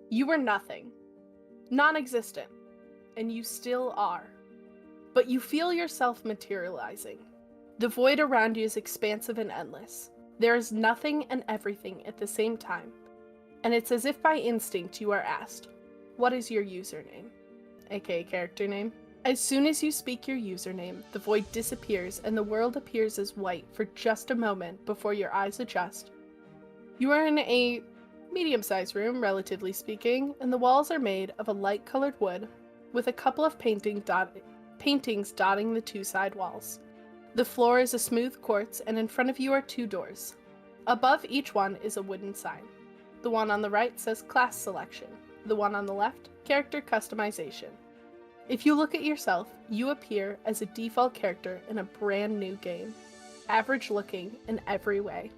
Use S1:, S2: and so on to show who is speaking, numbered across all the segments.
S1: You were nothing, non-existent, and you still are. But you feel yourself materializing. The void around you is expansive and endless. There is nothing and everything at the same time, and it's as if by instinct you are asked, "What is your username?" aka character name. As soon as you speak your username, the void disappears and the world appears as white for just a moment before your eyes adjust. You are in a medium-sized room, relatively speaking, and the walls are made of a light-colored wood with a couple of paintings dotting the two side walls. The floor is a smooth quartz, and in front of you are two doors. Above each one is a wooden sign. The one on the right says class selection. The one on the left, character customization. If you look at yourself, you appear as a default character in a brand new game. Average looking in every way.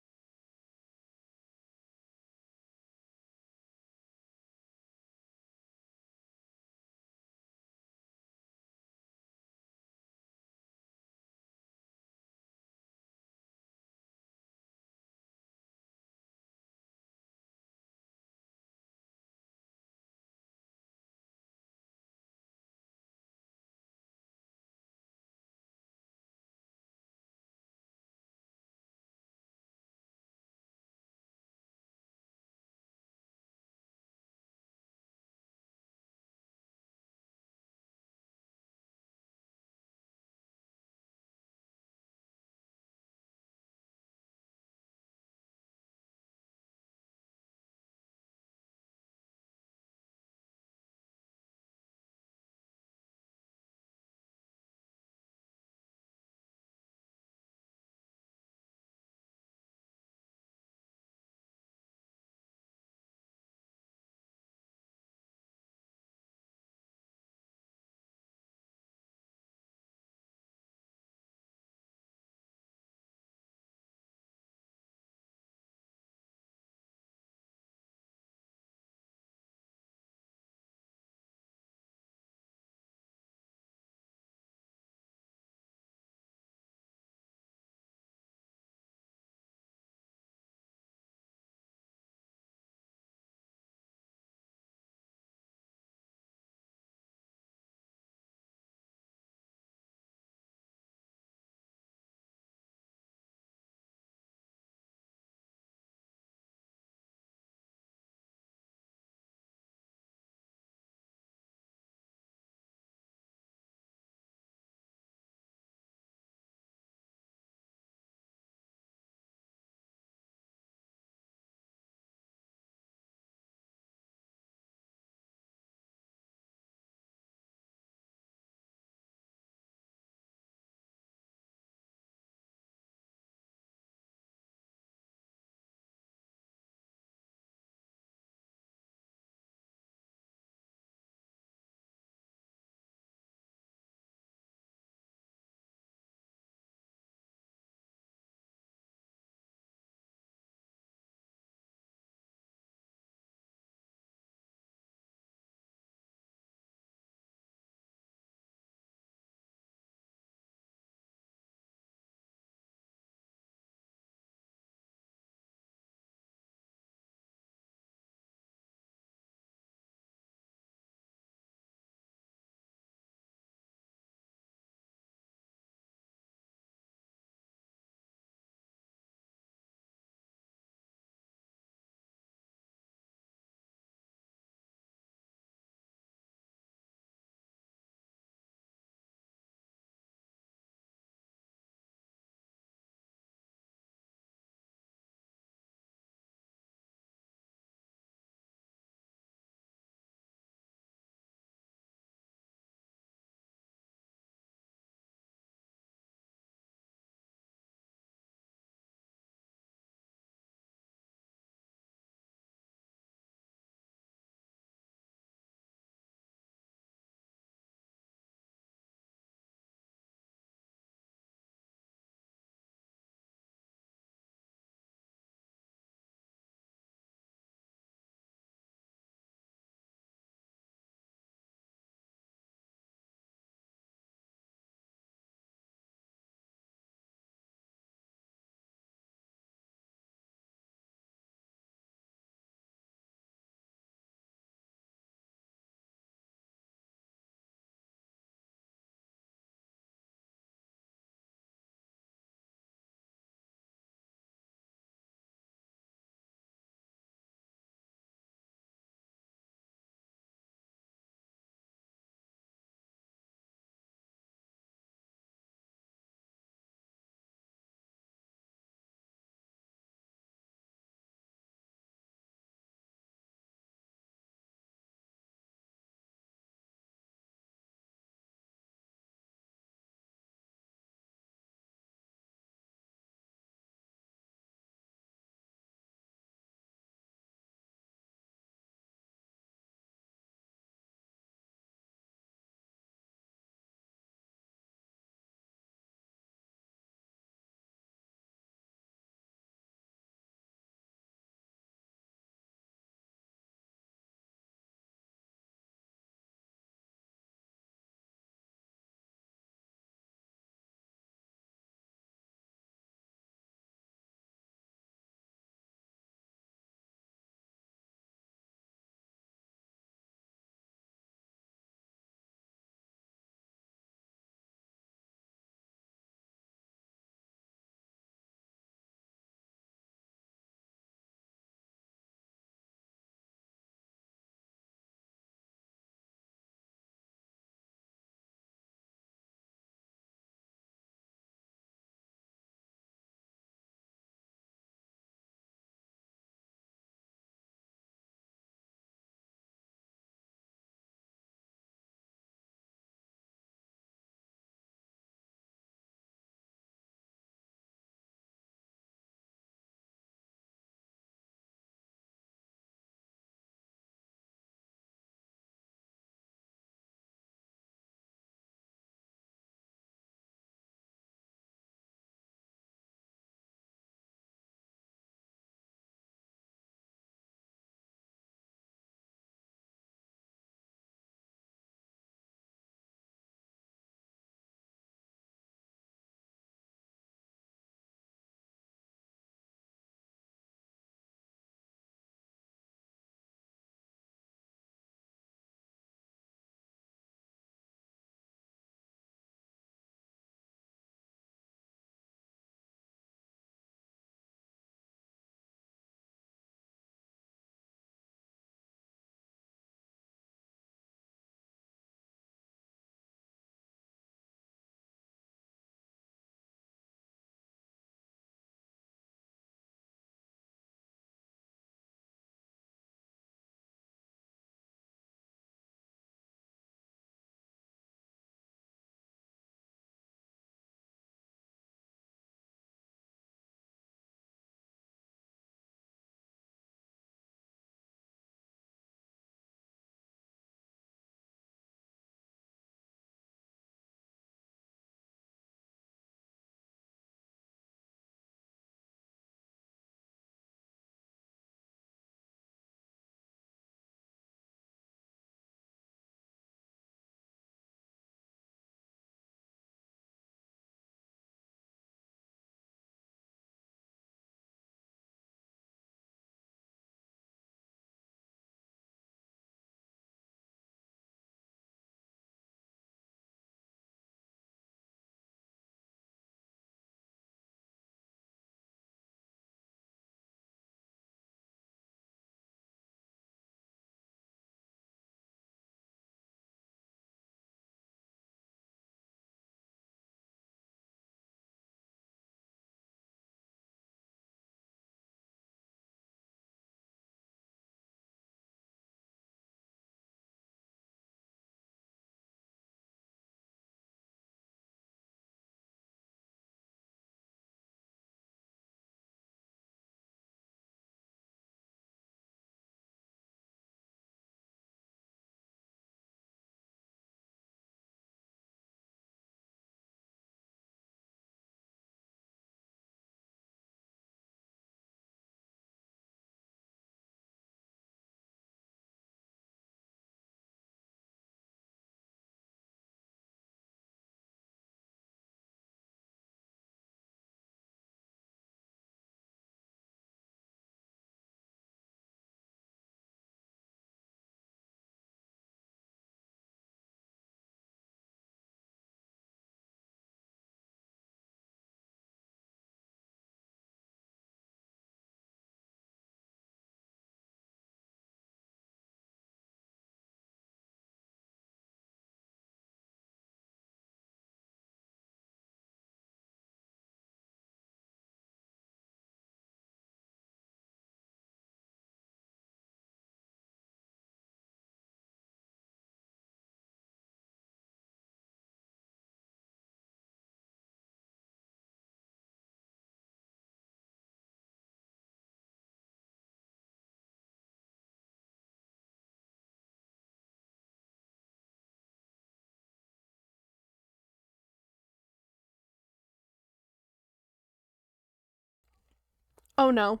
S1: Oh no.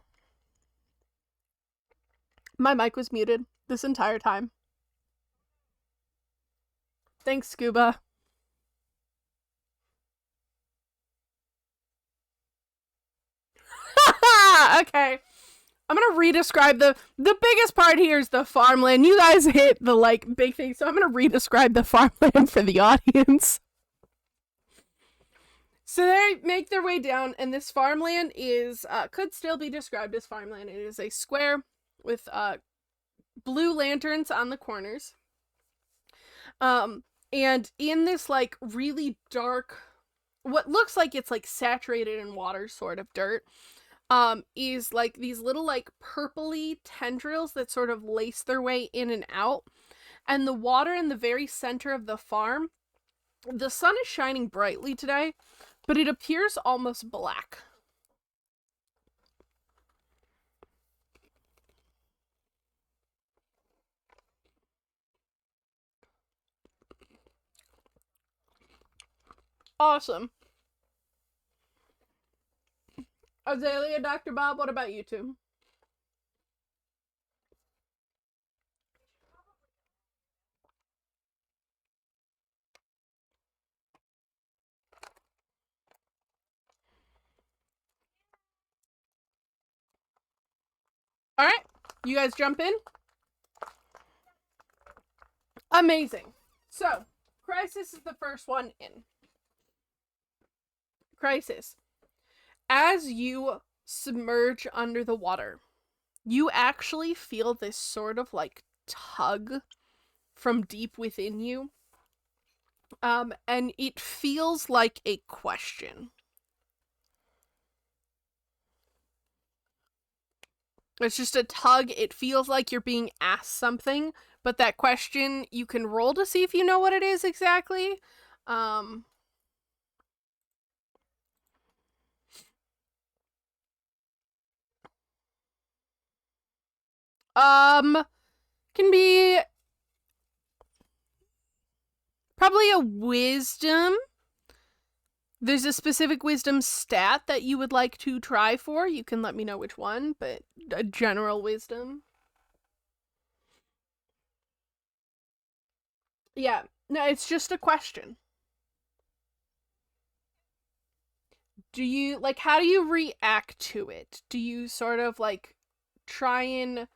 S1: My mic was muted this entire time. Thanks, Scuba. Okay. I'm gonna re-describe the biggest part here is the farmland. You guys hit the like big thing, so I'm gonna re-describe the farmland for the audience. So they make their way down, and this farmland is could still be described as farmland. It is a square with blue lanterns on the corners. And in this like really dark, what looks like it's like saturated in water sort of dirt, is like these little like purpley tendrils that sort of lace their way in and out. And the water in the very center of the farm, the sun is shining brightly today, but it appears almost black. Awesome. Azalea, Dr. Bob, what about you two? All right, you guys jump in. Amazing. So, Crizis is the first one in. Crizis. As you submerge under the water, you actually feel this sort of like tug from deep within you. And it feels like a question. It's just a tug. It feels like you're being asked something, but that question, you can roll to see if you know what it is exactly. Can be probably a wisdom. There's a specific wisdom stat that you would like to try for. You can let me know which one, but a general wisdom. Yeah, no, it's just a question. Do you, like, how do you react to it? Do you sort of, like, try and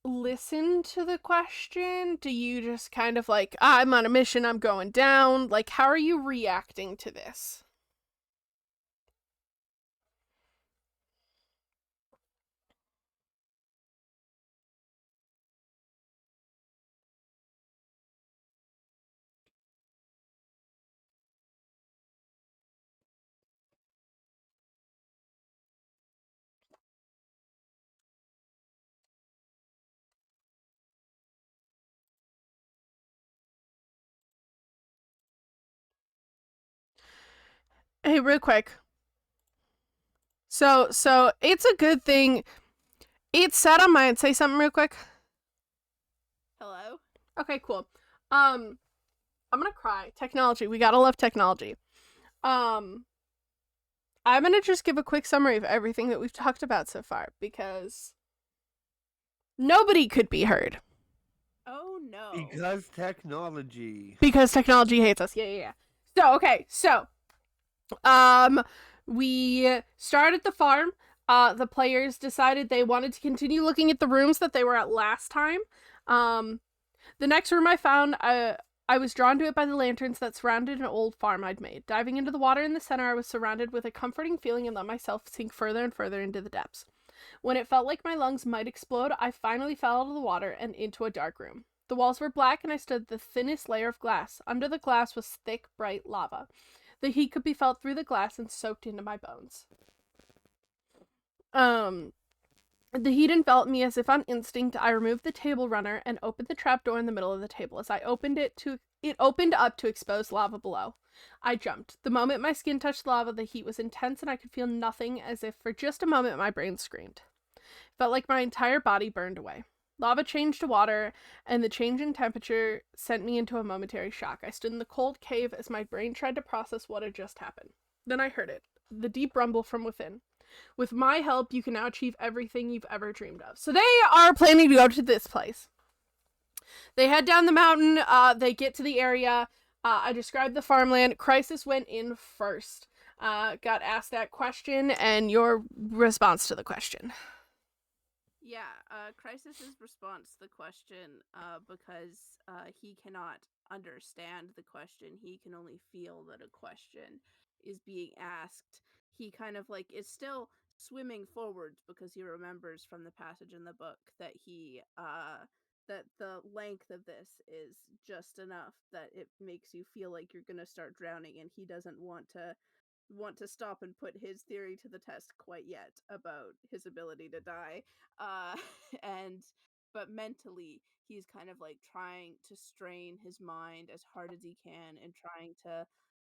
S1: listen to the question? Do you just kind of like, I'm on a mission, I'm going down? Like, how are you reacting to this? Hey, real quick. So it's a good thing. It's set on mine. Say something real quick. Hello? Okay, cool. I'm gonna cry. Technology. We gotta love technology. I'm gonna just give a quick summary of everything that we've talked about so far, because nobody could be heard.
S2: Oh no.
S3: Because technology.
S1: Because technology hates us. Yeah. So, we started the farm. The players decided they wanted to continue looking at the rooms that they were at last time. The next room I found, I was drawn to it by the lanterns that surrounded an old farm I'd made. Diving into the water in the center, I was surrounded with a comforting feeling and let myself sink further and further into the depths. When it felt like my lungs might explode, I finally fell out of the water and into a dark room. The walls were black and I stood the thinnest layer of glass. Under the glass was thick, bright lava. The heat could be felt through the glass and soaked into my bones. The heat enveloped me as if on instinct. I removed the table runner and opened the trapdoor in the middle of the table. As I opened it opened up to expose lava below. I jumped. The moment my skin touched lava, the heat was intense and I could feel nothing, as if for just a moment my brain screamed. Felt like my entire body burned away. Lava changed to water, and the change in temperature sent me into a momentary shock. I stood in the cold cave as my brain tried to process what had just happened. Then I heard it, the deep rumble from within. With my help, you can now achieve everything you've ever dreamed of. So they are planning to go to this place. They head down the mountain. They get to the area. I described the farmland. Crizis went in first. Got asked that question and your response to the question.
S2: Yeah, Crisis's response to the question, because he cannot understand the question, he can only feel that a question is being asked. He kind of like is still swimming forwards because he remembers from the passage in the book that that the length of this is just enough that it makes you feel like you're gonna start drowning, and he doesn't want to stop and put his theory to the test quite yet about his ability to die. Uh, and but mentally, he's kind of like trying to strain his mind as hard as he can and trying to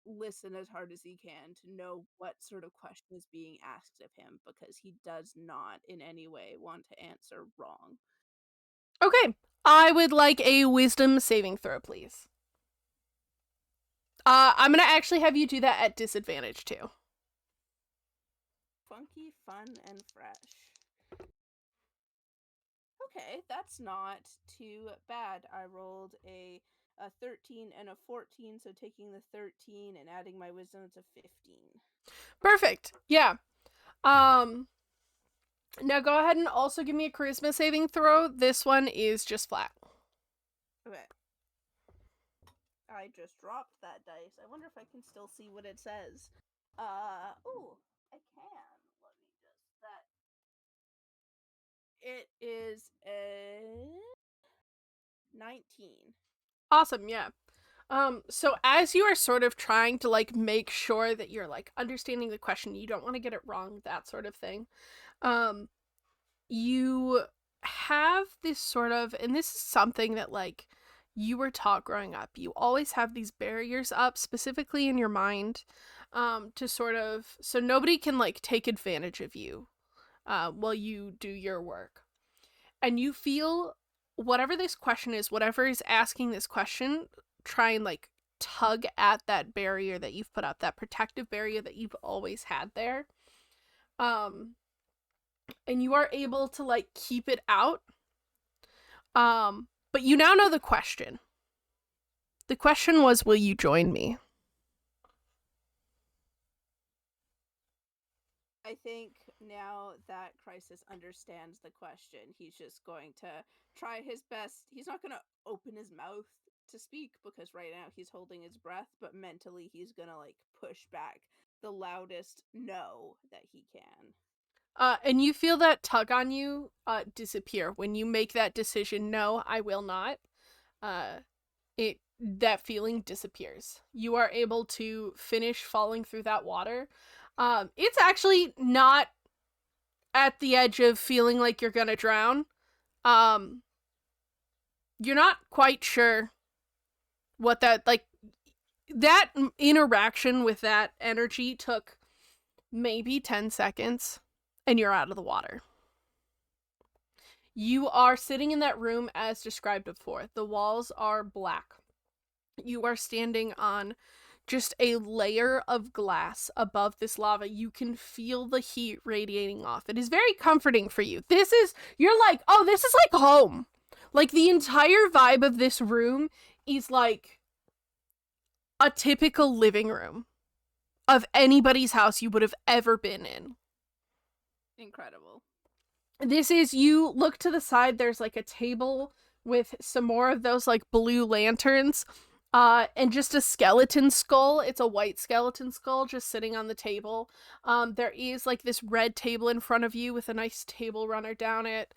S2: listen as hard as he can to know what sort of question is being asked of him because he does not in any way want to answer wrong.
S1: Okay, I would like a wisdom saving throw, please. I'm gonna actually have you do that at disadvantage too.
S2: Funky, fun, and fresh. Okay, that's not too bad. I rolled a 13 and a 14, so taking the 13 and adding my wisdom, it's a 15.
S1: Perfect. Yeah. Um. Now go ahead and also give me a charisma saving throw. This one is just flat.
S2: Okay. I just dropped that dice. I wonder if I can still see what it says. Ooh, I can. Let me just that. It is a 19.
S1: Awesome. Yeah. So as you are sort of trying to like make sure that you're like understanding the question, you don't want to get it wrong, that sort of thing. Um, you have this sort of, and this is something that like you were taught growing up. You always have these barriers up, specifically in your mind, to sort of so nobody can like take advantage of you, while you do your work, and you feel whatever this question is, whatever is asking this question, try and like tug at that barrier that you've put up, that protective barrier that you've always had there. Um, and you are able to like keep it out. But you now know the question. The question was, will you join me?
S2: I think now that Crisis understands the question, he's just going to try his best. He's not going to open his mouth to speak because right now he's holding his breath, but mentally he's going to like push back the loudest no that he can.
S1: And you feel that tug on you disappear when you make that decision. No, I will not. It that feeling disappears. You are able to finish falling through that water. It's actually not at the edge of feeling like you're gonna drown. Um, you're not quite sure what that like. That interaction with that energy took maybe 10 seconds, and you're out of the water. You are sitting in that room as described before. The walls are black. You are standing on just a layer of glass above this lava. You can feel the heat radiating off. It is very comforting for you. You're like, oh, this is like home. Like the entire vibe of this room is like a typical living room of anybody's house you would have ever been in.
S2: Incredible.
S1: You look to the side, there's like a table with some more of those like blue lanterns, and just a skeleton skull. It's a white skeleton skull just sitting on the table. There is like this red table in front of you with a nice table runner down it,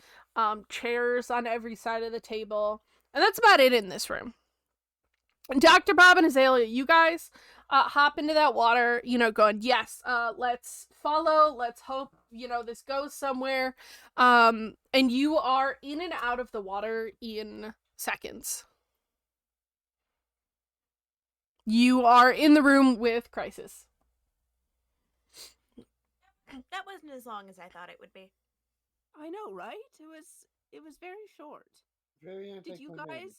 S1: chairs on every side of the table, and that's about it in this room. Dr. Bob and Azalea, you guys hop into that water, going, yes, let's follow, let's hope, this goes somewhere. And you are in and out of the water in seconds. You are in the room with Crizis.
S4: That wasn't as long as I thought it would be.
S2: I know, right? It was very short.
S3: Very
S2: Did you
S3: anticlimactic.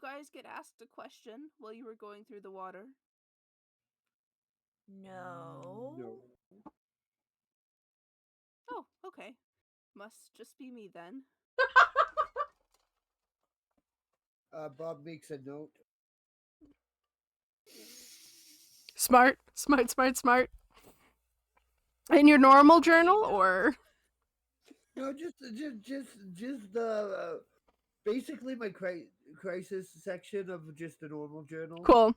S2: guys get asked a question while you were going through the water?
S4: No.
S3: No.
S2: Oh, okay. Must just be me then.
S3: Bob makes a note.
S1: Smart. In your normal journal,
S2: note.
S1: or?
S3: No, just basically my crisis section of just a normal journal.
S1: Cool.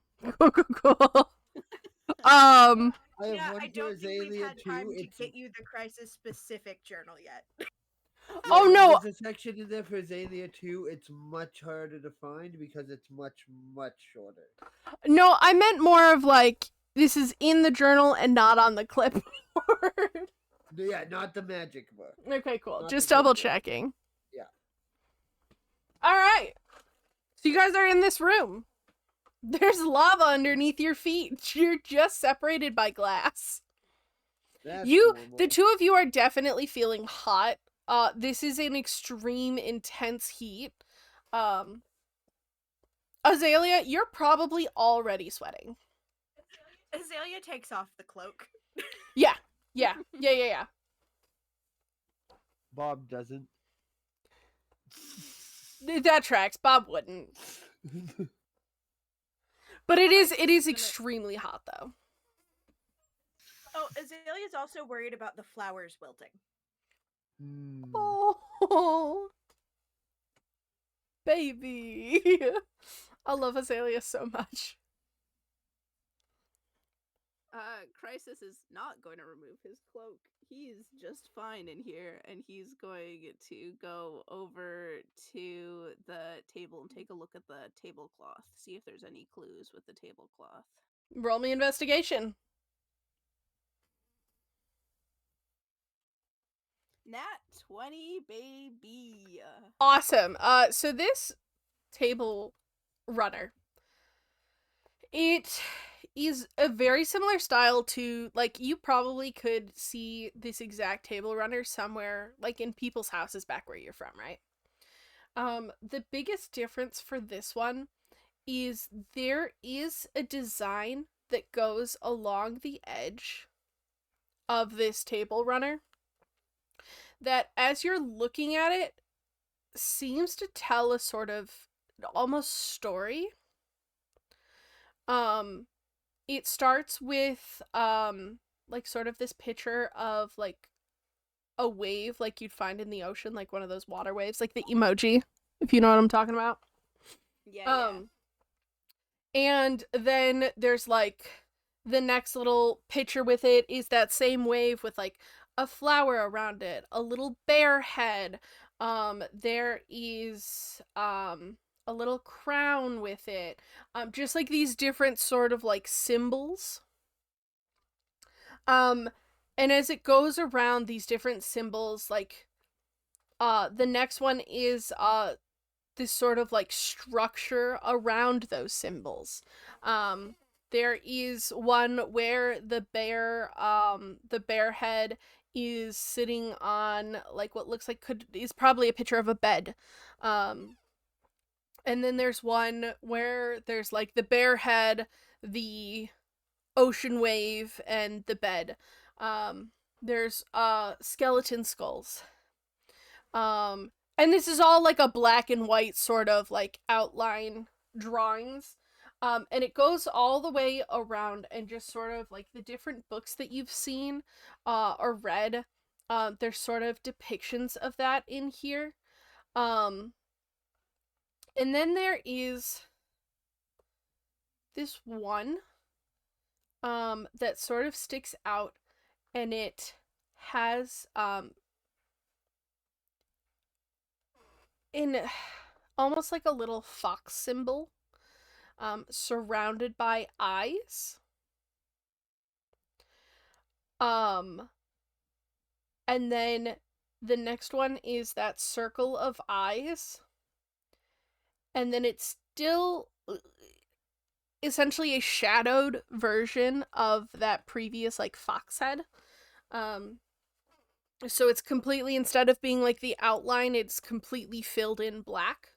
S3: I have
S4: Yeah,
S3: one
S4: I
S3: for
S4: don't think we've
S3: Azalea
S4: had
S3: too.
S4: time to
S3: It's
S4: get you the crisis-specific journal yet.
S3: yeah,
S1: Oh no,
S3: there's a section in there for Azalea too. It's much harder to find because it's much shorter.
S1: no, I meant more of like, this is in the journal and not on the clipboard.
S3: Yeah, not the magic book.
S1: Okay, cool.
S3: Not
S1: Just
S3: the
S1: double
S3: clipboard.
S1: checking.
S3: Yeah.
S1: Alright. So you guys are in this room. There's lava underneath your feet. You're just separated by glass.
S3: That's
S1: The
S3: normal.
S1: two of you are definitely feeling hot. This is an extreme, intense heat. Azalea, you're probably already sweating.
S4: Azalea takes off the cloak.
S1: Yeah.
S3: Bob doesn't.
S1: That tracks. Bob wouldn't. But it is extremely hot though.
S4: Oh, Azalea's also worried about the flowers wilting.
S1: Oh, baby. I love Azalea so much.
S2: Crizis is not going to remove his cloak. He's just fine in here, and he's going to go over to the table and take a look at the tablecloth, see if there's any clues with the tablecloth.
S1: Roll me investigation.
S2: Nat 20, baby.
S1: Awesome. So this table runner, it is a very similar style to, like, you probably could see this exact table runner somewhere, like, in people's houses back where you're from, right? The biggest difference for this one is there is a design that goes along the edge of this table runner that, as you're looking at it, seems to tell a sort of almost story. It starts with like sort of this picture of like a wave like you'd find in the ocean, like one of those water waves, like the emoji, if you know what I'm talking about.
S2: Yeah.
S1: And then there's like the next little picture with it is that same wave with like a flower around it, a little bear head. There is a little crown with it. Just like these different sort of like symbols. And as it goes around these different symbols, like the next one is this sort of like structure around those symbols. There is one where the bear head is sitting on like what looks like is probably a picture of a bed. And then there's one where there's like the bear head, the ocean wave, and the bed. There's skeleton skulls. And this is all like a black and white sort of like outline drawings. And it goes all the way around, and just sort of like the different books that you've seen or read. There's sort of depictions of that in here. And then there is this one that sort of sticks out, and it has in almost like a little fox symbol surrounded by eyes. And then the next one is that circle of eyes. And then it's still essentially a shadowed version of that previous like fox head. So it's completely, instead of being like the outline, it's completely filled in black.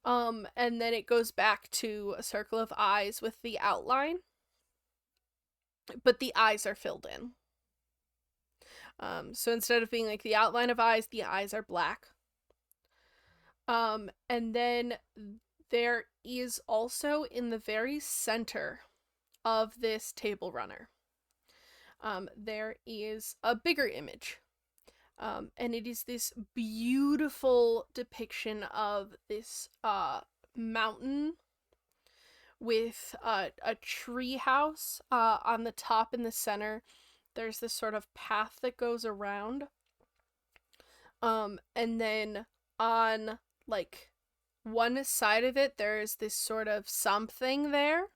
S1: And then it goes back to a circle of eyes with the outline, but the eyes are filled in. So instead of being like the outline of eyes, the eyes are black. And then there is also in the very center of this table runner, there is a bigger image. And it is this beautiful depiction of this mountain with a tree house on the top in the center. There's this sort of path that goes around. And then on like one side of it, there's this sort of something there.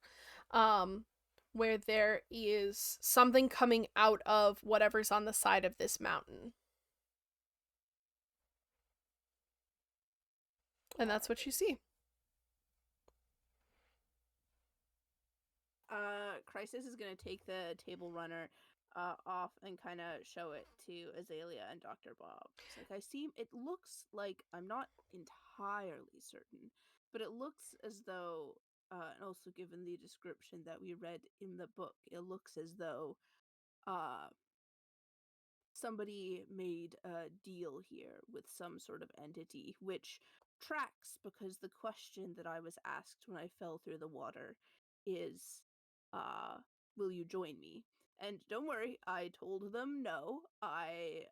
S1: Where there is something coming out of whatever's on the side of this mountain. And that's what you see.
S2: Crizis is gonna take the table runner off and kind of show it to Azalea and Dr. Bob. It's like, it looks like, I'm not entirely certain, but it looks as though, and also given the description that we read in the book, it looks as though somebody made a deal here with some sort of entity, which tracks because the question that I was asked when I fell through the water is, will you join me? And don't worry, I told them no. I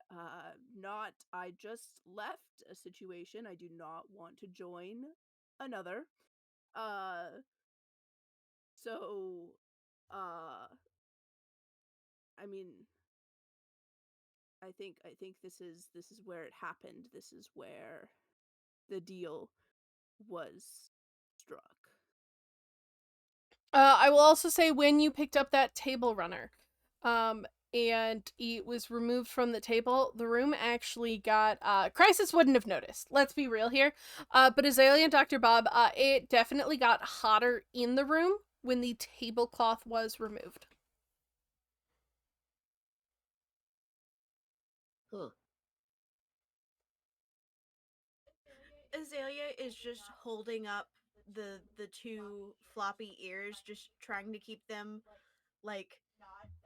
S2: just left a situation. I do not want to join another. So, I mean, I think this is where it happened. This is where the deal was struck.
S1: I will also say when you picked up that table runner, and it was removed from the table, the room actually got Crizis wouldn't have noticed. Let's be real here. But Azalea and Dr. Bob, it definitely got hotter in the room when the tablecloth was removed.
S3: Huh.
S4: Azalea is just holding up the two floppy ears, just trying to keep them like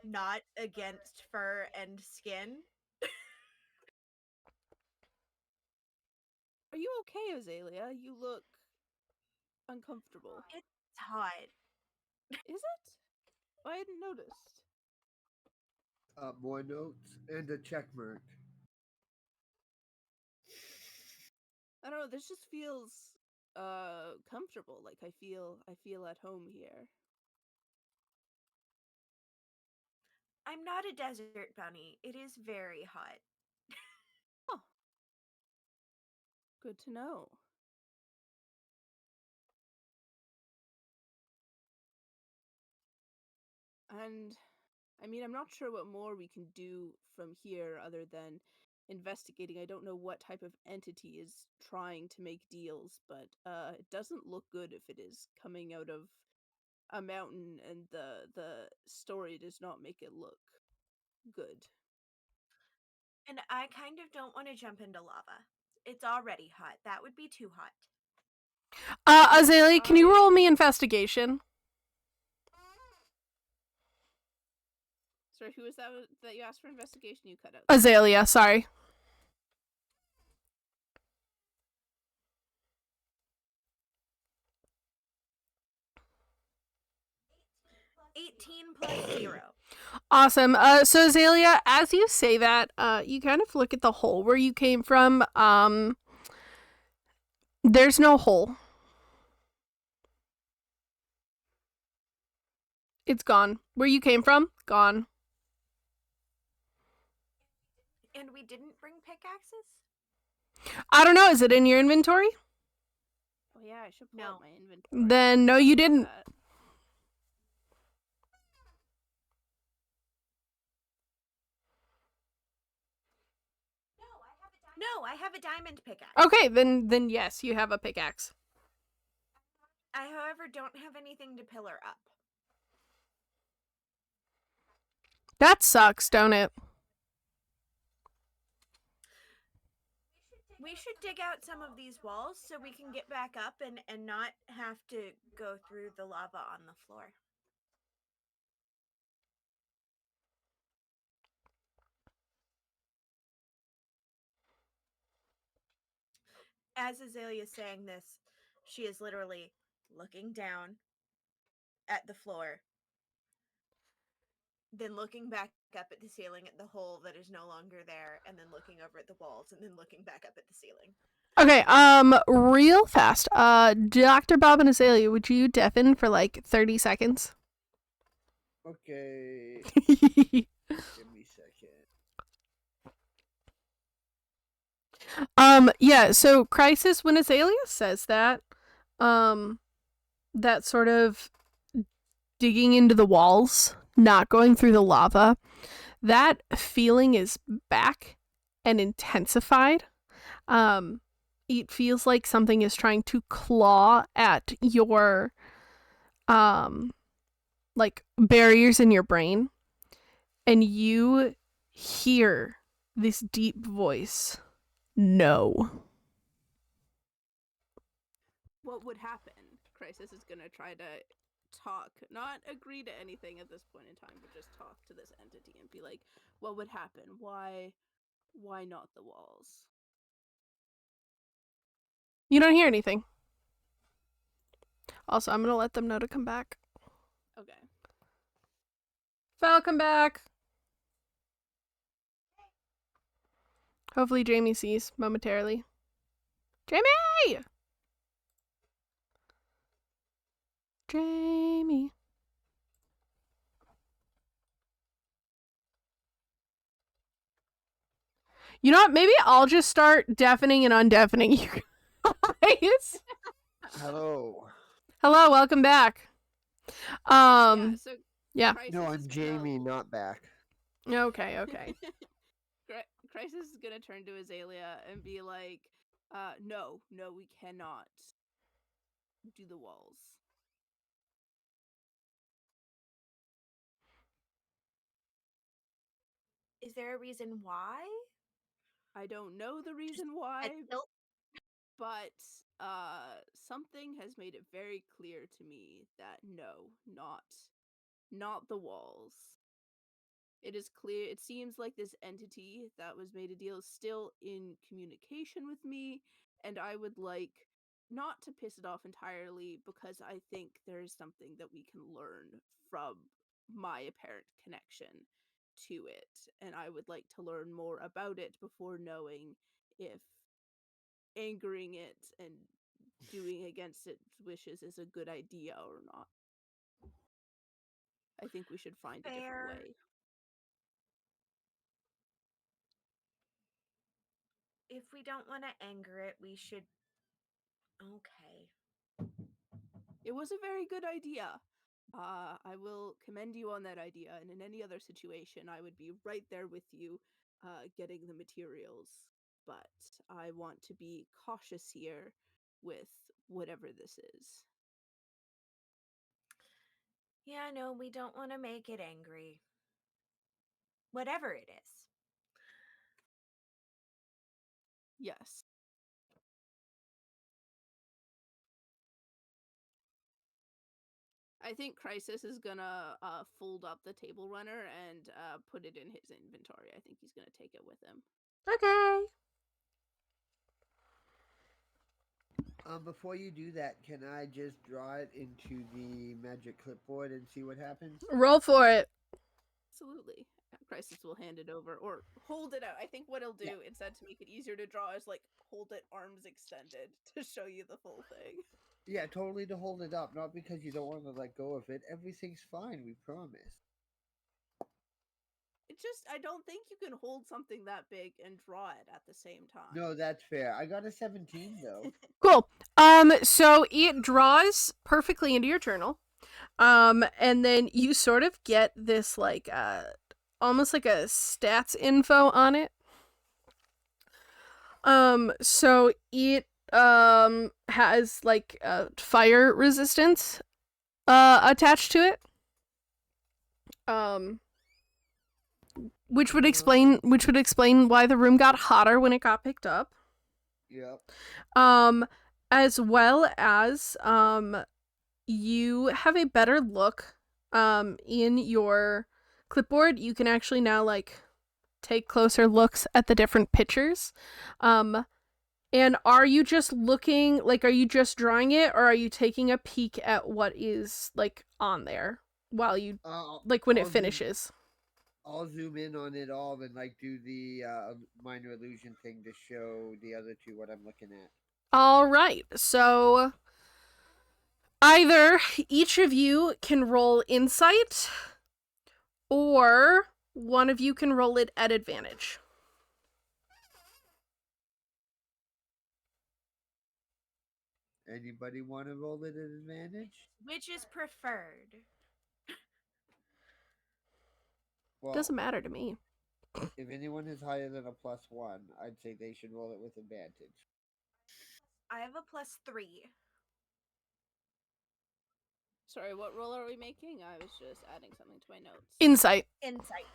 S4: not against fur and skin.
S2: Are you okay, Azalea? You look uncomfortable.
S4: It's hot.
S2: Is it? I hadn't noticed.
S3: More notes and a check mark.
S2: I don't know, this just feels comfortable. Like I feel at home here.
S4: I'm not a desert bunny. It is very hot.
S2: Oh. Good to know. And I mean, I'm not sure what more we can do from here other than investigating. I don't know what type of entity is trying to make deals, but it doesn't look good if it is coming out of a mountain, and the story does not make it look good.
S4: And I kind of don't want to jump into lava. It's already hot. That would be too hot.
S1: Azalea, can you roll me investigation?
S2: Sorry, who was that you asked for investigation? You cut out.
S1: Azalea, sorry.
S4: +0.
S1: Awesome. So Azalea, as you say that, you kind of look at the hole where you came from. There's no hole. It's gone. Where you came from, gone.
S4: And we didn't bring pickaxes?
S1: I don't know. Is it in your inventory?
S2: Oh yeah, I should pull
S4: No.
S2: out my inventory.
S1: Then no, you didn't.
S4: No, I have a diamond pickaxe.
S1: Okay, then yes, you have a pickaxe.
S4: I, however, don't have anything to pillar up.
S1: That sucks, don't it?
S4: We should dig out some of these walls so we can get back up and not have to go through the lava on the floor. As Azalea's saying this, she is literally looking down at the floor, then looking back up at the ceiling at the hole that is no longer there, and then looking over at the walls, and then looking back up at the ceiling.
S1: Okay, real fast. Dr. Bob and Azalea, would you deafen for like 30 seconds?
S3: Okay. Give me a second.
S1: Yeah, so Crizis, when Azalea says that, that sort of digging into the walls, not going through the lava, that feeling is back and intensified. It feels like something is trying to claw at your, like, barriers in your brain, and you hear this deep voice, no.
S2: What would happen? Crizis is gonna try to talk, not agree to anything at this point in time, but just talk to this entity and be like, what would happen? Why not the walls?
S1: You don't hear anything. Also, I'm gonna let them know to come back.
S2: Okay.
S1: Val, come back. Hopefully Jamie sees momentarily. Jamie! Jamie. You know what? Maybe I'll just start deafening and undeafening you guys.
S3: Hello.
S1: Hello, welcome back. Yeah.
S3: No, I'm Jamie, not back.
S1: Okay.
S2: Crizis is gonna turn to Azalea and be like, no, we cannot do the walls.
S4: Is there a reason why?
S2: I don't know the reason why, but something has made it very clear to me that no, not the walls. It is clear, it seems like this entity that was made a deal is still in communication with me, and I would like not to piss it off entirely, because I think there is something that we can learn from my apparent connection to it, and I would like to learn more about it before knowing if angering it and doing against its wishes is a good idea or not. I think we should find a different way.
S4: If we don't want to anger it, we should. Okay.
S2: It was a very good idea. I will commend you on that idea, and in any other situation, I would be right there with you, getting the materials. But I want to be cautious here with whatever this is.
S4: Yeah, no, we don't want to make it angry. Whatever it is.
S2: Yes. I think Crizis is gonna fold up the table runner and put it in his inventory. I think he's gonna take it with him.
S1: Okay.
S3: Before you do that, can I just draw it into the magic clipboard and see what happens?
S1: Roll for it.
S2: Absolutely. Crizis will hand it over, or hold it out. I think what he'll do, instead to make it easier to draw, is like hold it arms extended to show you the full thing.
S3: Yeah, totally to hold it up, not because you don't want to let go of it. Everything's fine, we promise.
S2: It just, I don't think you can hold something that big and draw it at the same time.
S3: No, that's fair. I got a 17 though.
S1: Cool. So it draws perfectly into your journal. And then you sort of get this like almost like a stats info on it. So it has like fire resistance attached to it. Which would explain why the room got hotter when it got picked up.
S3: Yep.
S1: As well as you have a better look in your clipboard. You can actually now like take closer looks at the different pictures. And And are you just looking, like, are you just drawing it, or are you taking a peek at what is, like, on there while you, like, when it finishes?
S3: I'll zoom in on it all and, like, do the minor illusion thing to show the other two what I'm looking at.
S1: All right, so either each of you can roll insight, or one of you can roll it at advantage.
S3: Anybody want to roll it at advantage?
S4: Which is preferred?
S3: Well,
S1: Doesn't matter to me.
S3: if anyone is higher than a +1, I'd say they should roll it with advantage.
S4: I have a +3.
S2: Sorry, what roll are we making? I was just adding something to my notes.
S1: Insight.
S4: Insight.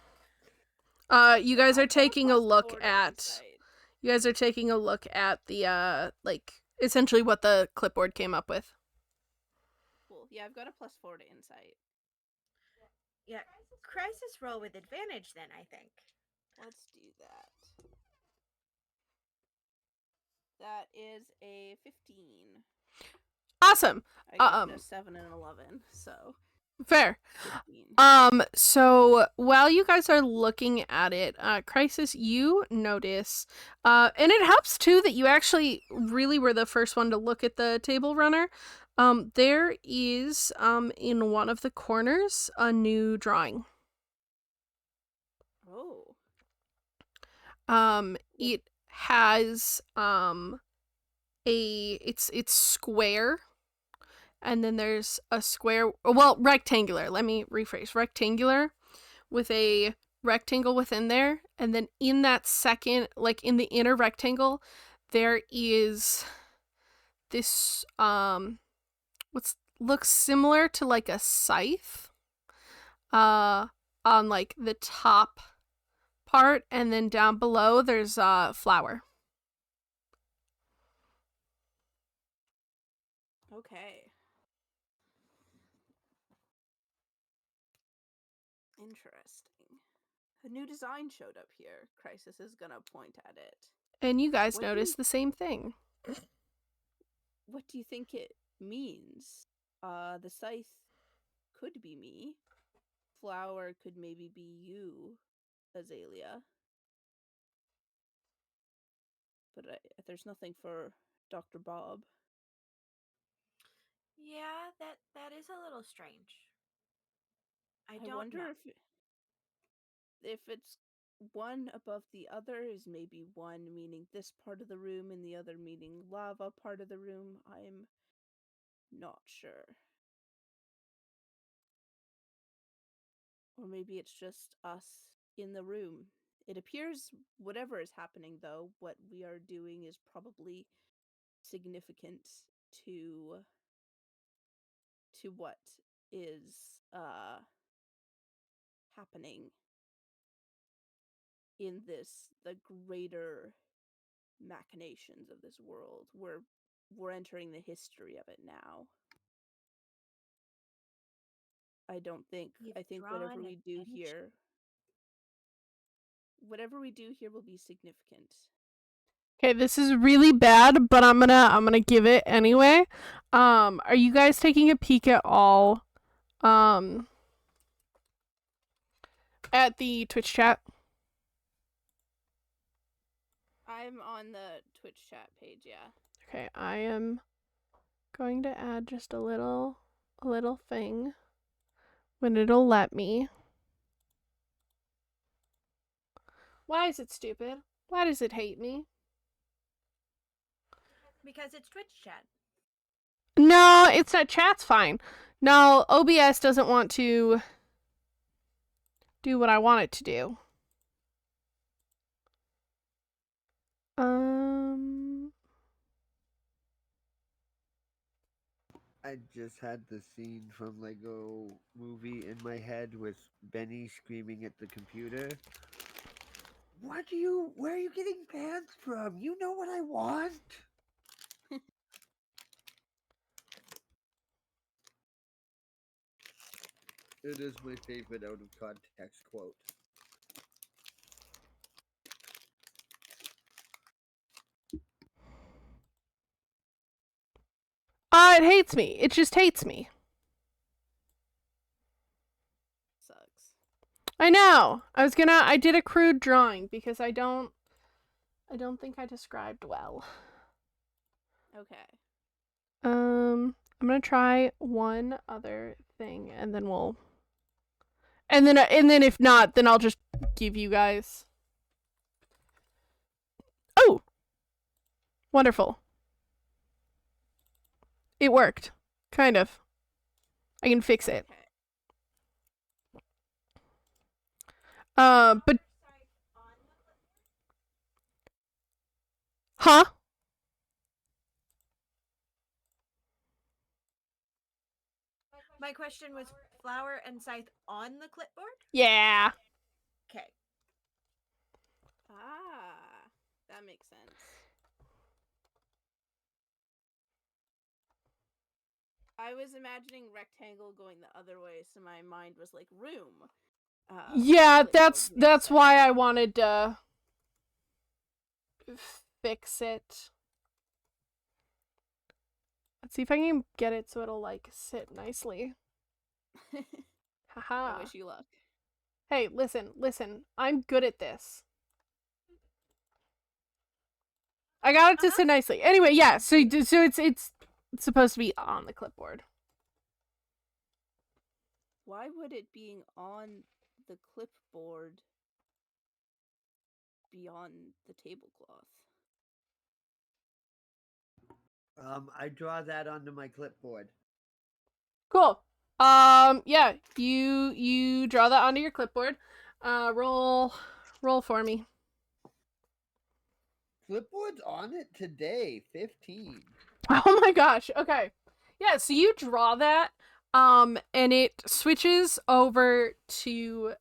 S1: You guys are taking a look
S2: +4 to
S1: at.
S2: insight.
S1: You guys are taking a look at the like essentially what the clipboard came up with.
S2: Cool. Yeah, I've got a +4 to insight.
S4: Yeah, crisis roll with advantage then, I think.
S2: Let's do that. That is a 15.
S1: Awesome.
S2: I got a 7 and an 11, so
S1: fair.
S2: 15.
S1: So while you guys are looking at it, Crizis, you notice, and it helps too that you actually really were the first one to look at the table runner. There is, in one of the corners, a new drawing.
S2: Oh.
S1: It has, it's square. And then there's a square, well, rectangular. Let me rephrase. Rectangular with a rectangle within there. And then in that second, like in the inner rectangle, there is this, what looks similar to like a scythe, on like the top part. And then down below, there's a flower.
S2: Okay. Interesting. A new design showed up here. Crizis is gonna point at it.
S1: And you guys notice the same thing.
S2: What do you think it means? The scythe could be me. Flower could maybe be you, Azalea. But there's nothing for Dr. Bob.
S4: Yeah, that is a little strange. I don't
S2: wonder
S4: know.
S2: if it's one above the other, is maybe one meaning this part of the room and the other meaning lava part of the room. I'm not sure. Or maybe it's just us in the room. It appears whatever is happening, though, what we are doing is probably significant to what is happening in the greater machinations of this world. We're entering the history of it now. I think whatever we do here will be significant.
S1: Okay, this is really bad, but I'm gonna give it anyway. Are you guys taking a peek at all, at the Twitch chat?
S2: I'm on the Twitch chat page, yeah.
S1: Okay, I am going to add just a little thing when it'll let me. Why is it stupid? Why does it hate me?
S4: Because it's Twitch chat.
S1: No, it's not. Chat's fine. No, OBS doesn't want to do what I want it to do.
S3: I just had the scene from Lego Movie in my head with Benny screaming at the computer. Where are you getting pants from? You know what I want? It is my favorite out of context quote.
S1: It hates me. It just hates me.
S2: Sucks.
S1: I know. I did a crude drawing because I don't think I described well.
S2: Okay.
S1: I'm gonna try one other thing and then and then if not, then I'll just give you guys. Oh! Wonderful. It worked. Kind of. I can fix it.
S2: Okay.
S1: But huh?
S4: My question was flower and scythe on the clipboard?
S1: Yeah.
S4: Okay.
S2: Ah, that makes sense. I was imagining rectangle going the other way, so my mind was like room.
S1: Yeah,
S2: Clipboard makes
S1: that's
S2: sense.
S1: why I wanted to fix it. Let's see if I can get it so it'll like sit nicely.
S2: I
S1: Haha.
S2: wish you luck.
S1: Hey, listen. I'm good at this. I got it to sit nicely. Anyway, yeah. So it's supposed to be on the clipboard.
S2: Why would it being on the clipboard be on the tablecloth?
S3: I draw that onto my clipboard.
S1: Cool. Yeah. You draw that onto your clipboard. Roll for me.
S3: Clipboard's on it today. 15.
S1: Oh my gosh. Okay. Yeah, so you draw that and it switches over to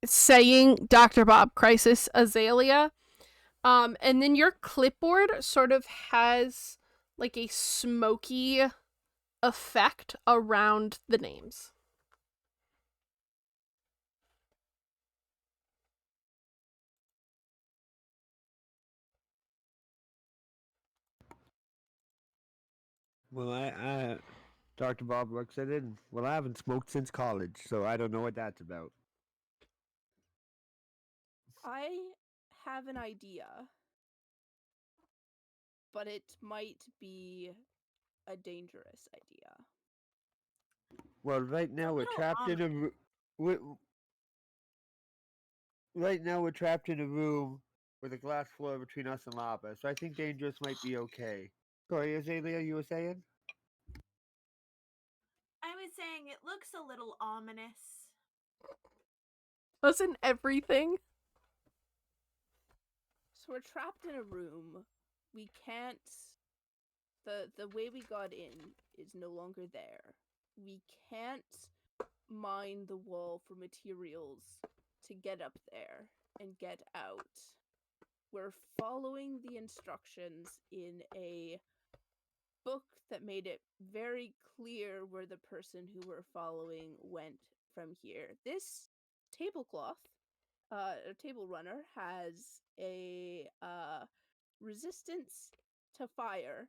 S1: saying Dr. Bob Crisis Azalea. And then your clipboard sort of has like a smoky effect around the names.
S3: Well, I Dr. Bob looks at it, and, well, I haven't smoked since college, so I don't know what that's about.
S2: I have an idea, but it might be a dangerous idea.
S3: Well, right now we're trapped in a right now we're trapped in a room with a glass floor between us and lava, so I think dangerous might be okay. Kori, Azalea, you were saying?
S4: I was saying it looks a little ominous.
S1: Wasn't everything?
S2: So we're trapped in a room. We can't. The way we got in is no longer there. We can't mine the wall for materials to get up there and get out. We're following the instructions in a book that made it very clear where the person who we're following went from here. This tablecloth, a table runner, has a resistance to fire.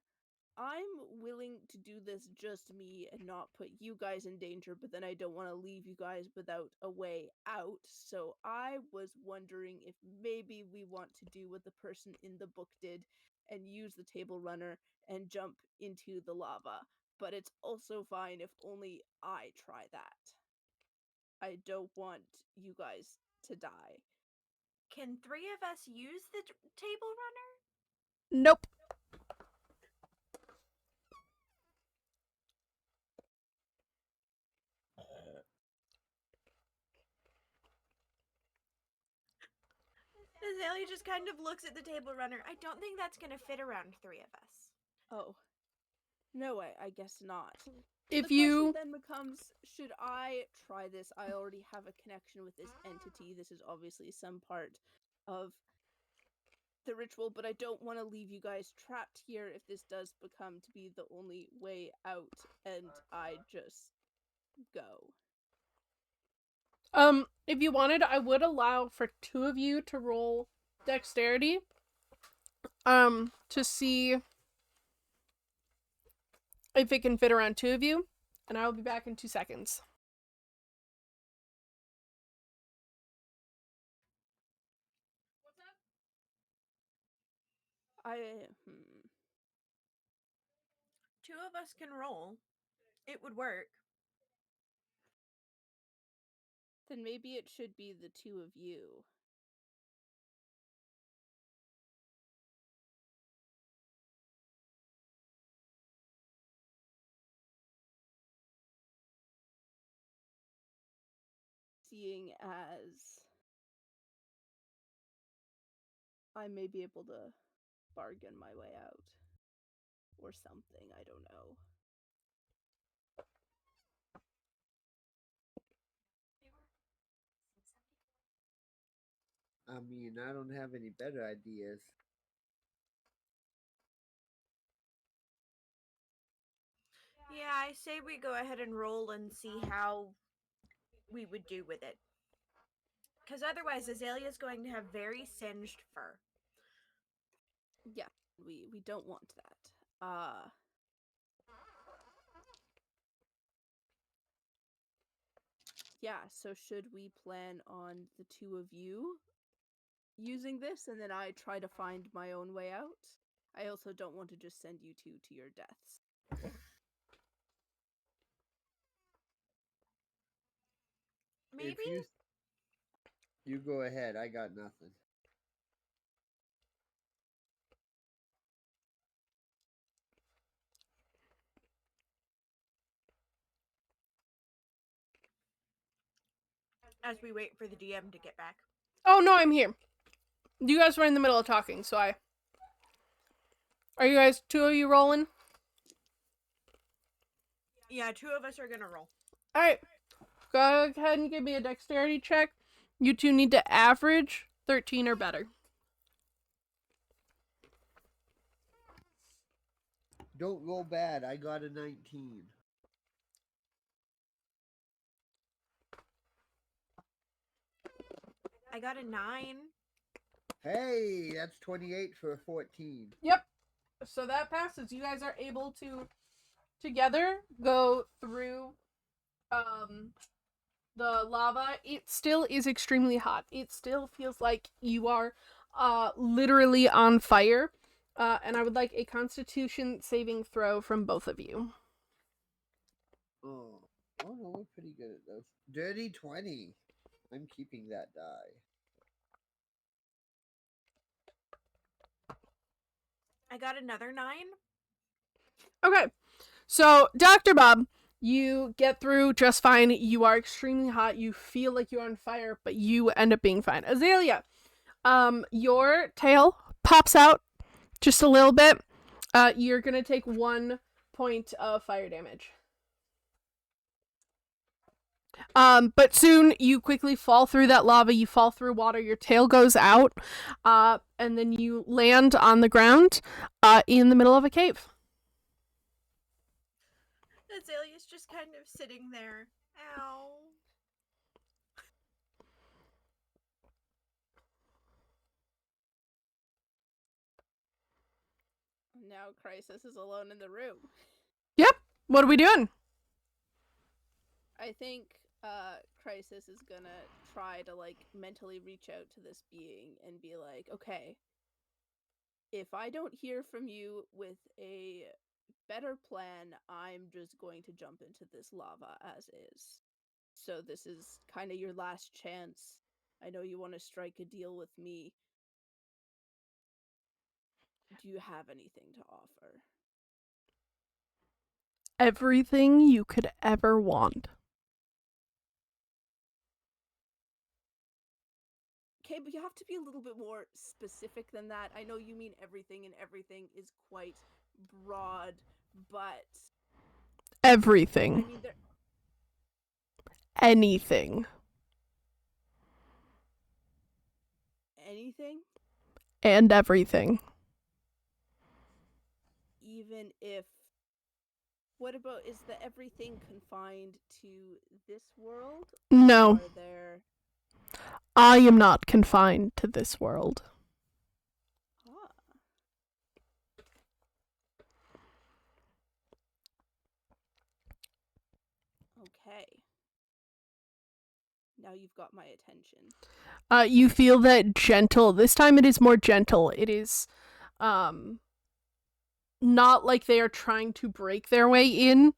S2: I'm willing to do this just me and not put you guys in danger, but then I don't want to leave you guys without a way out. So I was wondering if maybe we want to do what the person in the book did and use the table runner and jump into the lava. But it's also fine if only I try that. I don't want you guys to die.
S4: Can 3 of us use the table runner?
S1: Nope.
S4: Azalea just kind of looks at the table runner. I don't think that's going to fit around 3 of us.
S2: Oh. No, I guess not.
S1: If
S2: the
S1: you
S2: question then becomes, should I try this? I already have a connection with this entity. This is obviously some part of the ritual, but I don't want to leave you guys trapped here if this does become to be the only way out and I just go.
S1: if you wanted, I would allow for 2 of you to roll dexterity. To see if it can fit around 2 of you, and I will be back in 2 seconds.
S4: Two of us can roll. It would work.
S2: Then maybe it should be the 2 of you. Seeing as I may be able to bargain my way out. Or something, I don't know.
S3: I mean, I don't have any better ideas.
S4: Yeah, I say we go ahead and roll and see how we would do with it. Because otherwise, Azalea's going to have very singed fur.
S2: Yeah, we don't want that. Yeah, so should we plan on the 2 of you using this and then I try to find my own way out? I also don't want to just send you two to your deaths.
S4: Maybe?
S3: If you go ahead, I got nothing.
S4: As we wait for the DM to get back.
S1: Oh, no, I'm here. You guys were in the middle of talking, so I... Are you guys, 2 of you rolling?
S4: Yeah, 2 of us are gonna roll.
S1: Alright. Go ahead and give me a dexterity check. You 2 need to average 13 or better.
S3: Don't roll bad. I got a 19.
S4: I got a 9.
S3: Hey, that's 28 for a 14.
S1: Yep. So that passes. You guys are able to together go through the lava. It still is extremely hot. It still feels like you are literally on fire. And I would like a Constitution saving throw from both of you.
S3: Oh no, we're pretty good at those. Dirty 20. I'm keeping that die.
S4: I got another 9.
S1: Okay. So, Dr. Bob, you get through just fine. You are extremely hot. You feel like you're on fire, but you end up being fine. Azalea, your tail pops out just a little bit. You're gonna take 1 point of fire damage. But soon you quickly fall through that lava. You fall through water. Your tail goes out, and then you land on the ground, in the middle of a cave.
S4: Azalea's just kind of sitting there. Ow.
S2: Now Crizis is alone in the room.
S1: Yep. What are we doing?
S2: I think Crizis is gonna try to mentally reach out to this being and be like, okay, if I don't hear from you with a better plan, I'm just going to jump into this lava as is. So this is kind of your last chance. I know you want to strike a deal with me. Do you have anything to offer?
S1: Everything you could ever want.
S2: Okay, but you have to be a little bit more specific than that. I know you mean everything, and everything is quite broad, but...
S1: Everything.
S2: I mean,
S1: Anything.
S2: Anything?
S1: And everything.
S2: Even if... What about, is the everything confined to this world?
S1: No.
S2: Or are there...
S1: I am not confined to this world.
S2: Okay. Now you've got my attention.
S1: You feel that gentle. This time it is more gentle. It is not like they are trying to break their way in,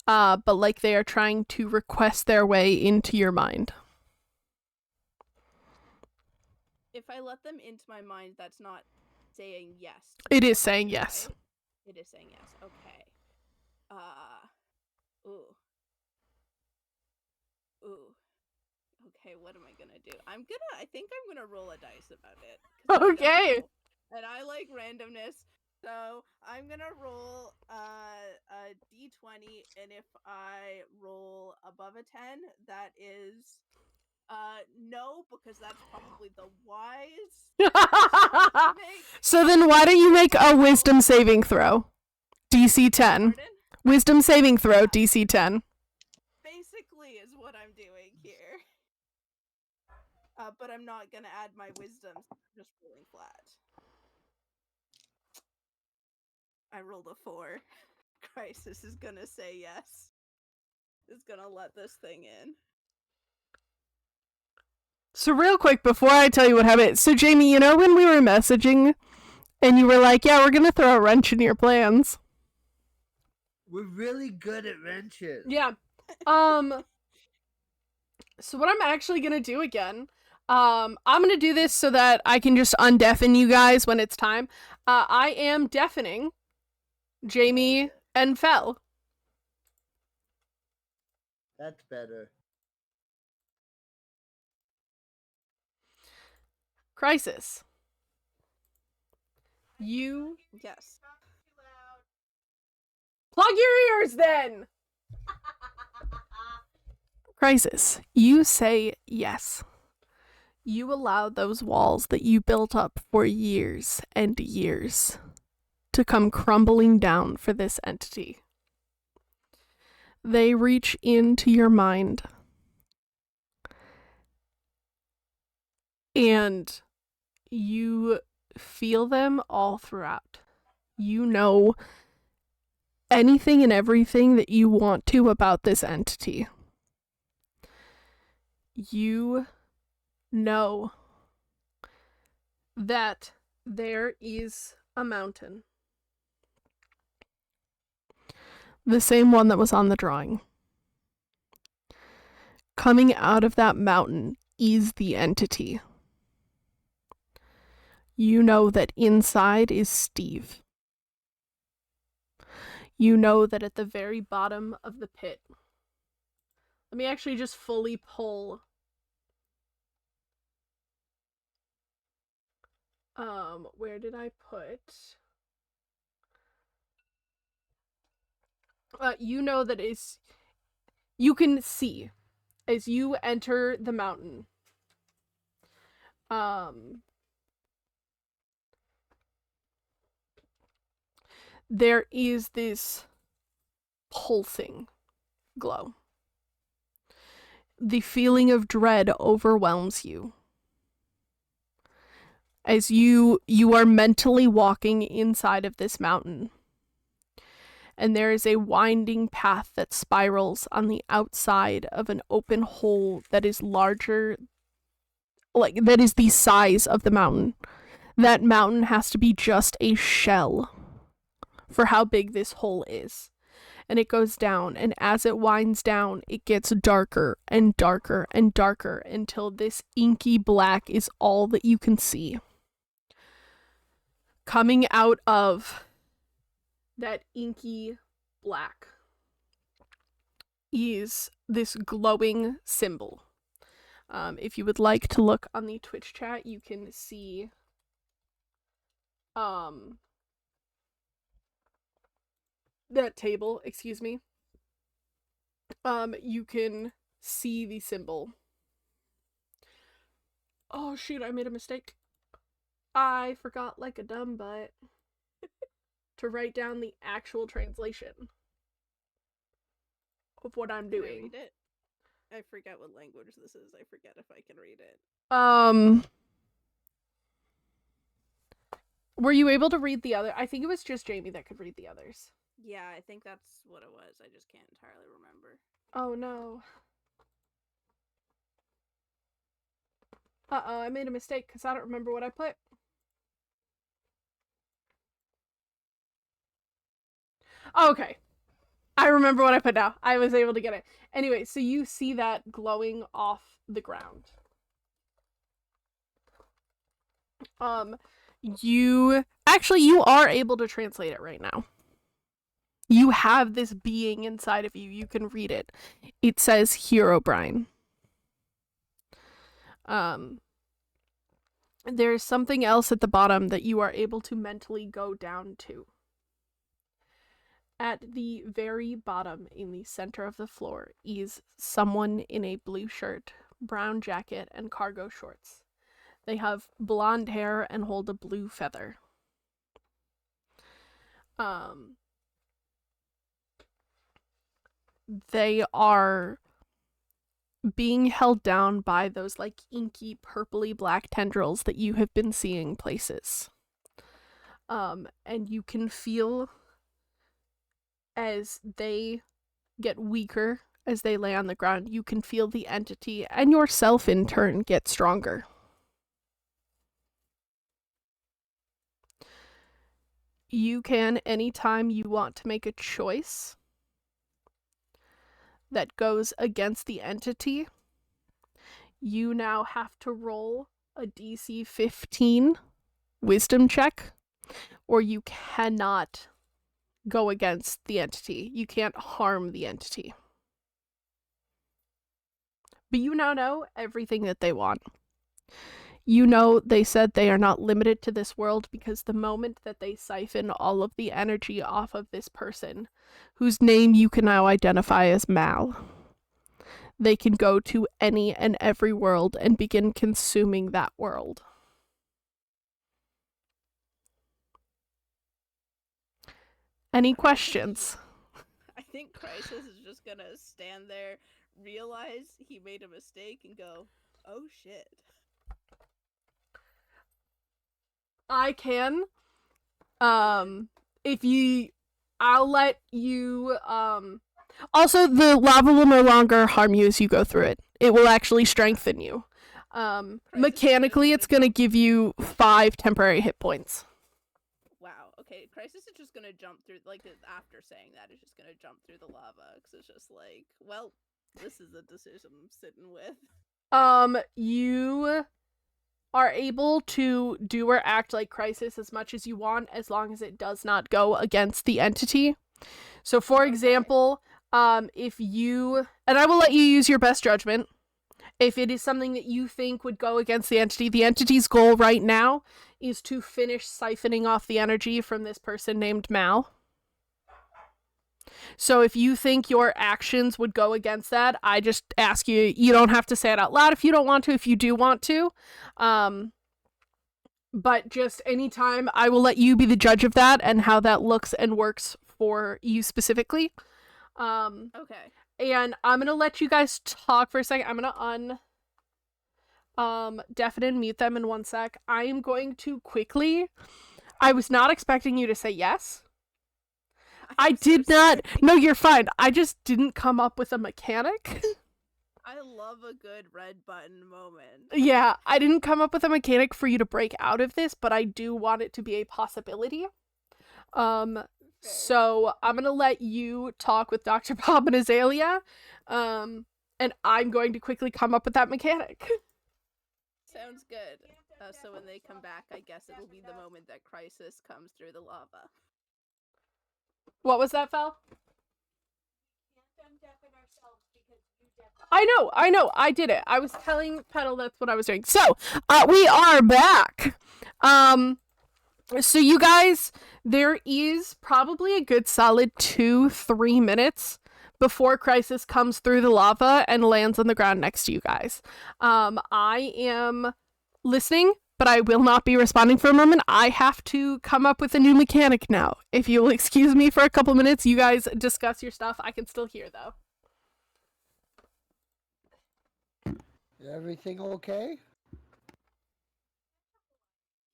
S1: but like they are trying to request their way into your mind.
S2: If I let them into my mind, that's not saying yes.
S1: It is saying yes.
S2: Right? It is saying yes. Okay. Ooh. Okay, what am I gonna do? I think I'm gonna roll a dice about it. 'Cause I don't
S1: Okay.
S2: know. And I like randomness. So I'm gonna roll a d20, and if I roll above a 10, that is no, because that's probably the wise choice to make.
S1: So then why don't you make a wisdom saving throw? DC 10.
S2: Pardon?
S1: Wisdom saving throw, DC 10.
S2: Basically is what I'm doing here. But I'm not gonna add my wisdom, so I'm just rolling flat. I rolled a 4. Crizis is gonna say yes. Is gonna let this thing in.
S1: So real quick, before I tell you what happened, so Jamie, you know when we were messaging and you were like, yeah, we're gonna throw a wrench in your plans?
S3: We're really good at wrenches.
S1: Yeah. So what I'm actually gonna do again, I'm gonna do this so that I can just undeafen you guys when it's time. I am deafening Jamie and Fel.
S3: That's better.
S1: Crizis. You
S2: Yes.
S1: plug your ears then! Crizis, you say yes. You allow those walls that you built up for years and years to come crumbling down for this entity. They reach into your mind. And you feel them all throughout. You know anything and everything that you want to about this entity. You know that there is a mountain. The same one that was on the drawing. Coming out of that mountain is the entity. You know that inside is Steve. You know that at the very bottom of the pit. Let me actually just fully pull where did I put? You know that is, you can see as you enter the mountain. There is this pulsing glow. The feeling of dread overwhelms you. As you are mentally walking inside of this mountain. And there is a winding path that spirals on the outside of an open hole that is larger, like, that is the size of the mountain. That mountain has to be just a shell for how big this hole is. And it goes down, and as it winds down, it gets darker and darker and darker until this inky black is all that you can see. Coming out of that inky black is this glowing symbol. If you would like to look on the Twitch chat, you can see that table, excuse me. You can see the symbol. Oh shoot, I made a mistake. I forgot like a dumb butt to write down the actual translation of what I'm doing.
S2: Can I read it? I forget what language this is. I forget if I can read it.
S1: Were you able to read the other? I think it was just Jamie that could read the others.
S2: Yeah, I think that's what it was. I just can't entirely remember.
S1: Oh no. Uh-oh, I made a mistake because I don't remember what I put. Okay. I remember what I put now. I was able to get it. Anyway, so you see that glowing off the ground. You are able to translate it right now. You have this being inside of you. You can read it. It says Herobrine. There's something else at the bottom that you are able to mentally go down to. At the very bottom, in the center of the floor, is someone in a blue shirt, brown jacket, and cargo shorts. They have blonde hair and hold a blue feather. They are being held down by those like inky purpley black tendrils that you have been seeing places. And you can feel as they get weaker as they lay on the ground, you can feel the entity and yourself in turn get stronger. You can, anytime you want to make a choice that goes against the entity, you now have to roll a DC 15 wisdom check, or you cannot go against the entity. You can't harm the entity. But you now know everything that they want. You know they said they are not limited to this world because the moment that they siphon all of the energy off of this person, whose name you can now identify as Mal, they can go to any and every world and begin consuming that world. Any questions?
S2: I think Crizis is just gonna stand there, realize he made a mistake, and go, "Oh shit."
S1: I can. If you, I'll let you. Also, the lava will no longer harm you as you go through it. It will actually strengthen you. Mechanically, it's gonna give you 5 temporary hit points.
S2: Wow. Okay, Crizis is just gonna jump through. Like after saying that, it's just gonna jump through the lava because it's just like, well, this is a decision I'm sitting with.
S1: You are able to do or act like Crizis as much as you want, as long as it does not go against the entity. So, for example, if you, and I will let you use your best judgment, if it is something that you think would go against the entity's goal right now is to finish siphoning off the energy from this person named Mal. So if you think your actions would go against that, I just ask you, you don't have to say it out loud if you don't want to, if you do want to. But just anytime, I will let you be the judge of that and how that looks and works for you specifically.
S2: Okay.
S1: And I'm going to let you guys talk for a second. I'm going to deafen and mute them in 1 sec. I am going to quickly, I was not expecting you to say yes. I did not. No, you're fine. I just didn't come up with a mechanic.
S2: I love a good red button moment.
S1: Yeah, I didn't come up with a mechanic for you to break out of this, but I do want it to be a possibility. So I'm gonna let you talk with Dr. Bob and Azalea, and I'm going to quickly come up with that mechanic.
S2: Sounds good. So when they come back, I guess it'll be the moment that Crizis comes through the lava.
S1: What was that, Fel? I know, I did it. I was telling Petal that's what I was doing. So, we are back. So you guys, there is probably a good solid 2-3 minutes before Crizis comes through the lava and lands on the ground next to you guys. I am listening, but I will not be responding for a moment. I have to come up with a new mechanic now. If you'll excuse me for a couple minutes, you guys discuss your stuff. I can still hear, though.
S3: Everything okay?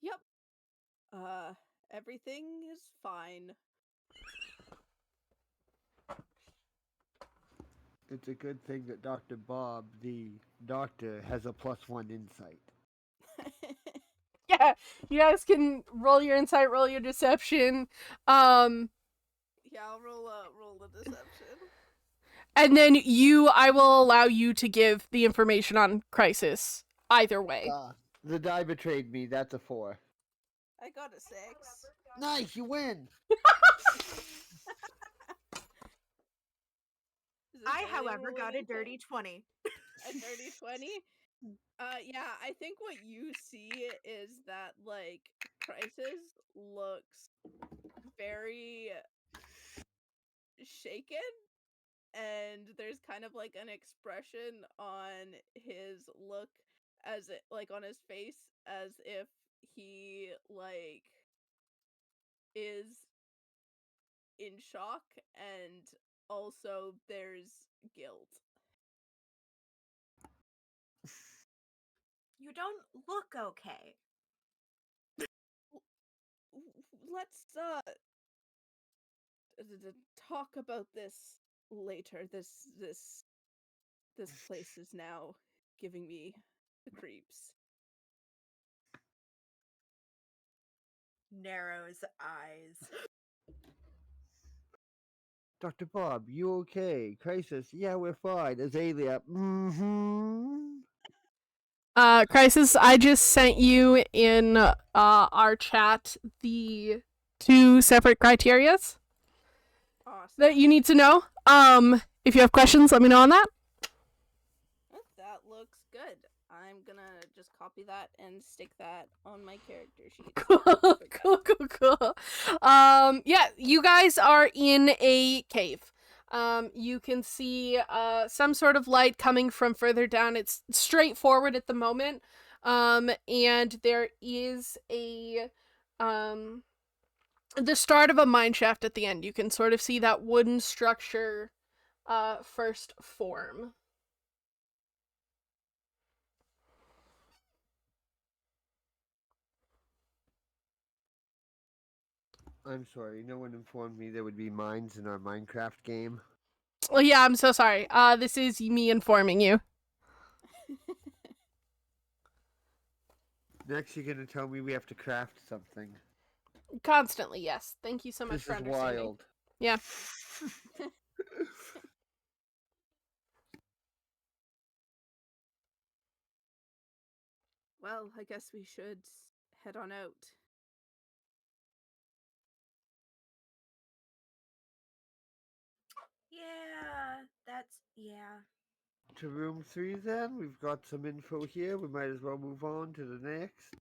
S2: Yep. Everything is fine.
S3: It's a good thing that Dr. Bob, the doctor, has a +1 insight.
S1: Yeah, you guys can roll your insight, roll your deception.
S2: Yeah, I'll roll the deception.
S1: And then I will allow you to give the information on Crizis either way.
S3: The die betrayed me. That's a 4.
S2: I got a 6.
S3: Nice, you win.
S4: I, however, got a dirty 20.
S2: A dirty 20? Yeah, I think what you see is that, like, Crizis looks very shaken, and there's kind of like an expression on his look as it, like, on his face, as if he, like, is in shock, and also there's guilt.
S4: You don't look okay.
S2: Let's talk about this later. This place is now giving me the creeps.
S4: Narrows eyes.
S3: Dr. Bob, you okay? Crisis, yeah, we're fine. Azalea,
S1: Crizis, I just sent you in our chat the 2 separate criterias
S2: Awesome.
S1: that you need to know. If you have questions, let me know on that.
S2: That looks good. I'm gonna just copy that and stick that on my character sheet.
S1: Cool. Yeah, you guys are in a cave. You can see some sort of light coming from further down. It's straightforward at the moment. And there is a the start of a mine shaft at the end. You can sort of see that wooden structure first form.
S3: I'm sorry, no one informed me there would be mines in our Minecraft game.
S1: Well, yeah, I'm so sorry. This is me informing you.
S3: Next, you're gonna tell me we have to craft something.
S1: Constantly, yes. Thank you so much
S3: This
S1: for
S3: is
S1: understanding.
S3: wild.
S1: Yeah.
S2: Well, I guess we should head on out.
S4: Yeah.
S3: To room 3 then, we've got some info here. We might as well move on to the next.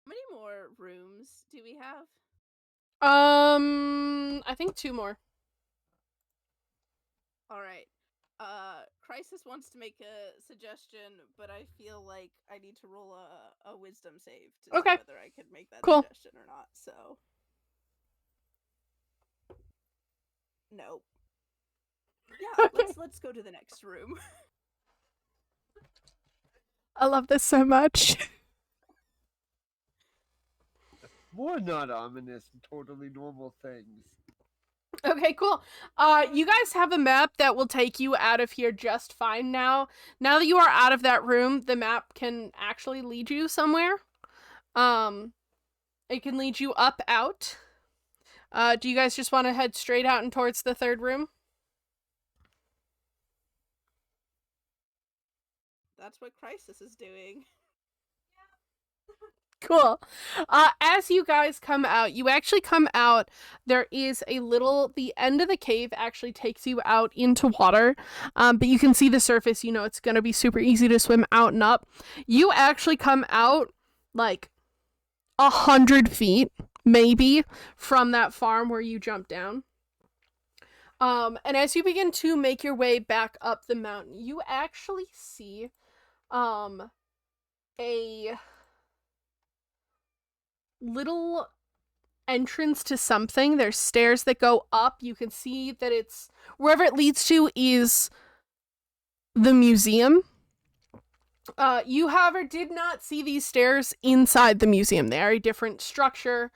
S2: How many more rooms do we have?
S1: I think 2 more.
S2: Alright. Crizis wants to make a suggestion, but I feel like I need to roll a wisdom save to see whether I could make that suggestion or not, so. Nope. Yeah, let's go to the next room.
S1: I love this so much.
S3: More not ominous, totally normal things.
S1: Okay, cool. You guys have a map that will take you out of here just fine now. Now that you are out of that room, the map can actually lead you somewhere. It can lead you up, out. Do you guys just want to head straight out and towards the 3rd room?
S2: That's what Crizis is doing.
S1: Cool. As you guys come out, you actually come out, there is the end of the cave actually takes you out into water, but you can see the surface, you know, it's gonna be super easy to swim out and up. You actually come out, like, 100 feet, maybe, from that farm where you jumped down. And as you begin to make your way back up the mountain, you actually see, a little entrance to something. There's stairs that go up. You can see that it's wherever it leads to is the museum. You, however, did not see these stairs inside the museum. They are a different structure.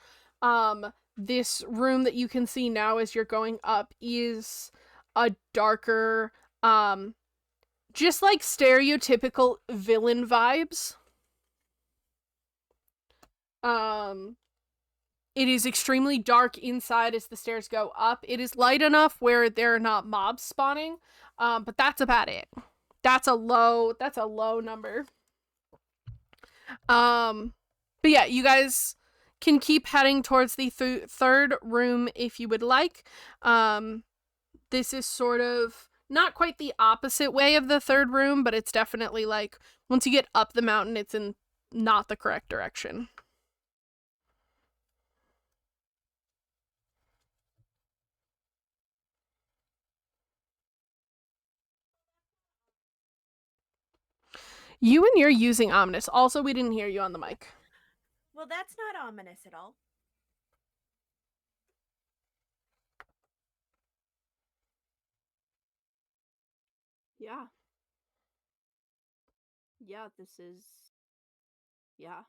S1: this room that you can see now as you're going up is a darker, just like stereotypical villain vibes. It is extremely dark inside as the stairs go up. It is light enough where there are not mobs spawning, but that's about it. That's a low number. But yeah, you guys can keep heading towards the third room if you would like. This is sort of not quite the opposite way of the third room, but it's definitely like once you get up the mountain, it's in not the correct direction. You and you're using ominous. Also, we didn't hear you on the mic.
S4: Well, that's not ominous at all.
S2: Yeah. Yeah, this is... Yeah.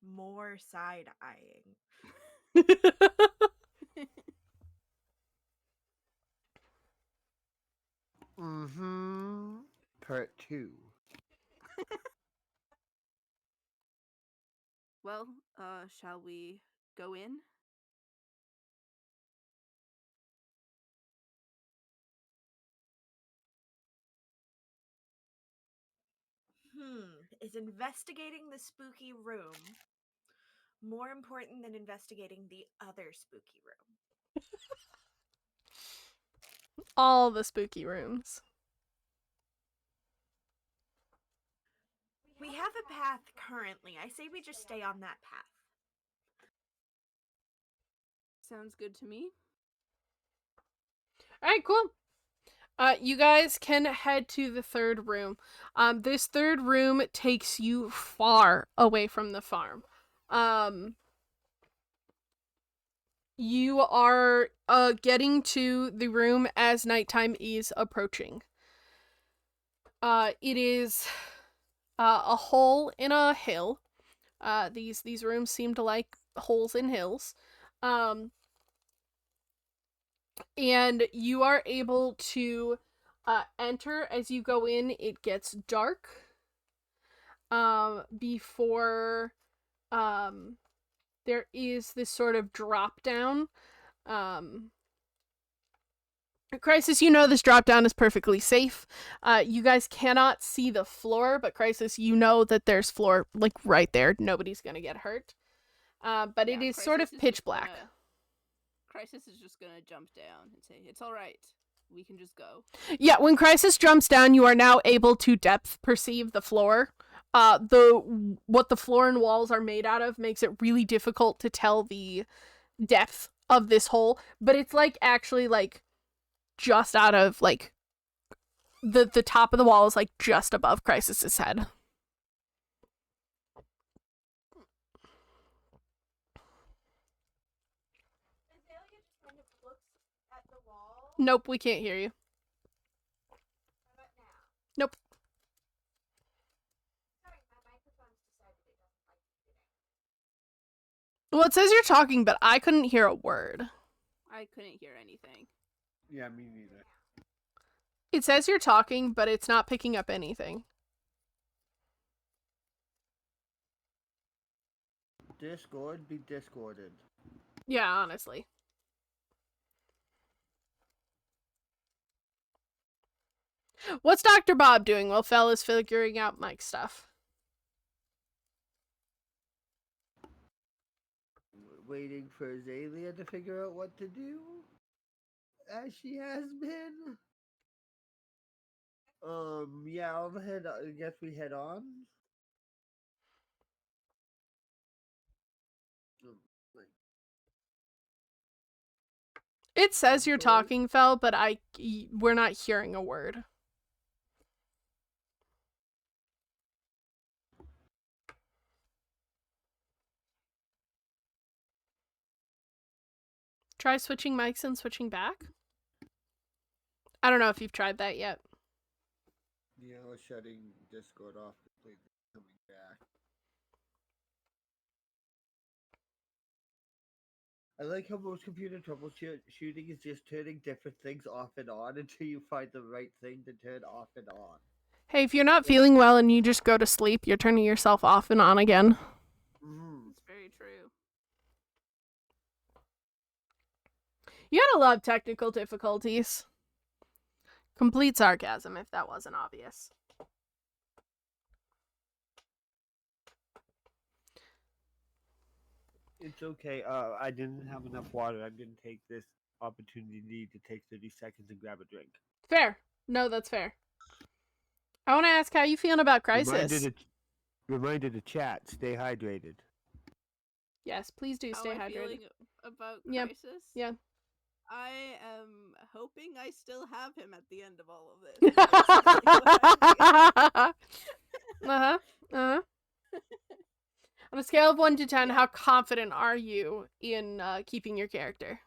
S4: More side-eyeing.
S3: Mm-hmm. Part 2.
S2: Well, shall we go in?
S4: Is investigating the spooky room more important than investigating the other spooky room?
S1: All the spooky rooms.
S4: We have a path currently. I say we just stay on that path.
S2: Sounds good to me.
S1: Alright, cool. You guys can head to the third room. This third room takes you far away from the farm. You are getting to the room as nighttime is approaching. It is a hole in a hill. These rooms seem to like holes in hills. And you are able to enter. As you go in, it gets dark. Before there is this sort of drop down. Crizis, you know this drop down is perfectly safe. You guys cannot see the floor, but Crizis, you know that there's floor like right there. Nobody's gonna get hurt. But
S2: Yeah,
S1: it is
S2: Crizis
S1: sort of
S2: is
S1: pitch
S2: just
S1: black.
S2: Crizis is just gonna jump down and say, "It's all right. We can just go."
S1: Yeah, when Crizis jumps down, you are now able to depth perceive the floor. What the floor and walls are made out of makes it really difficult to tell the depth of this hole, but it's like actually like just out of like the top of the wall is like just above Crisis's head.
S4: Azalea just kind of looks at the wall.
S1: Nope, we can't hear you.
S4: How about now?
S1: Nope.
S4: Sorry, my microphone's decided it doesn't like me today.
S1: Well, it says you're talking, but I couldn't hear a word.
S2: I couldn't hear anything.
S3: Yeah, me neither.
S1: It says you're talking, but it's not picking up anything.
S3: Discord be discorded.
S1: Yeah, honestly. What's Dr. Bob doing while Fel is figuring out Mike stuff?
S3: Waiting for Azalea to figure out what to do, as she has been. Yeah, I'll head. I guess we head on.
S1: It says you're
S3: Sorry.
S1: talking, Fel, but we're not hearing a word. Try switching mics and switching back? I don't know if you've tried that yet.
S3: Yeah, I was shutting Discord off completely, coming back. I like how most computer troubleshooting is just turning different things off and on until you find the right thing to turn off and on.
S1: Hey, if you're not feeling well and you just go to sleep, you're turning yourself off and on again.
S2: It's very true.
S1: You gotta love technical difficulties. Complete sarcasm, if that wasn't obvious.
S3: It's okay. I didn't have enough water. I'm gonna take this opportunity to take 30 seconds and grab a drink.
S1: Fair. No, that's fair. I want to ask how you feeling about Crizis.
S3: Reminder to chat, stay hydrated.
S1: Yes, please do stay
S2: How am I
S1: hydrated.
S2: feeling about
S1: Yeah.
S2: Crizis?
S1: Yeah.
S2: I am hoping I still have him at the end of all of this.
S1: On a scale of 1 to 10,
S2: Yeah.
S1: how confident are you in keeping your character?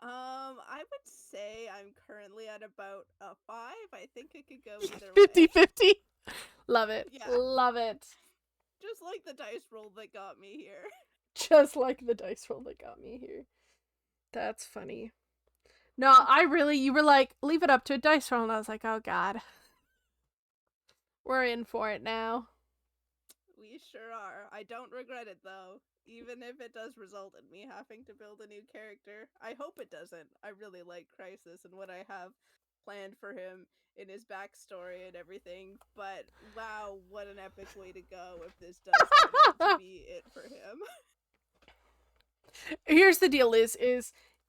S2: I would say I'm currently at about a 5. I think it could go either
S1: 50-50. Love it.
S2: Yeah.
S1: Love it.
S2: Just like the dice roll that got me here.
S1: Just like the dice roll that got me here. That's funny. No, you were like, leave it up to a dice roll, and I was like, oh god. We're in for it now.
S2: We sure are. I don't regret it though. Even if it does result in me having to build a new character. I hope it doesn't. I really like Crizis and what I have planned for him in his backstory and everything. But wow, what an epic way to go if this does turn out to be it for him.
S1: Here's the deal, is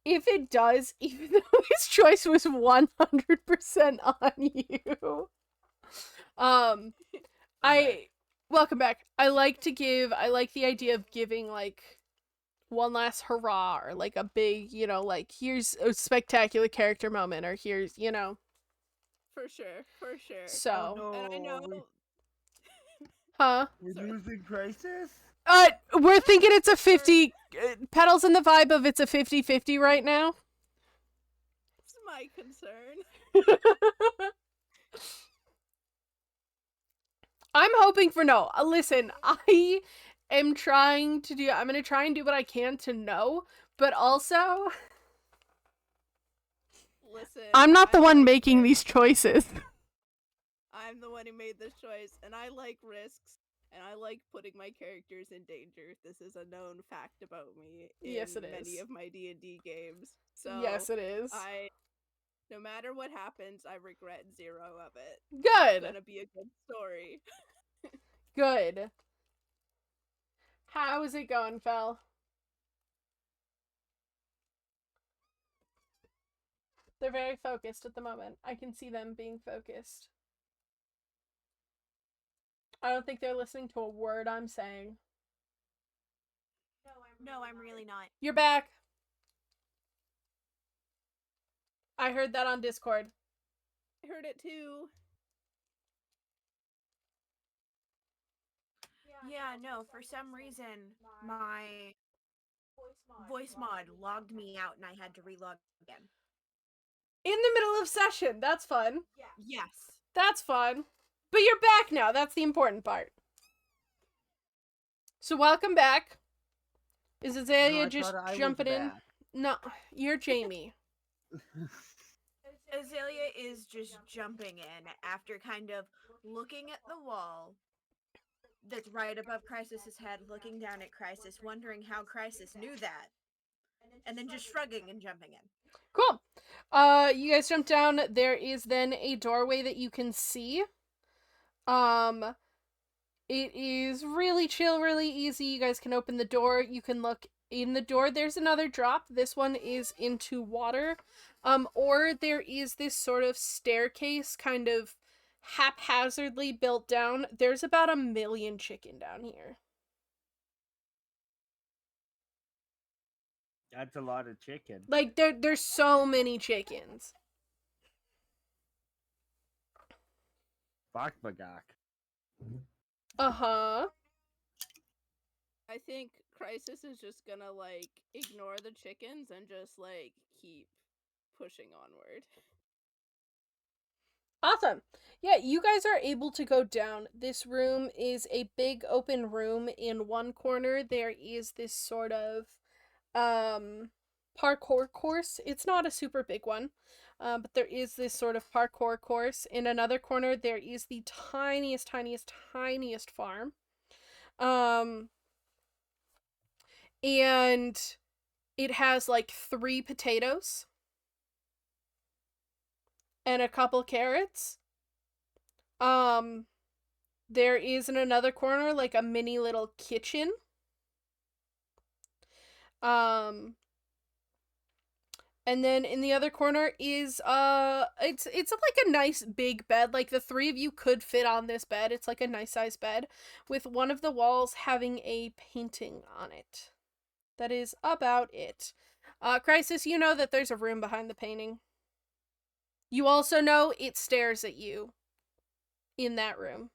S1: if it does, even though his choice was 100% on you, welcome back. I like the idea of giving like one last hurrah, or like a big, like here's a spectacular character moment, or here's,
S2: For sure.
S1: So,
S3: no,
S2: and I know.
S1: huh?
S3: We're losing Crizis?
S1: We're thinking it's a 50, Petals in the vibe of it's a 50-50 right now.
S2: It's my concern.
S1: I'm hoping for no. Listen, I'm gonna try and do what I can to know, but also,
S2: listen,
S1: I'm not the one making these choices.
S2: I'm the one who made this choice, and I like risks, and I like putting my characters in danger. This is a known fact about me in
S1: Yes, it
S2: many
S1: is.
S2: of my D&D games. So
S1: Yes, it is.
S2: no matter what happens, I regret 0 of it.
S1: Good.
S2: It's gonna be a good story.
S1: Good. How is it going, Fel? They're very focused at the moment. I can see them being focused. I don't think they're listening to a word I'm saying.
S4: No, I'm really not.
S1: You're back. I heard that on Discord.
S2: I heard it too.
S4: Yeah, no, for some reason, my voice mod logged me out and I had to relog again.
S1: In the middle of session. That's fun.
S4: Yes.
S1: That's fun. But you're back now. That's the important part. So welcome back. Is Azalea just jumping in? No, you're Jamie.
S4: Azalea is just jumping in after kind of looking at the wall that's right above Crizis' head, looking down at Crizis, wondering how Crizis knew that, and then just shrugging and jumping in.
S1: Cool. You guys jump down. There is then a doorway that you can see. It is really chill, really easy. You guys can open the door. You can look in the door. There's another drop. This one is into water. Or there is this sort of staircase kind of haphazardly built down. There's about 1 million chicken down here.
S3: That's a lot of chicken.
S1: Like, there's so many chickens.
S3: Fuck Bagak.
S1: Uh-huh.
S2: I think Crizis is just gonna, like, ignore the chickens and just, like, keep pushing onward.
S1: Awesome. Yeah, you guys are able to go down. This room is a big open room. In one corner, there is this sort of parkour course. It's not a super big one, but there is this sort of parkour course. In another corner, there is the tiniest farm. And it has like 3 potatoes and a couple carrots. There is in another corner like a mini little kitchen. And then in the other corner is it's like a nice big bed. Like the 3 of you could fit on this bed. It's like a nice size bed with one of the walls having a painting on it. That is about it. Crizis, you know that there's a room behind the painting. You also know it stares at you in that room.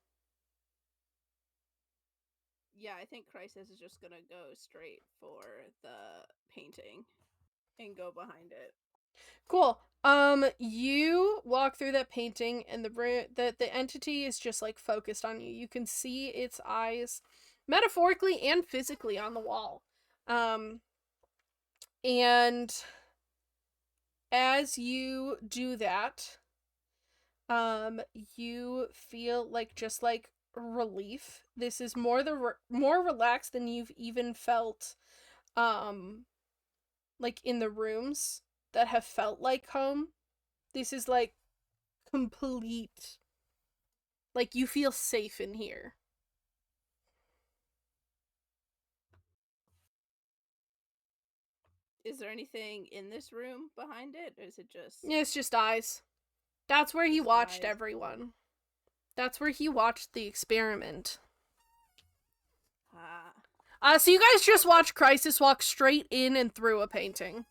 S2: Yeah, I think Crizis is just gonna go straight for the painting and go behind it.
S1: Cool. You walk through that painting and the entity is just like focused on you. You can see its eyes metaphorically and physically on the wall. And as you do that, you feel like just like relief. This is more more relaxed than you've even felt like in the rooms that have felt like home. This is like complete, like you feel safe in here.
S2: Is there anything in this room behind it, or is it just...
S1: It's just eyes. That's where he
S2: Just
S1: watched
S2: eyes.
S1: everyone. That's where he watched the experiment. So you guys just watched Crizis walk straight in and through a painting.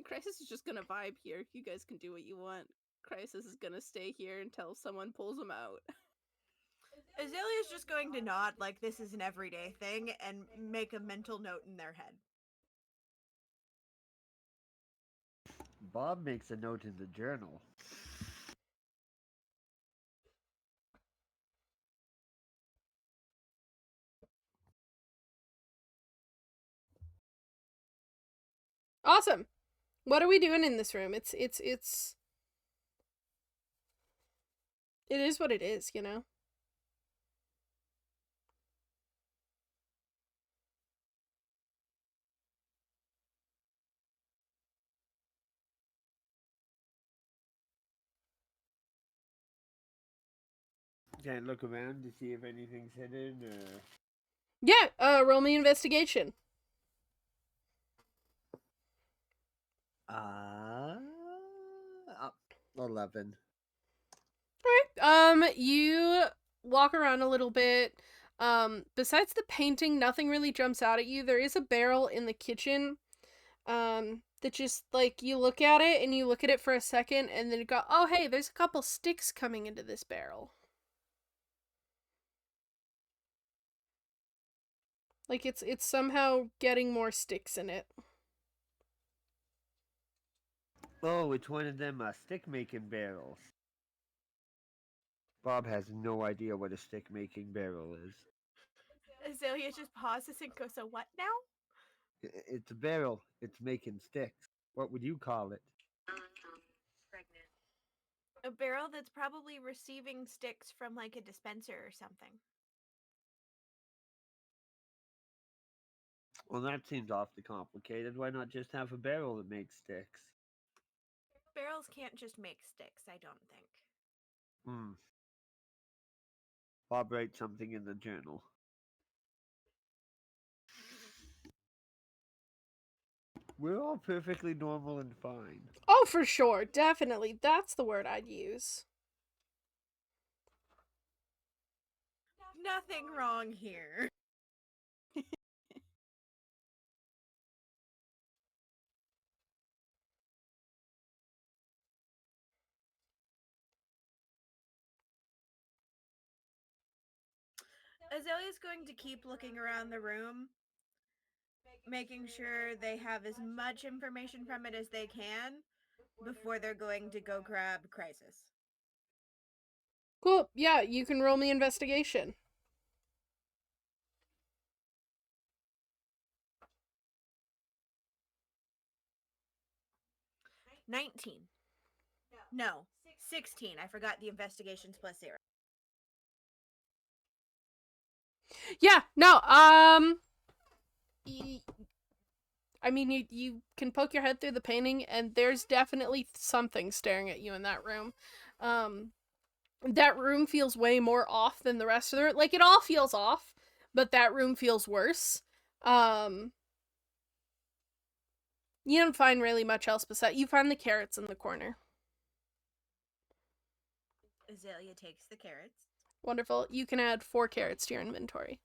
S2: Crizis is just gonna vibe here. You guys can do what you want. Crizis is gonna stay here until someone pulls him out.
S4: Azalea's just going to nod like this is an everyday thing and make a mental note in their head.
S3: Bob makes a note in the journal.
S1: Awesome. What are we doing in this room? It is what it is, you know?
S3: Can't look around to see if anything's hidden or...
S1: Yeah, roll me investigation.
S3: 11.
S1: Alright, you walk around a little bit. Besides the painting, nothing really jumps out at you. There is a barrel in the kitchen, that just, like, you look at it, and you look at it for a second, and then you go, oh, hey, there's a couple sticks coming into this barrel. Like, it's somehow getting more sticks in it.
S3: Oh, it's one of them stick-making barrels. Bob has no idea what a stick-making barrel is.
S4: Azalea just pauses and goes, so what now?
S3: It's a barrel. It's making sticks. What would you call it?
S4: A barrel that's probably receiving sticks from like a dispenser or something.
S3: Well, that seems awfully complicated. Why not just have a barrel that makes sticks?
S4: Barrels can't just make sticks, I don't think.
S3: Bob writes something in the journal. We're all perfectly normal and fine.
S1: Oh, for sure. Definitely. That's the word I'd use.
S4: Nothing wrong here. Azalea's going to keep looking around the room, making sure they have as much information from it as they can before they're going to go grab Crizis.
S1: Cool. Yeah, you can roll me investigation.
S4: 19. No, 16. I forgot the investigations plus 0.
S1: Yeah, no, I mean, you can poke your head through the painting, and there's definitely something staring at you in that room. That room feels way more off than the rest of the room. Like, it all feels off, but that room feels worse. You don't find really much else besides, you find the carrots in the corner.
S4: Azalea takes the carrots.
S1: Wonderful. You can add 4 carrots to your inventory.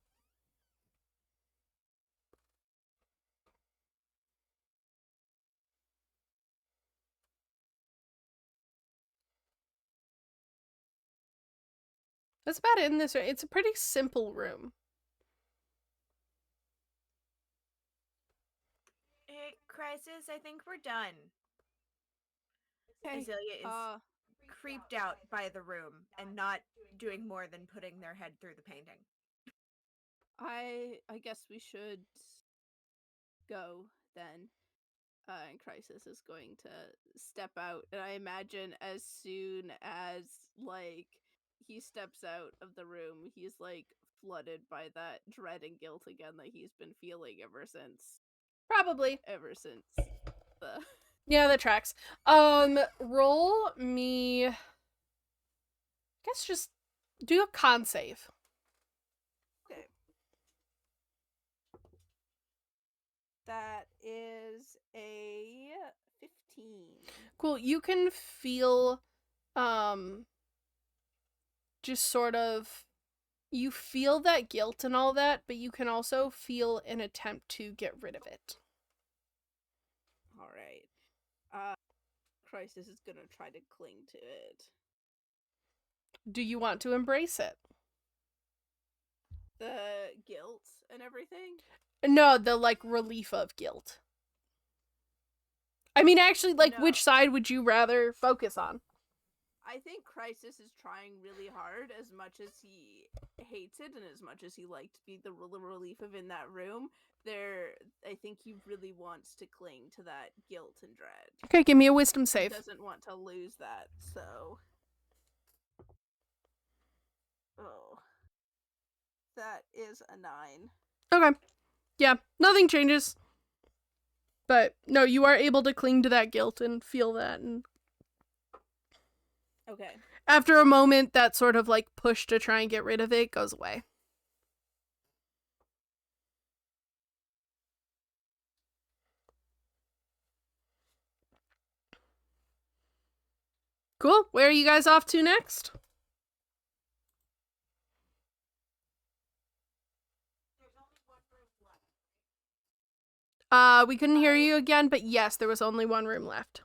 S1: That's about it in this room. It's a pretty simple room.
S4: Hey, Crizis, I think we're done.
S2: Okay.
S4: Azalea is creeped out by the room and not doing more than putting their head through the painting.
S2: I guess we should go then. And Crizis is going to step out, and I imagine as soon as like he steps out of the room, he's like flooded by that dread and guilt again that he's been feeling ever since
S1: Probably.
S2: the
S1: Yeah, that tracks. Roll me. I guess just do a con save.
S2: Okay. That is a 15.
S1: Cool. You can feel, just sort of, you feel that guilt and all that, but you can also feel an attempt to get rid of it.
S2: All right. Crisis is gonna try to cling to it.
S1: Do you want to embrace it?
S2: The guilt and everything?
S1: No, the, like, relief of guilt. I mean, actually, like,
S2: No.
S1: which side would you rather focus on?
S2: I think Crisis is trying really hard, as much as he hates it and as much as he liked to be the relief of in that room. I think he really wants to cling to that guilt and dread.
S1: Okay, give me a wisdom
S2: He
S1: save.
S2: doesn't want to lose that, so... Oh. That is a 9.
S1: Okay. Yeah, nothing changes. But, no, you are able to cling to that guilt and feel that, and
S2: Okay.
S1: after a moment, that sort of, like, push to try and get rid of it goes away. Cool. Where are you guys off to next? We couldn't hear you again, but yes, there was only one room left.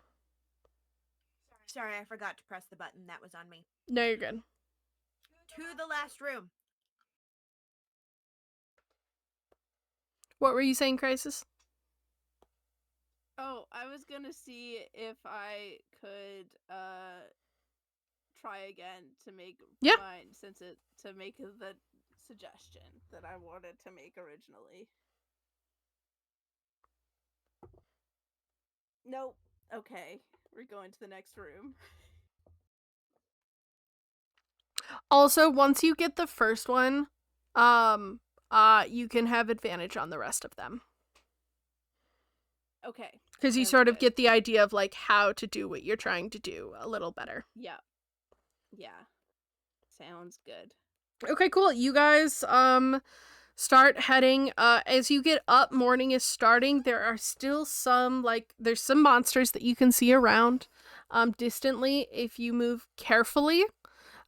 S4: Sorry, I forgot to press the button. That was on me.
S1: No, you're good.
S4: To the last room.
S1: What were you saying, Crizis?
S2: Oh, I was gonna see if I could try again to make mine, to make the suggestion that I wanted to make originally. Nope. Okay, we're going to the next room.
S1: Also, once you get the first one, you can have advantage on the rest of them.
S2: Okay.
S1: Because you sort of get the idea of, like, how to do what you're trying to do a little better.
S2: Yeah. Yeah. Sounds good.
S1: Okay, cool. You guys, start heading. As you get up, morning is starting. There are still some, like, there's some monsters that you can see around, distantly. If you move carefully,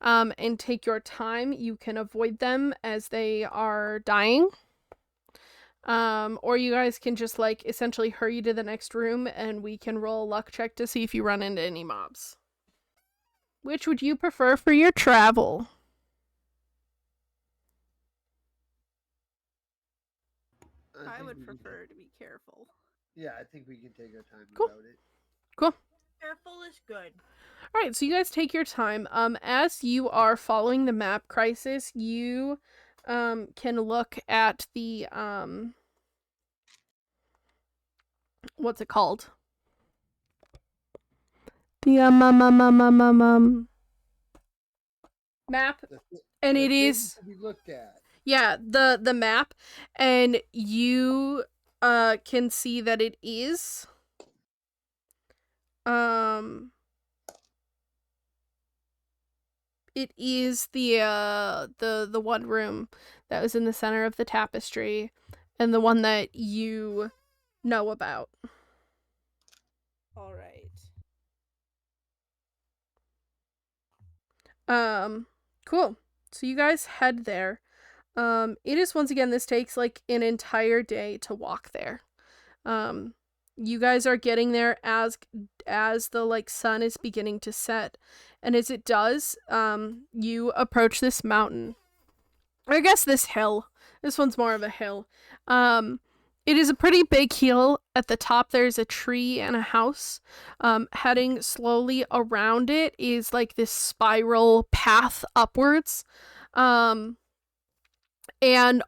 S1: and take your time, you can avoid them as they are dying. Or you guys can just, like, essentially hurry to the next room and we can roll a luck check to see if you run into any mobs. Which would you prefer for your travel?
S2: I would prefer to be careful.
S3: Yeah, I think we can take our time
S1: Cool.
S3: about it.
S1: Cool.
S4: Careful is good.
S1: Alright, so you guys take your time. As you are following the map, Crizis, you, can look at the, what's it called? Map,
S3: The
S1: and it
S3: thing
S1: is
S3: to be looked at.
S1: yeah the map, and you can see that it is it is the one room that was in the center of the tapestry, and the one that you know about.
S2: All right.
S1: Cool. So you guys head there. It is once again, this takes like an entire day to walk there. You guys are getting there as the like sun is beginning to set, and as it does, you approach this mountain. Or I guess this hill. This one's more of a hill. It is a pretty big hill. At the top, there's a tree and a house. Heading slowly around it is like this spiral path upwards. And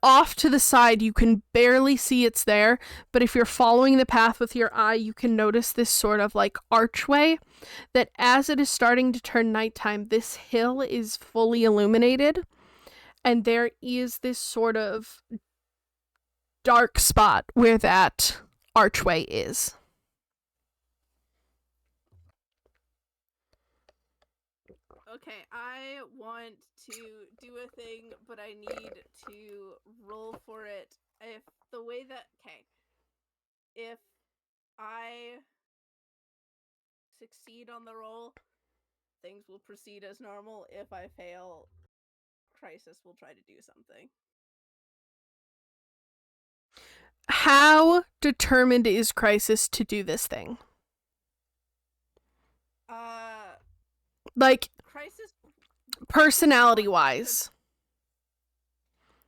S1: off to the side, you can barely see it's there, but if you're following the path with your eye, you can notice this sort of like archway that as it is starting to turn nighttime, this hill is fully illuminated, and there is this sort of dark spot where that archway is.
S2: Okay, I want to do a thing, but I need to roll for it. If the way that if I succeed on the roll, things will proceed as normal. If I fail, Crizis will try to do something.
S1: How determined is Crizis to do this thing? Like,
S2: Crizis,
S1: personality-wise.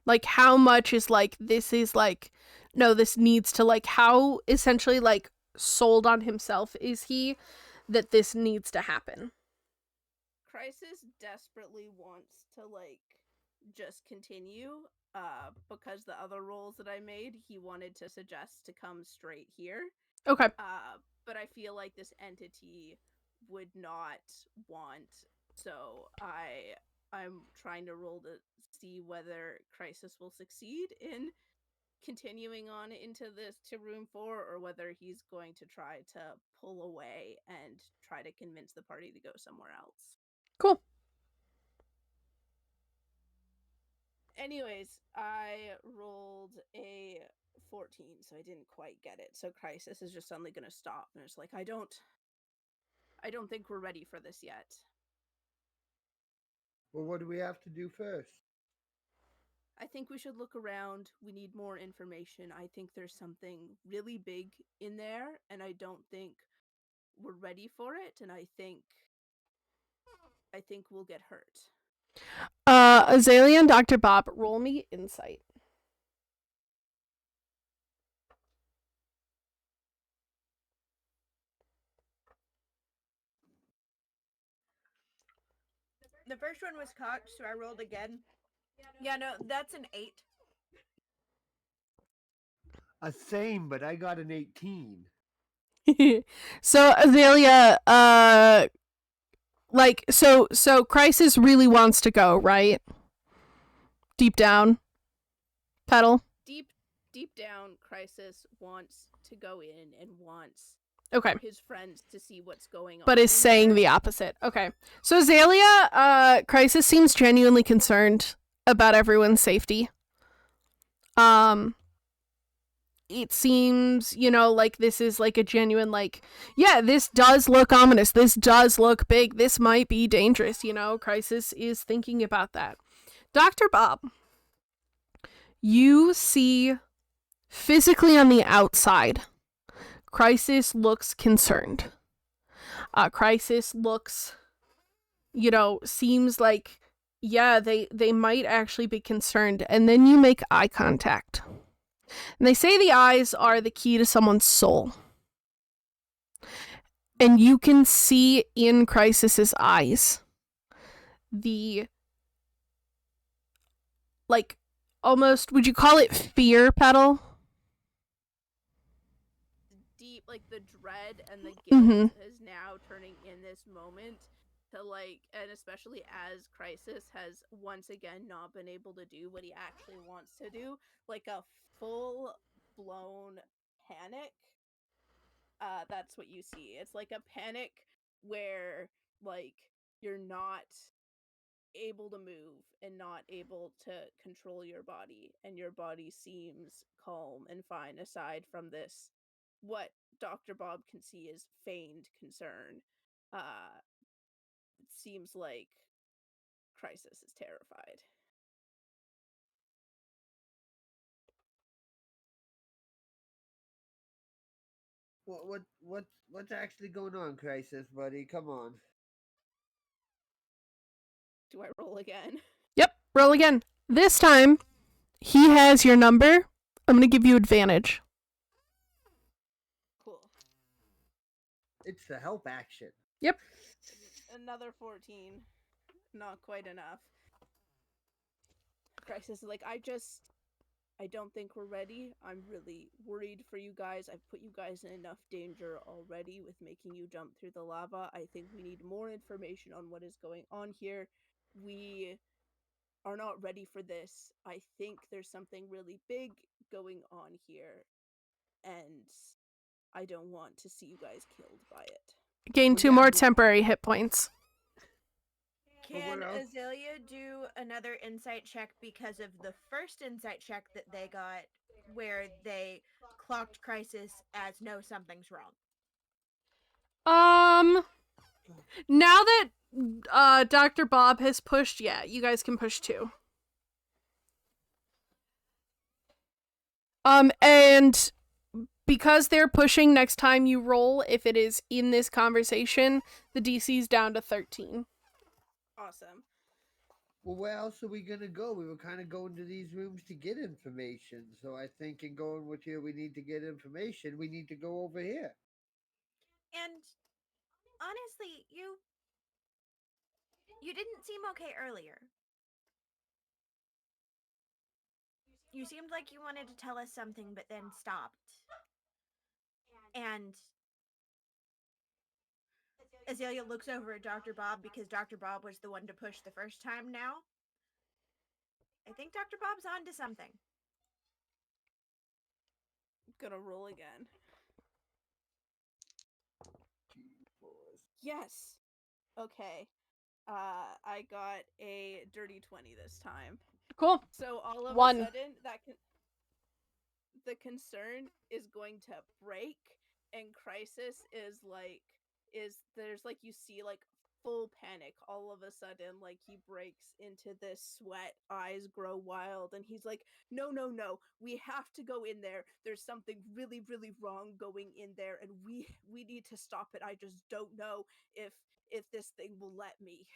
S1: Like, how much is like, this is like, no, this needs to, like, how essentially like sold on himself is he that this needs to happen?
S2: Crizis desperately wants to like just continue, because the other rolls that I made, he wanted to suggest to come straight here.
S1: Okay.
S2: But I feel like this entity would not want, so I'm trying to roll to see whether Crizis will succeed in continuing on into this to room 4, or whether he's going to try to pull away and try to convince the party to go somewhere else.
S1: Cool.
S2: Anyways, I rolled a 14, so I didn't quite get it. So Crizis is just suddenly going to stop, and it's like, I don't think we're ready for this yet.
S3: Well, what do we have to do first?
S2: I think we should look around. We need more information. I think there's something really big in there, and I don't think we're ready for it, and I think we'll get hurt.
S1: Azalea and Dr. Bob, roll me insight.
S4: The first one was caught, so I rolled again. Yeah, no, that's an 8.
S3: Same, but I got an 18.
S1: So Azalea, like, so Crizis really wants to go, right? Deep down. Petal?
S2: Deep down, Crizis wants to go in and wants
S1: Okay.
S2: his friends to see what's going on.
S1: But is saying the opposite. Okay. So Azalea, Crizis seems genuinely concerned about everyone's safety. It seems, like this is like a genuine, like, yeah, this does look ominous. This does look big. This might be dangerous, Crizis is thinking about that. Dr. Bob, you see physically on the outside, Crizis looks concerned. Crizis looks, seems like, yeah, they might actually be concerned. And then you make eye contact. And they say the eyes are the key to someone's soul. And you can see in Crizis's eyes the, like, almost, would you call it fear, Petal?
S2: Deep, like the dread and the guilt is now turning in this moment to like, and especially as Crizis has once again not been able to do what he actually wants to do, like a full blown panic. That's what you see. It's like a panic where like you're not able to move and not able to control your body, and your body seems calm and fine aside from this what Dr. Bob can see is feigned concern. It seems like Crizis is terrified.
S3: What's actually going on, Crisis, buddy? Come on.
S2: Do I roll again?
S1: Yep, roll again. This time, he has your number. I'm going to give you advantage.
S2: Cool.
S3: It's the help action.
S1: Yep.
S2: Another 14. Not quite enough. Crizis is like, I don't think we're ready. I'm really worried for you guys. I've put you guys in enough danger already with making you jump through the lava. I think we need more information on what is going on here. We are not ready for this. I think there's something really big going on here, and I don't want to see you guys killed by it.
S1: Gain 2 more temporary hit points.
S4: Can Azalea do another insight check because of the first insight check that they got where they clocked Crizis as no, something's wrong?
S1: Now that Dr. Bob has pushed, yeah, you guys can push 2. And because they're pushing, next time you roll, if it is in this conversation, the DC's down to 13.
S2: Awesome.
S3: Well, where else are we gonna go? We were kind of going to these rooms to get information. So I think in going with here, we need to get information. We need to go over here.
S4: And honestly, you didn't seem okay earlier. You seemed like you wanted to tell us something, but then stopped. And Azalea looks over at Dr. Bob because Dr. Bob was the one to push the first time now. I think Dr. Bob's onto something.
S2: Gonna roll again. Yes. Okay. I got a dirty 20 this time.
S1: Cool.
S2: So all of
S1: 1.
S2: a sudden, the concern is going to break, and Crizis there's like, you see like full panic all of a sudden, like he breaks into this sweat, eyes grow wild, and he's like, no, we have to go in there. There's something really, really wrong going in there, and we need to stop it. I just don't know if this thing will let me.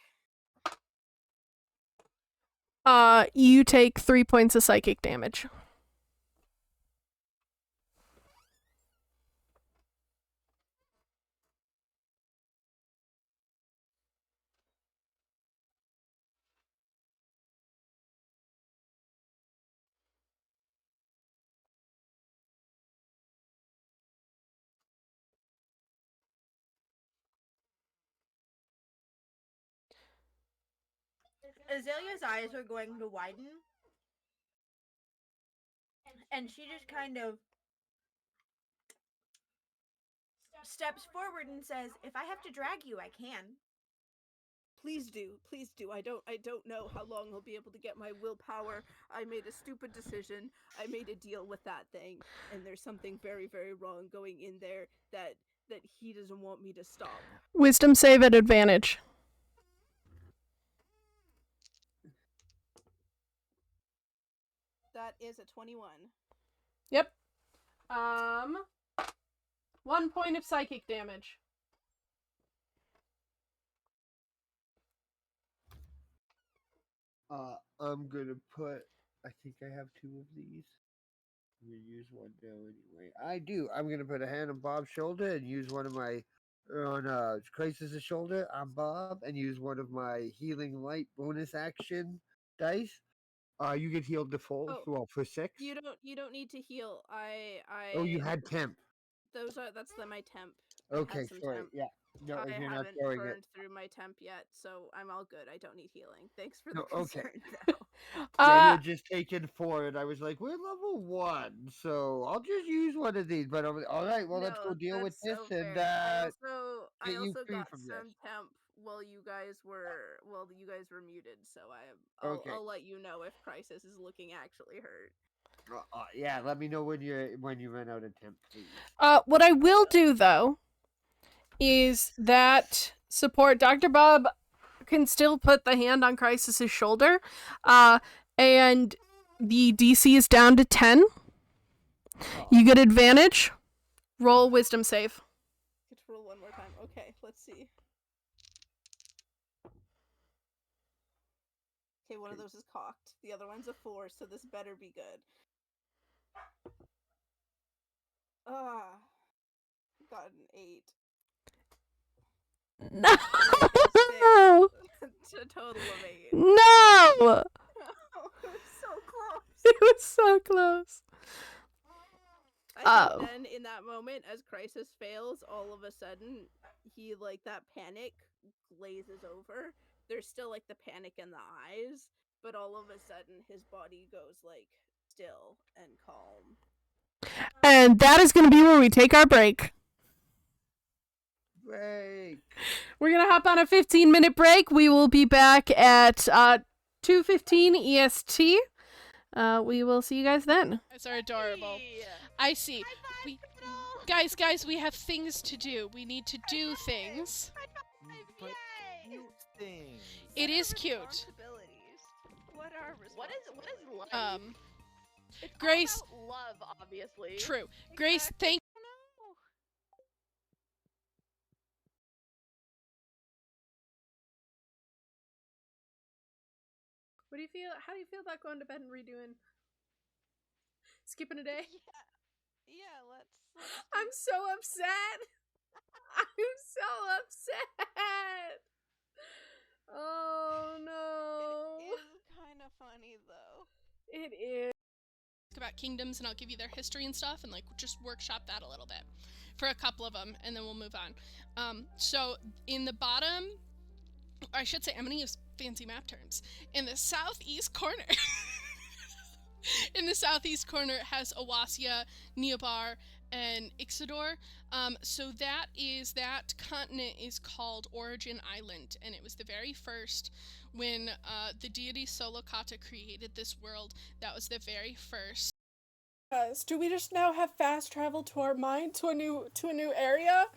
S1: You take 3 points of psychic damage.
S4: Azalea's eyes are going to widen. And she just kind of steps forward and says, if I have to drag you, I can.
S2: Please do. I don't know how long I'll be able to get my willpower. I made a stupid decision. I made a deal with that thing, and there's something very, very wrong going in there that he doesn't want me to stop.
S1: Wisdom save at advantage.
S2: That is a 21.
S1: Yep. 1 point of psychic damage.
S3: I'm gonna put. I think I have 2 of these. I'm gonna use one now anyway. I do. I'm gonna put a hand on Bob's shoulder and use one of my on Crizis' shoulder on Bob and use one of my healing light bonus action dice. You get healed to full.
S2: Oh,
S3: Well, for 6.
S2: You don't need to heal. I
S3: Oh, you had temp.
S2: That's my temp.
S3: Okay,
S2: I had some
S3: sorry.
S2: temp.
S3: Yeah. No,
S2: I
S3: if you're not
S2: haven't
S3: throwing it.
S2: burned through my temp yet, so I'm all good. I don't need healing. Thanks for the
S3: No, okay.
S2: concern, though.
S3: Yeah, you're just taking 4, and I was like, we're level 1, so I'll just use one of these. But all right, well, let's
S2: No,
S3: go deal with
S2: that's
S3: this
S2: so
S3: and
S2: fair. I
S3: get you free
S2: got
S3: from this.
S2: some temp while you guys were muted, so
S3: Okay.
S2: I'll let you know if Crisis is looking actually hurt.
S3: Yeah, let me know when you run out of temp, please.
S1: What I will do though is that support Dr. Bob can still put the hand on Crisis's shoulder, and the DC is down to 10. You get advantage. Roll wisdom save.
S2: Get to roll one more time. Okay, let's see. Okay, one of those is cocked. The other one's a 4, so this better be good. Got an 8.
S1: No!
S2: A total of 8.
S1: No!
S2: It was so close.
S1: It was so close.
S2: I think then in that moment, as Crisis fails, all of a sudden, he, like, that panic glazes over. There's still, like, the panic in the eyes, but all of a sudden, his body goes, like, still and calm.
S1: And that is going to be where we take our break.
S3: Break.
S1: We're going to hop on a 15-minute break. We will be back at 2:15 EST. We will see you guys then.
S5: You guys are adorable.
S2: Hey!
S5: I see. Guys, we have things to do. We need to do things.
S6: But cute things.
S5: It is cute.
S7: What are what is life?
S5: Grace.
S7: Grace. Love, obviously.
S5: True. Grace, thank.
S1: What do you feel? How do you feel about going to bed and redoing? Skipping a day?
S7: Yeah, let's
S1: I'm so upset. I'm so upset. Oh no.
S7: It is kind of funny though.
S1: It is.
S5: About kingdoms, and I'll give you their history and stuff, and like just workshop that a little bit for a couple of them, and then we'll move on. So in the bottom, or I should say, I'm gonna use fancy map terms. In the southeast corner, has Owasia, Neobar, and Ixodor. So that continent is called Origin Island, and it was the very first when the deity Solokata created this world. That was the very first. Do we just now have fast travel to our mind to a new area?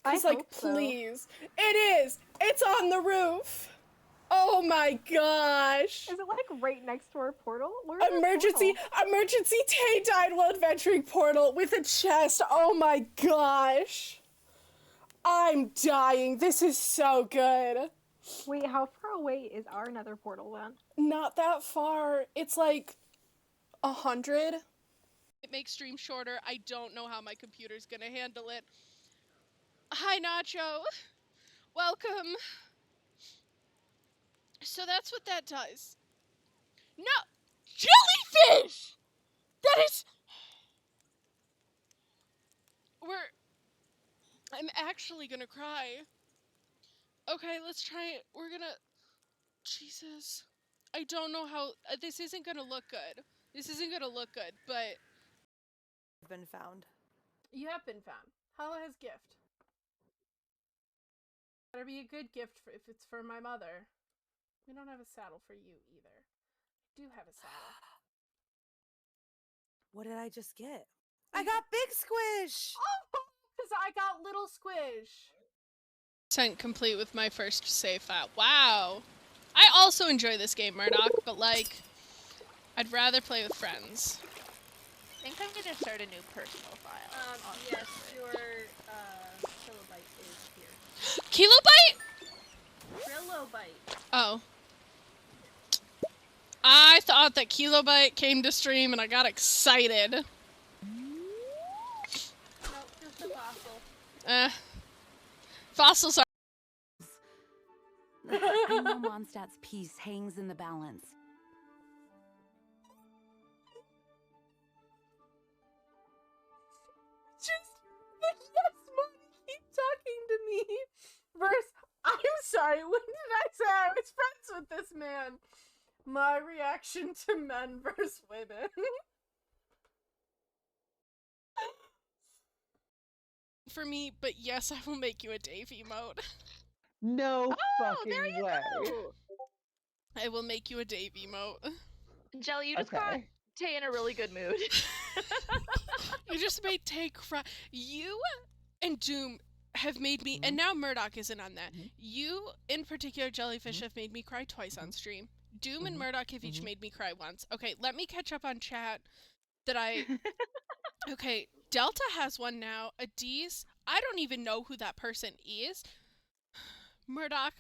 S1: I hope please. So. It is. It's on the roof. Oh my gosh.
S8: Is it like right next to our portal?
S1: Emergency Tay died while adventuring portal with a chest. Oh my gosh. I'm dying. This is so good.
S8: Wait, how far away is our nether portal then?
S1: Not that far. It's like 100.
S5: It makes stream shorter. I don't know how my computer's gonna handle it. Hi, Nacho. Welcome. So that's what that does. No! Jellyfish! That is... I'm actually gonna cry. Okay, let's try it. We're gonna... Jesus. I don't know how... this isn't gonna look good. But...
S9: I've been found.
S1: You have been found. Hala has gift. Better be a good gift if it's for my mother. We don't have a saddle for you either. I do have a saddle.
S9: What did I just get? I got Big Squish!
S1: Oh, because I got Little Squish.
S5: Complete with my first save file. Wow. I also enjoy this game, Murdoch, but like, I'd rather play with friends.
S7: I think I'm gonna start a new personal file.
S2: Yes, your kilobyte is here.
S5: Kilobyte?
S2: Trilobite.
S5: Oh. I thought that Kilobyte came to stream and I got excited.
S2: Nope, just a fossil.
S5: Fossils are...
S10: I know Mondstadt's peace hangs in the balance.
S1: Just the When did I say I was friends with this man? My reaction to men versus women.
S5: For me, but yes, I will make you a Dave emote.
S11: No
S7: Oh, there
S11: fucking
S7: you
S11: way.
S7: go.
S5: I will make you a Dave emote.
S7: Jelly, you just got Tay in a really good mood.
S5: You just made Tay cry. You and Doom have made me, and now Murdoch isn't on that. You, in particular, Jellyfish, have made me cry twice on stream. Doom and Murdoch have each made me cry once. Okay, let me catch up on chat. Okay, Delta has one now. Adise, I don't even know who that person is. Murdoch.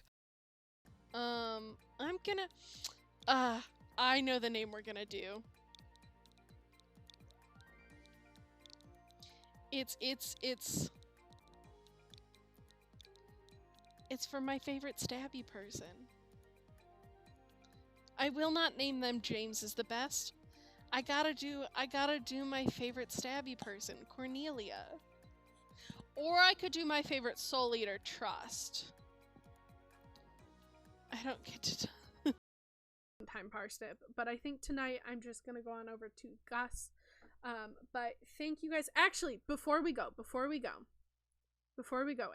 S5: I'm gonna. I know the name we're gonna do. It's for my favorite stabby person. I will not name them James is the best. I gotta do my favorite stabby person, Cornelia. Or I could do my favorite soul eater, Trust. I don't get to time parsnip, but I think tonight I'm just gonna go on over to Gus. But thank you guys. Actually, before we go,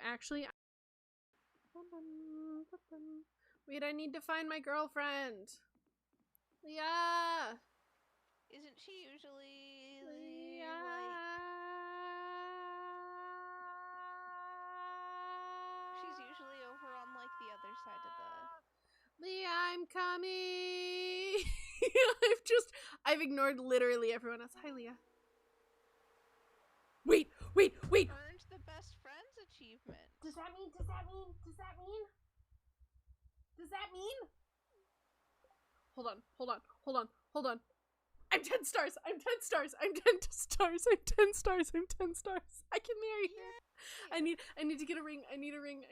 S5: actually, wait, I need to find my girlfriend. Leah!
S7: Isn't she usually
S5: Leah!
S7: She's usually over on like the other side of the.
S5: Leah, I'm coming! I've ignored literally everyone else. Hi, Leah. Wait!
S7: Earned the best friends achievement.
S1: Does that mean?
S5: Hold on. I'm 10 stars. I can marry her. I need to get a ring. I need a ring.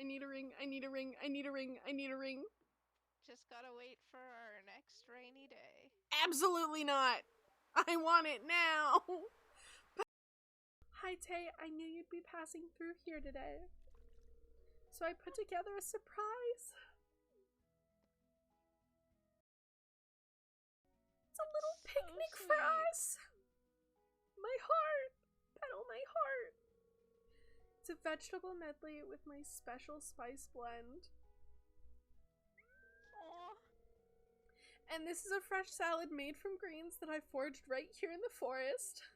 S7: Just gotta wait for our next rainy day.
S5: Absolutely not. I want it now. Hi, Tay. I knew you'd be passing through here today, so I put together a surprise. It's a little picnic for us. My heart. Petal my heart. It's a vegetable medley with my special spice blend.
S7: Aww.
S5: And this is a fresh salad made from greens that I foraged right here in the forest.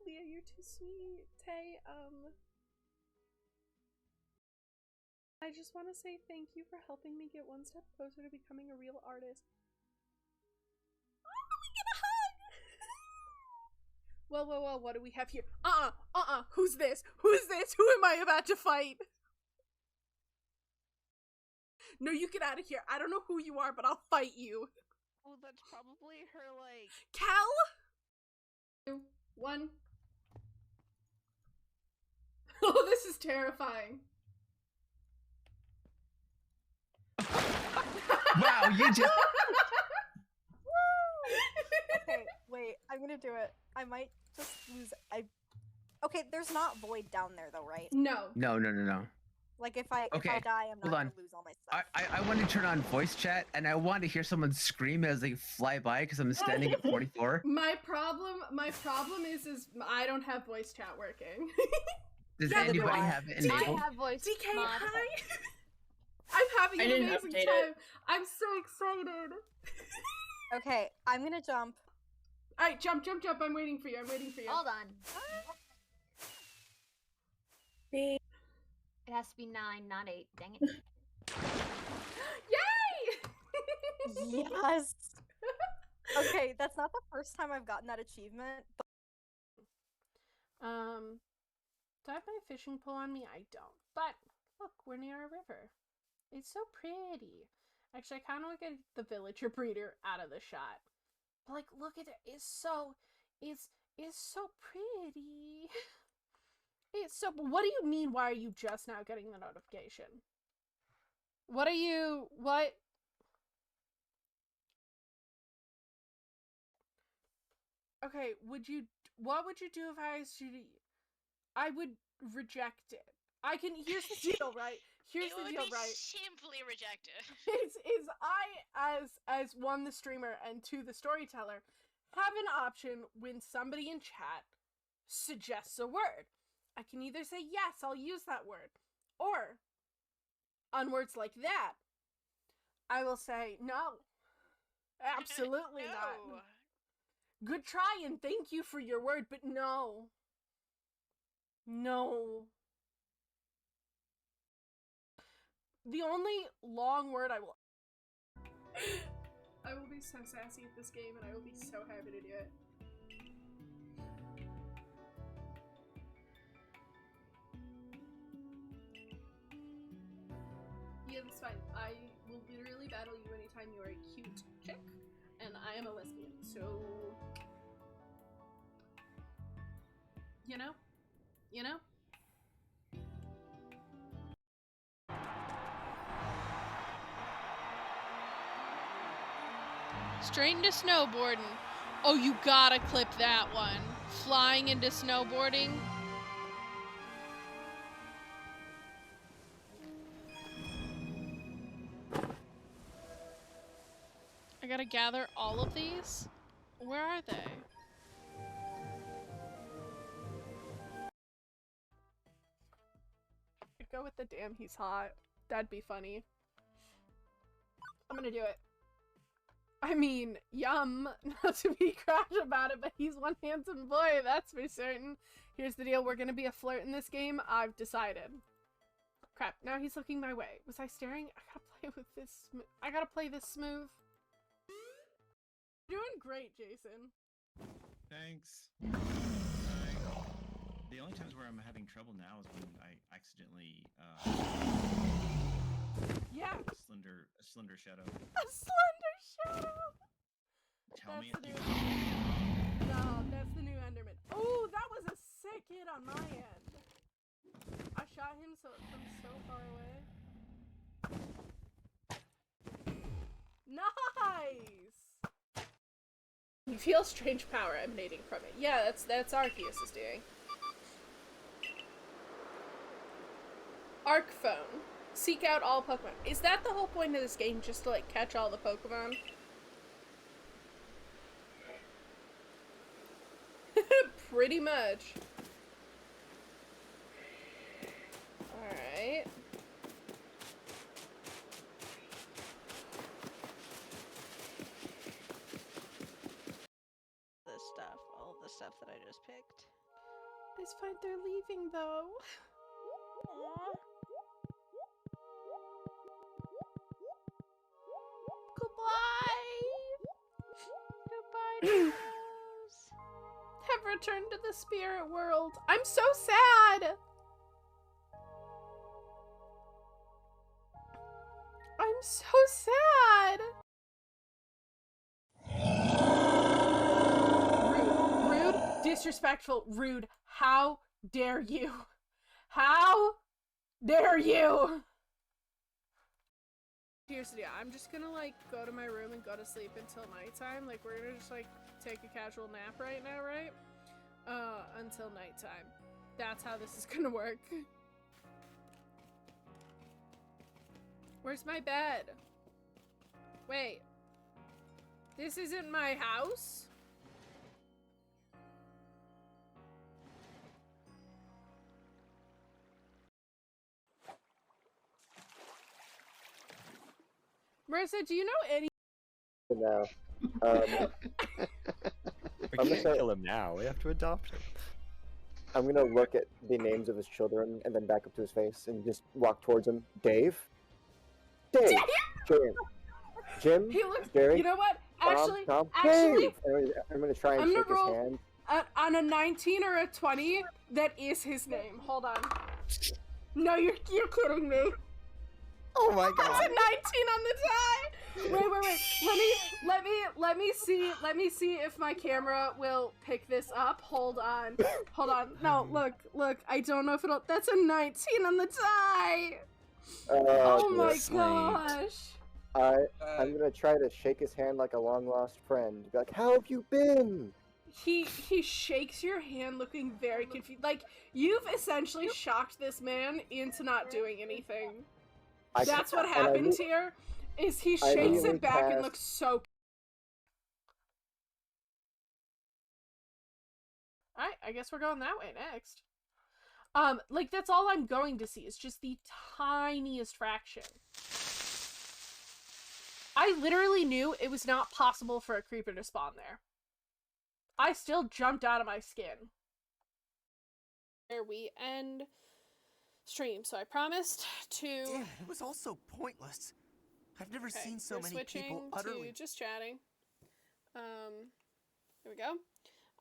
S5: Leah, you're too sweet. Tay, I just want to say thank you for helping me get one step closer to becoming a real artist. Oh, we get a hug! Well, what do we have here? Who's this? Who am I about to fight? No, you get out of here. I don't know who you are, but I'll fight you.
S7: Oh, that's probably her, like...
S5: Cal? 2, 1. Oh, this is terrifying.
S11: Wow, you just...
S8: Okay, wait, I'm gonna do it. I might just lose. Okay, there's not void down there though, right?
S5: No.
S11: No.
S8: Like if I
S11: Okay,
S8: die, I'm not
S11: hold
S8: gonna
S11: on.
S8: lose all my stuff.
S11: I want to turn on voice chat, and I want to hear someone scream as they fly by because I'm standing at 44.
S5: My problem is I don't have voice chat working.
S11: Does
S8: Neither do
S11: anybody
S8: I.
S11: have it
S1: I
S11: enabled?
S1: have voice
S5: DK,
S1: mod.
S5: hi! I'm having
S12: I
S5: an
S12: didn't
S5: amazing
S12: update
S5: time.
S12: it.
S5: I'm so excited.
S8: Okay, I'm gonna jump.
S5: Alright, jump. I'm waiting for you.
S1: Hold on. It has to be 9, not 8. Dang it.
S5: Yay!
S8: Yes. Okay, that's not the first time I've gotten that achievement. But
S5: Do I have my fishing pole on me? I don't. But look, we're near a river. It's so pretty. Actually, I kind of want to get the villager breeder out of the shot. But like, look at it. It's so pretty. It's so. What do you mean? Why are you just now getting the notification? What? Okay, what would you do if I asked you to... I would reject it.
S1: Here's the deal, right? Here's
S12: it
S1: the
S12: would
S1: deal,
S12: be
S1: right?
S12: simply rejected.
S1: Is I, as one, the streamer, and two, the storyteller, have an option when somebody in chat suggests a word. I can either say, yes, I'll use that word, or on words like that, I will say, no, absolutely not. Good try and thank you for your word, but no. No. The only long word I will be so sassy at this game, and I will be so happy to do it. Yeah, that's fine. I will literally battle you anytime you are a cute chick, and I am a lesbian, so... You know? You know?
S5: Straight into snowboarding. Oh, you gotta clip that one. Flying into snowboarding. I gotta gather all of these? Where are they?
S1: Go with the damn he's hot. That'd be funny. I'm gonna do it. I mean, yum, not to be crash about it, but he's one handsome boy, that's for certain. Here's the deal, we're gonna be a flirt in this game, I've decided. Crap, now he's looking my way. Was I staring? I gotta play with this I gotta play this smooth. You're doing great, Jason.
S13: Thanks. The only times where I'm having trouble now is when I accidentally
S1: yeah.
S13: A slender shadow.
S1: A slender shadow!
S13: Tell me
S1: the new No, that's the new Enderman. Oh, that was a sick hit on my end. I shot him from so far away. Nice! You feel strange power emanating from it. Yeah, that's Arceus is doing. Arc phone. Seek out all Pokemon. Is that the whole point of this game? Just to, like, catch all the Pokemon? Pretty much. Alright.
S7: This stuff, all of the stuff that I just picked.
S1: It's fine, they're leaving though.
S7: Aww.
S1: Goodbye! Have returned to the spirit world. I'm so sad! I'm so sad! Rude, disrespectful, rude. How dare you? How dare you? Here's the deal. I'm just gonna, like, go to my room and go to sleep until nighttime. Like, we're gonna just, like, take a casual nap right now, right? Until nighttime. That's how this is gonna work. Where's my bed? Wait. This isn't my house? Marissa, do you know any-
S14: No.
S6: We can't kill him now. We have to adopt him.
S14: I'm gonna look at the names of his children and then back up to his face and just walk towards him. Dave? Dave! Jim?
S1: He looks-
S14: Jerry?
S1: You know what? Actually,
S14: Tom?
S1: actually,
S14: Dave! I'm gonna try and
S1: I'm
S14: shake
S1: gonna roll-
S14: his hand.
S1: on a 19 or a 20, that is his name. Hold on. No, you're kidding me.
S6: Oh my god.
S1: That's a 19 on the die. Wait. Let me see if my camera will pick this up. Hold on. No, look. I don't know if it'll. That's a 19 on the die. Oh my gosh.
S14: I'm gonna try to shake his hand like a long lost friend. Be like, how have you been?
S1: he shakes your hand, looking very confused. Like, you've essentially shocked this man into not doing anything. That's what happens here. Is he shakes it back and looks so. Alright, I guess we're going that way next. Like, that's all I'm going to see is just the tiniest fraction. I literally knew it was not possible for a creeper to spawn there. I still jumped out of my skin. There we end stream. So I promised to...
S12: Damn, it was all so pointless. I've never seen so many people utterly...
S5: to just chatting. Here we go.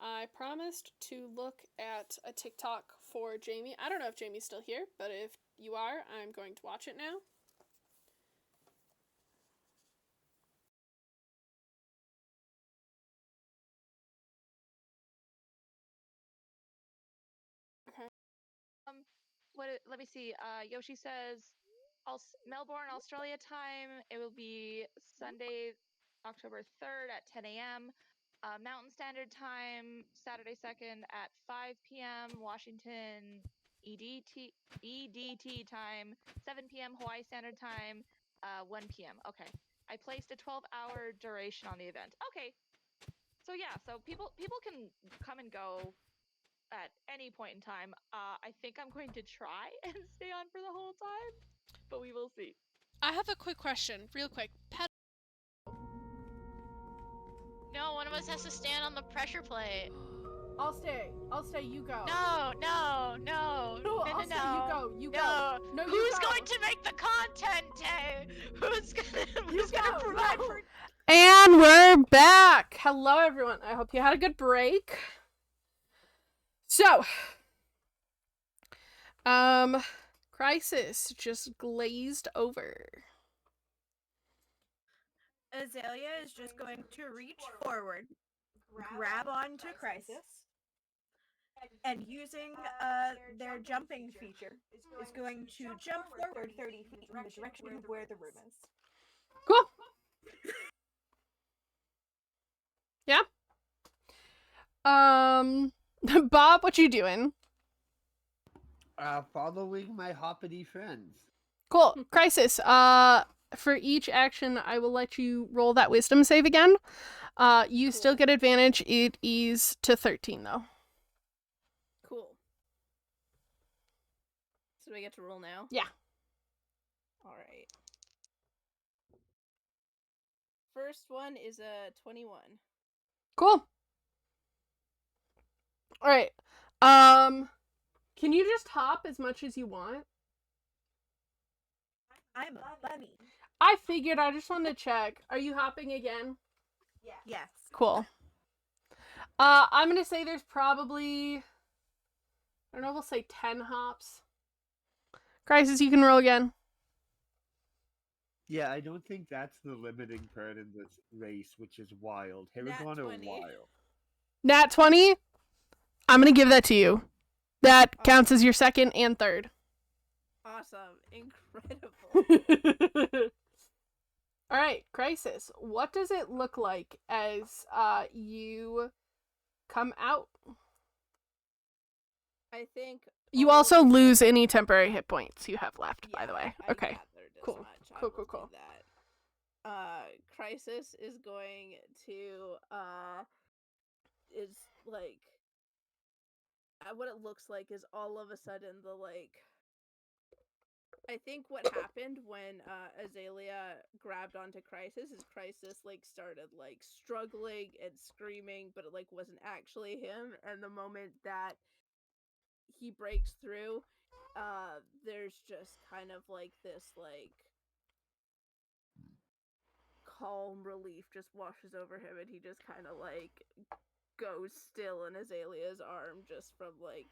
S5: I promised to look at a TikTok for Jamie. I don't know if Jamie's still here, but if you are, I'm going to watch it now. Okay.
S7: Let me see. Yoshi says, Melbourne, Australia time. It will be Sunday, October 3rd at 10 a.m. Mountain Standard Time, Saturday 2nd at 5 p.m. Washington EDT time, 7 p.m. Hawaii Standard Time, 1 p.m. Okay. I placed a 12-hour duration on the event. Okay. So yeah, so people can come and go at any point in time. I think I'm going to try and stay on for the whole time, but we will see.
S5: I have a quick question, real quick.
S15: No, one of us has to stand on the pressure plate.
S1: I'll stay. You go.
S15: No.
S1: No, I'll stay. You go. No,
S15: Who's going to make the content, Tay? Who's gonna provide for...
S1: And we're back! Hello, everyone. I hope you had a good break. So, Crizis just glazed over.
S4: Azalea is just going to reach forward, grab onto Crizis, and using their jumping feature, is going to jump forward 30 feet in the direction of where the room is.
S1: Cool. Yeah. Bob, what you doing?
S3: Following my hoppity friends.
S1: Cool. Crizis, for each action, I will let you roll that wisdom save again. You still get advantage. It is to 13, though.
S2: Cool. So do I get to roll now?
S1: Yeah.
S2: Alright. First one is a 21.
S1: Cool. Alright. Can you just hop as much as you want?
S4: I'm a bunny.
S1: I figured. I just wanted to check. Are you hopping again?
S4: Yes.
S1: Cool. I'm gonna say there's probably... I don't know, we'll say 10 hops. Crizis, you can roll again.
S3: Yeah, I don't think that's the limiting part in this race, which is wild. Haragon are wild.
S1: Nat 20? I'm gonna give that to you. That counts as your second and third.
S2: Awesome. Incredible.
S1: Alright, Crizis, what does it look like as you come out?
S2: I think...
S1: You also lose any temporary hit points you have left, by the way. Okay. Cool. Cool.
S2: Crizis is going to, is, like... what it looks like is all of a sudden the, like... I think what happened when Azalea grabbed onto Crizis is Crizis, like, started, like, struggling and screaming, but it, like, wasn't actually him, and the moment that he breaks through, there's just kind of, like, this, like, calm relief just washes over him, and he just kind of, like, goes still in Azalea's arm just from, like,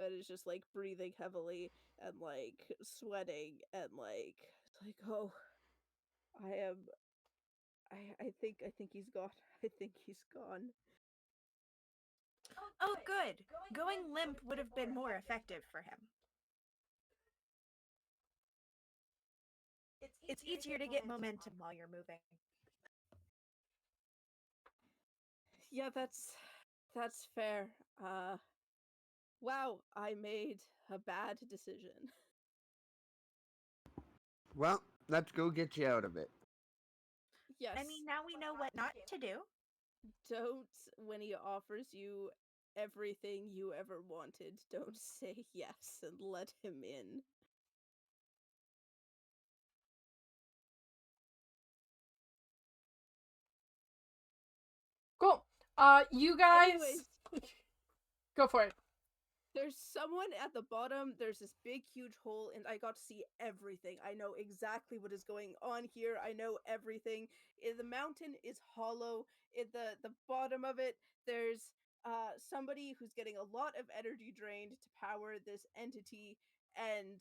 S2: and is just, like, breathing heavily and, like, sweating and, like, it's like, oh, I think he's gone. I think he's gone.
S4: Oh, good. Going limp would have been more effective for him. It's easier to get momentum while you're moving.
S2: Yeah, that's That's fair. Wow, I made a bad decision.
S3: Well, let's go get you out of it.
S2: Yes.
S4: I mean, now we know what not to do.
S2: Don't, when he offers you everything you ever wanted, don't say yes and let him in.
S1: Cool. You guys...
S2: Anyways,
S1: go for it.
S2: there's someone at the bottom. There's this big, huge hole, and I got to see everything. I know exactly what is going on here. I know everything. The mountain is hollow. At the bottom of it, there's somebody who's getting a lot of energy drained to power this entity, and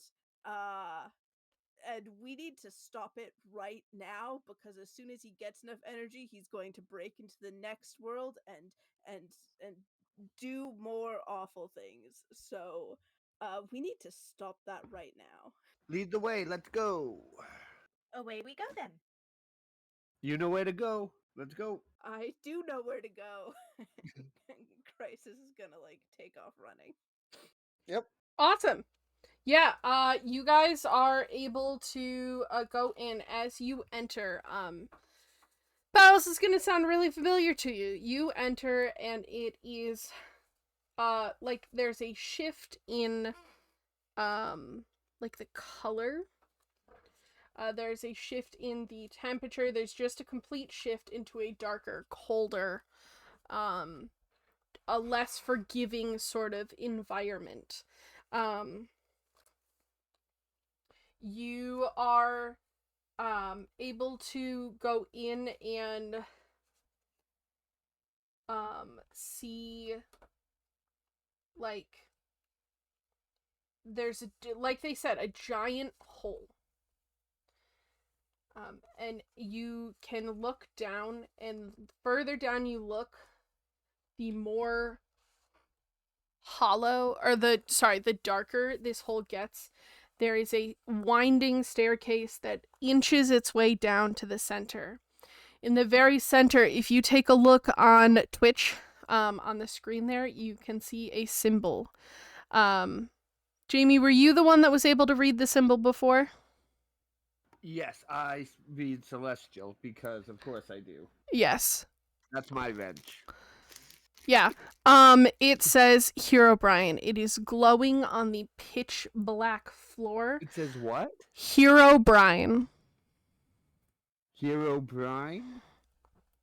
S2: we need to stop it right now, because as soon as he gets enough energy, he's going to break into the next world and do more awful things. So we need to stop that right now.
S3: Lead the way. Let's go.
S4: Away we go then.
S3: You know where to go. Let's go.
S2: I do know where to go. Crizis is gonna like take off running.
S3: Yep.
S1: Awesome. Yeah, you guys are able to go in. As you enter. This is gonna sound really familiar to you. You enter, and it is like there's a shift in like the color. There's a shift in the temperature. There's just a complete shift into a darker, colder, a less forgiving sort of environment. You are able to go in and see, like, there's like they said, a giant hole. And you can look down, and further down you look, the more hollow, or the darker this hole gets, there is a winding staircase that inches its way down to the center. In the very center, if you take a look on Twitch, on the screen there, you can see a symbol. Jamie, were you the one that was able to read the symbol before?
S3: Yes, I read Celestial because of course I do.
S1: Yes.
S3: That's my wrench.
S1: Yeah. It says Herobrine. It is glowing on the pitch black floor.
S3: It says what?
S1: Herobrine.
S3: Herobrine?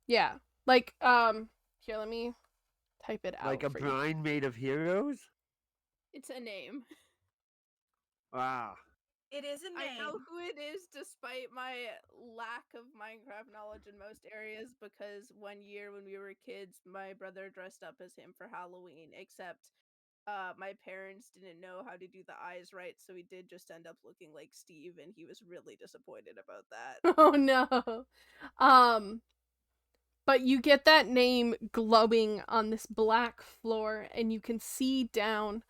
S1: Yeah. Like, here, let me type it out.
S3: Like a brine made of heroes?
S2: It's a name.
S3: Wow.
S4: It is a name.
S2: I know who it is despite my lack of Minecraft knowledge in most areas, because one year when we were kids, my brother dressed up as him for Halloween, except my parents didn't know how to do the eyes right, so he did just end up looking like Steve, and he was really disappointed about that.
S1: Oh no. But you get that name glowing on this black floor, and you can see down,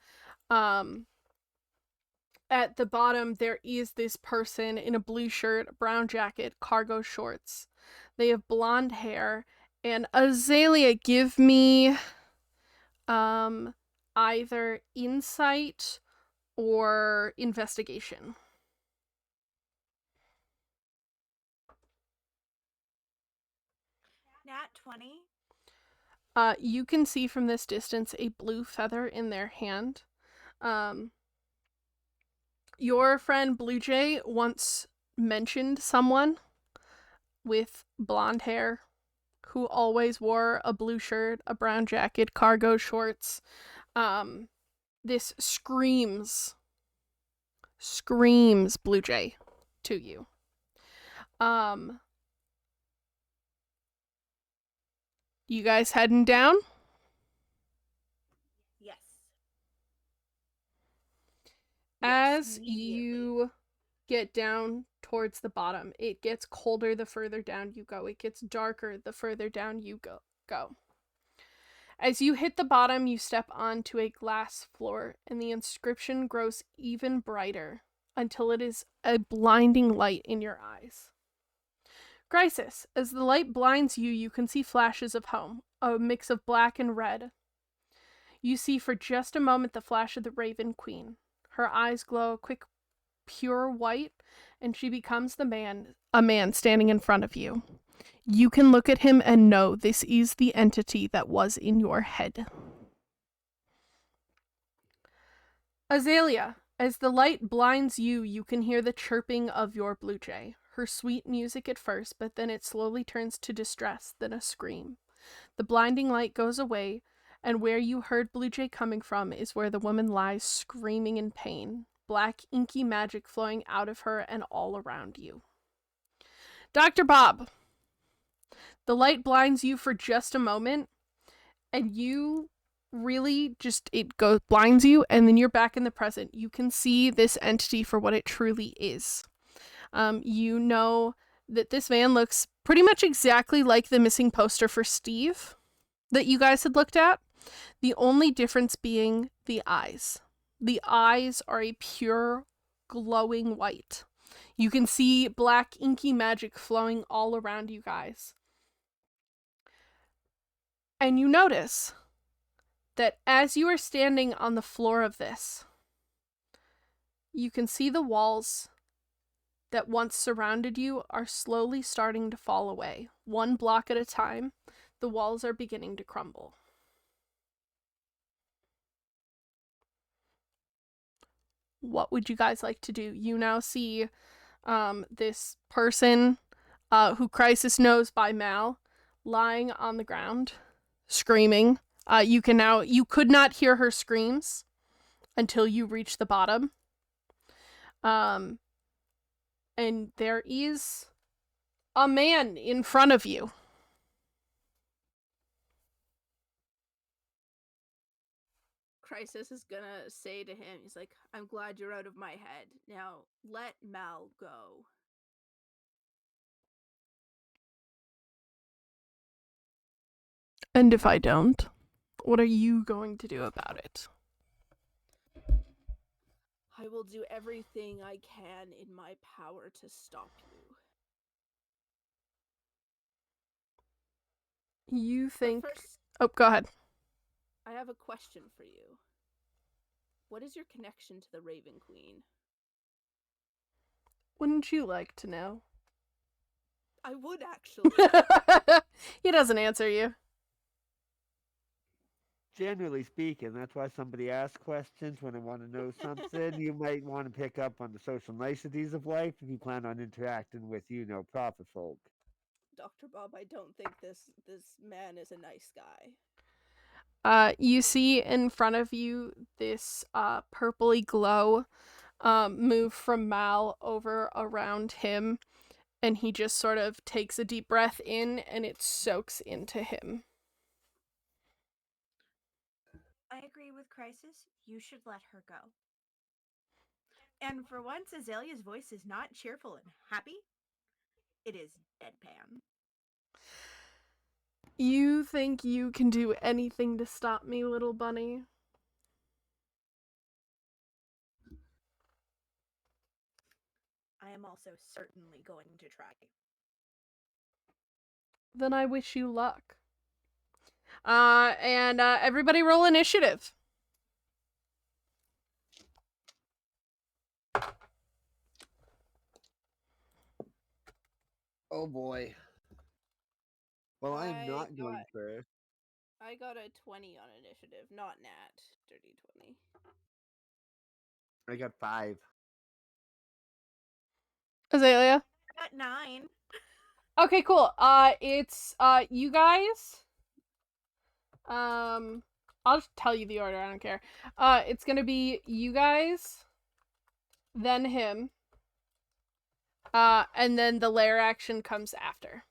S1: at the bottom, there is this person in a blue shirt, brown jacket, cargo shorts. They have blonde hair. And Azalea, give me either insight or investigation.
S4: Nat 20.
S1: You can see from this distance a blue feather in their hand. Your friend Blue Jay once mentioned someone with blonde hair who always wore a blue shirt, a brown jacket, cargo shorts. This screams Blue Jay to you. You guys heading down?
S4: Yes.
S1: As you get down towards the bottom, it gets colder the further down you go. It gets darker the further down you go. As you hit the bottom, you step onto a glass floor, and the inscription grows even brighter until it is a blinding light in your eyes. Crizis, as the light blinds you, you can see flashes of home, a mix of black and red. You see for just a moment the flash of the Raven Queen. Her eyes glow a quick, pure white, and she becomes a man standing in front of you. You can look at him and know this is the entity that was in your head. Azalea, as the light blinds you, you can hear the chirping of your blue jay. Her sweet music at first, but then it slowly turns to distress, then a scream. The blinding light goes away, and where you heard blue jay coming from is where the woman lies screaming in pain, black inky magic flowing out of her and all around you. Dr. Bob, the light blinds you for just a moment, and you really just, blinds you, and then you're back in the present. You can see this entity for what it truly is. You know that this man looks pretty much exactly like the missing poster for Steve that you guys had looked at. The only difference being the eyes. The eyes are a pure, glowing white. You can see black inky magic flowing all around you guys. And you notice that as you are standing on the floor of this, you can see the walls that once surrounded you are slowly starting to fall away. One block at a time, the walls are beginning to crumble. What would you guys like to do? You now see this person who Crizis knows by Mal lying on the ground, screaming. You could not hear her screams until you reach the bottom. And there is a man in front of you.
S2: Crizis is gonna say to him, he's like, I'm glad you're out of my head. Now, let Mal go.
S1: And if I don't, what are you going to do about it?
S2: I will do everything I can in my power to stop you.
S1: You think...
S2: First,
S1: oh, go ahead.
S2: I have a question for you. What is your connection to the Raven Queen?
S1: Wouldn't you like to know?
S2: I would, actually.
S1: He doesn't answer you.
S3: Generally speaking, that's why somebody asks questions when they want to know something. You might want to pick up on the social niceties of life if you plan on interacting with, proper folk.
S2: Dr. Bob, I don't think this man is a nice guy.
S1: You see in front of you this purpley glow move from Mal over around him, and he just sort of takes a deep breath in, and it soaks into him.
S4: I agree with Crizis. You should let her go. And for once, Azalea's voice is not cheerful and happy. It is deadpan.
S1: You think you can do anything to stop me, little bunny?
S4: I am also certainly going to try.
S1: Then I wish you luck. And everybody roll initiative.
S3: Oh boy. Well, I'm not going first.
S2: I got a 20 on initiative, not nat. Dirty 20.
S3: I got 5.
S1: Azalea?
S4: At 9.
S1: Okay, cool. It's you guys. I'll just tell you the order, I don't care. It's gonna be you guys, then him, and then the lair action comes after.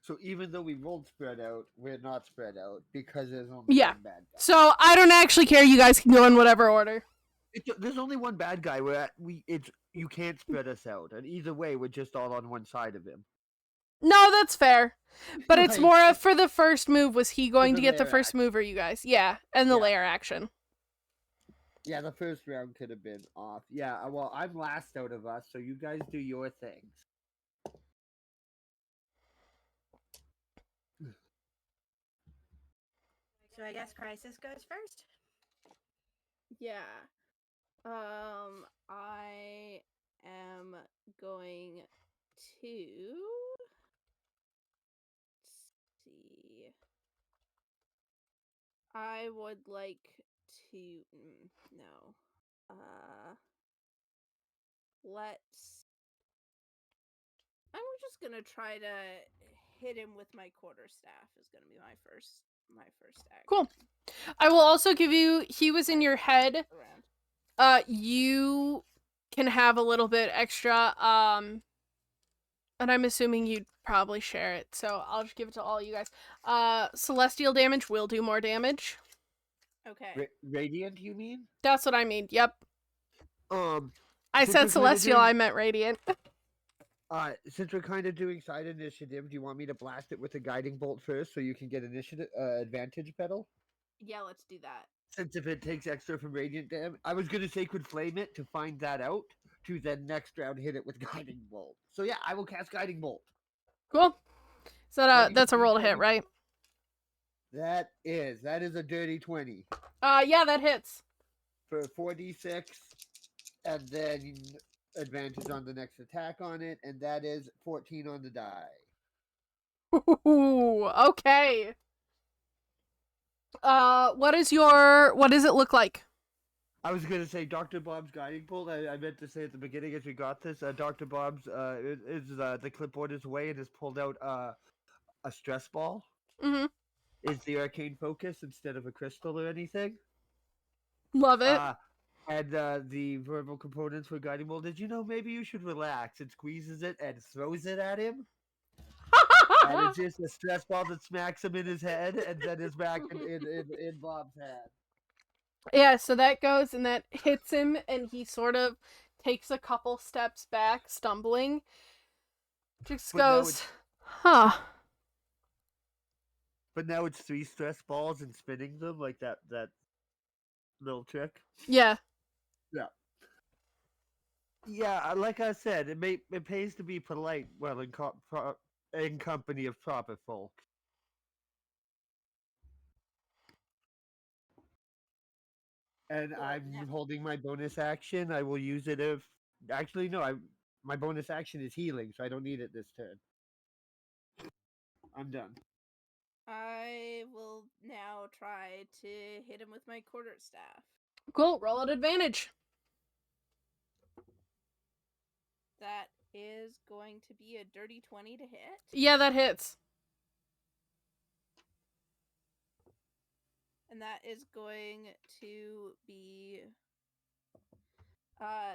S3: So even though we rolled spread out, we're not spread out because there's only
S1: Yeah.
S3: one bad guy.
S1: So I don't actually care. You guys can go in whatever order.
S3: There's only one bad guy. You can't spread us out, and either way, we're just all on one side of him.
S1: No, that's fair. But it's
S3: Like-
S1: more of for the first move. Was he going
S3: the
S1: to get the
S3: lair
S1: first move, or you guys? Yeah, and the lair action.
S3: Yeah, the first round could have been off. Yeah, well, I'm last out of us, so you guys do your things.
S4: So I guess Crizis goes first.
S2: Yeah. I am going to see. I would like to no. Let's I'm just gonna try to hit him with my quarterstaff is gonna be my first action.
S1: Cool. I will also give you, he was in your head. You can have a little bit extra, and I'm assuming you'd probably share it, so I'll just give it to all you guys. Celestial damage will do more damage.
S2: Okay.
S3: Radiant, you mean?
S1: That's what I mean, yep. I
S3: Since
S1: said
S3: we're
S1: celestial,
S3: doing-
S1: I meant radiant.
S3: Since we're kind of doing side initiative, do you want me to blast it with a guiding bolt first so you can get initiative advantage pedal?
S2: Yeah, let's do that.
S3: Since if it takes extra from radiant damage, I was gonna sacred flame it to find that out, to then next round hit it with guiding bolt. So yeah, I will cast guiding bolt.
S1: Cool. So that's a roll to hit, right?
S3: That is a dirty 20
S1: Yeah, that hits.
S3: for 4d6, and then advantage on the next attack on it, and that is 14 on the die.
S1: Ooh, okay. What does it look like?
S3: I was gonna say Dr. Bob's guiding bolt. I meant to say at the beginning as we got this. Dr. Bob's the clipboard is away and has pulled out a stress ball.
S1: Mm-hmm.
S3: Is the arcane focus instead of a crystal or anything?
S1: Love it.
S3: And the verbal components for guiding bolt. Did you know maybe you should relax? It squeezes it and throws it at him. And it's just a stress ball that smacks him in his head and then is back in Bob's head.
S1: Yeah, so that goes and that hits him, and he sort of takes a couple steps back, stumbling. Just goes, huh.
S3: But now it's 3 stress balls and spinning them like that little trick.
S1: Yeah.
S3: Yeah. Yeah, like I said, it pays to be polite well in company of proper folk. And I'm holding my bonus action. I will use it if... Actually, no, my bonus action is healing, so I don't need it this turn. I'm done.
S2: I will now try to hit him with my quarterstaff.
S1: Cool, roll at advantage.
S2: That is going to be a dirty 20 to hit.
S1: Yeah, that hits.
S2: And that is going to be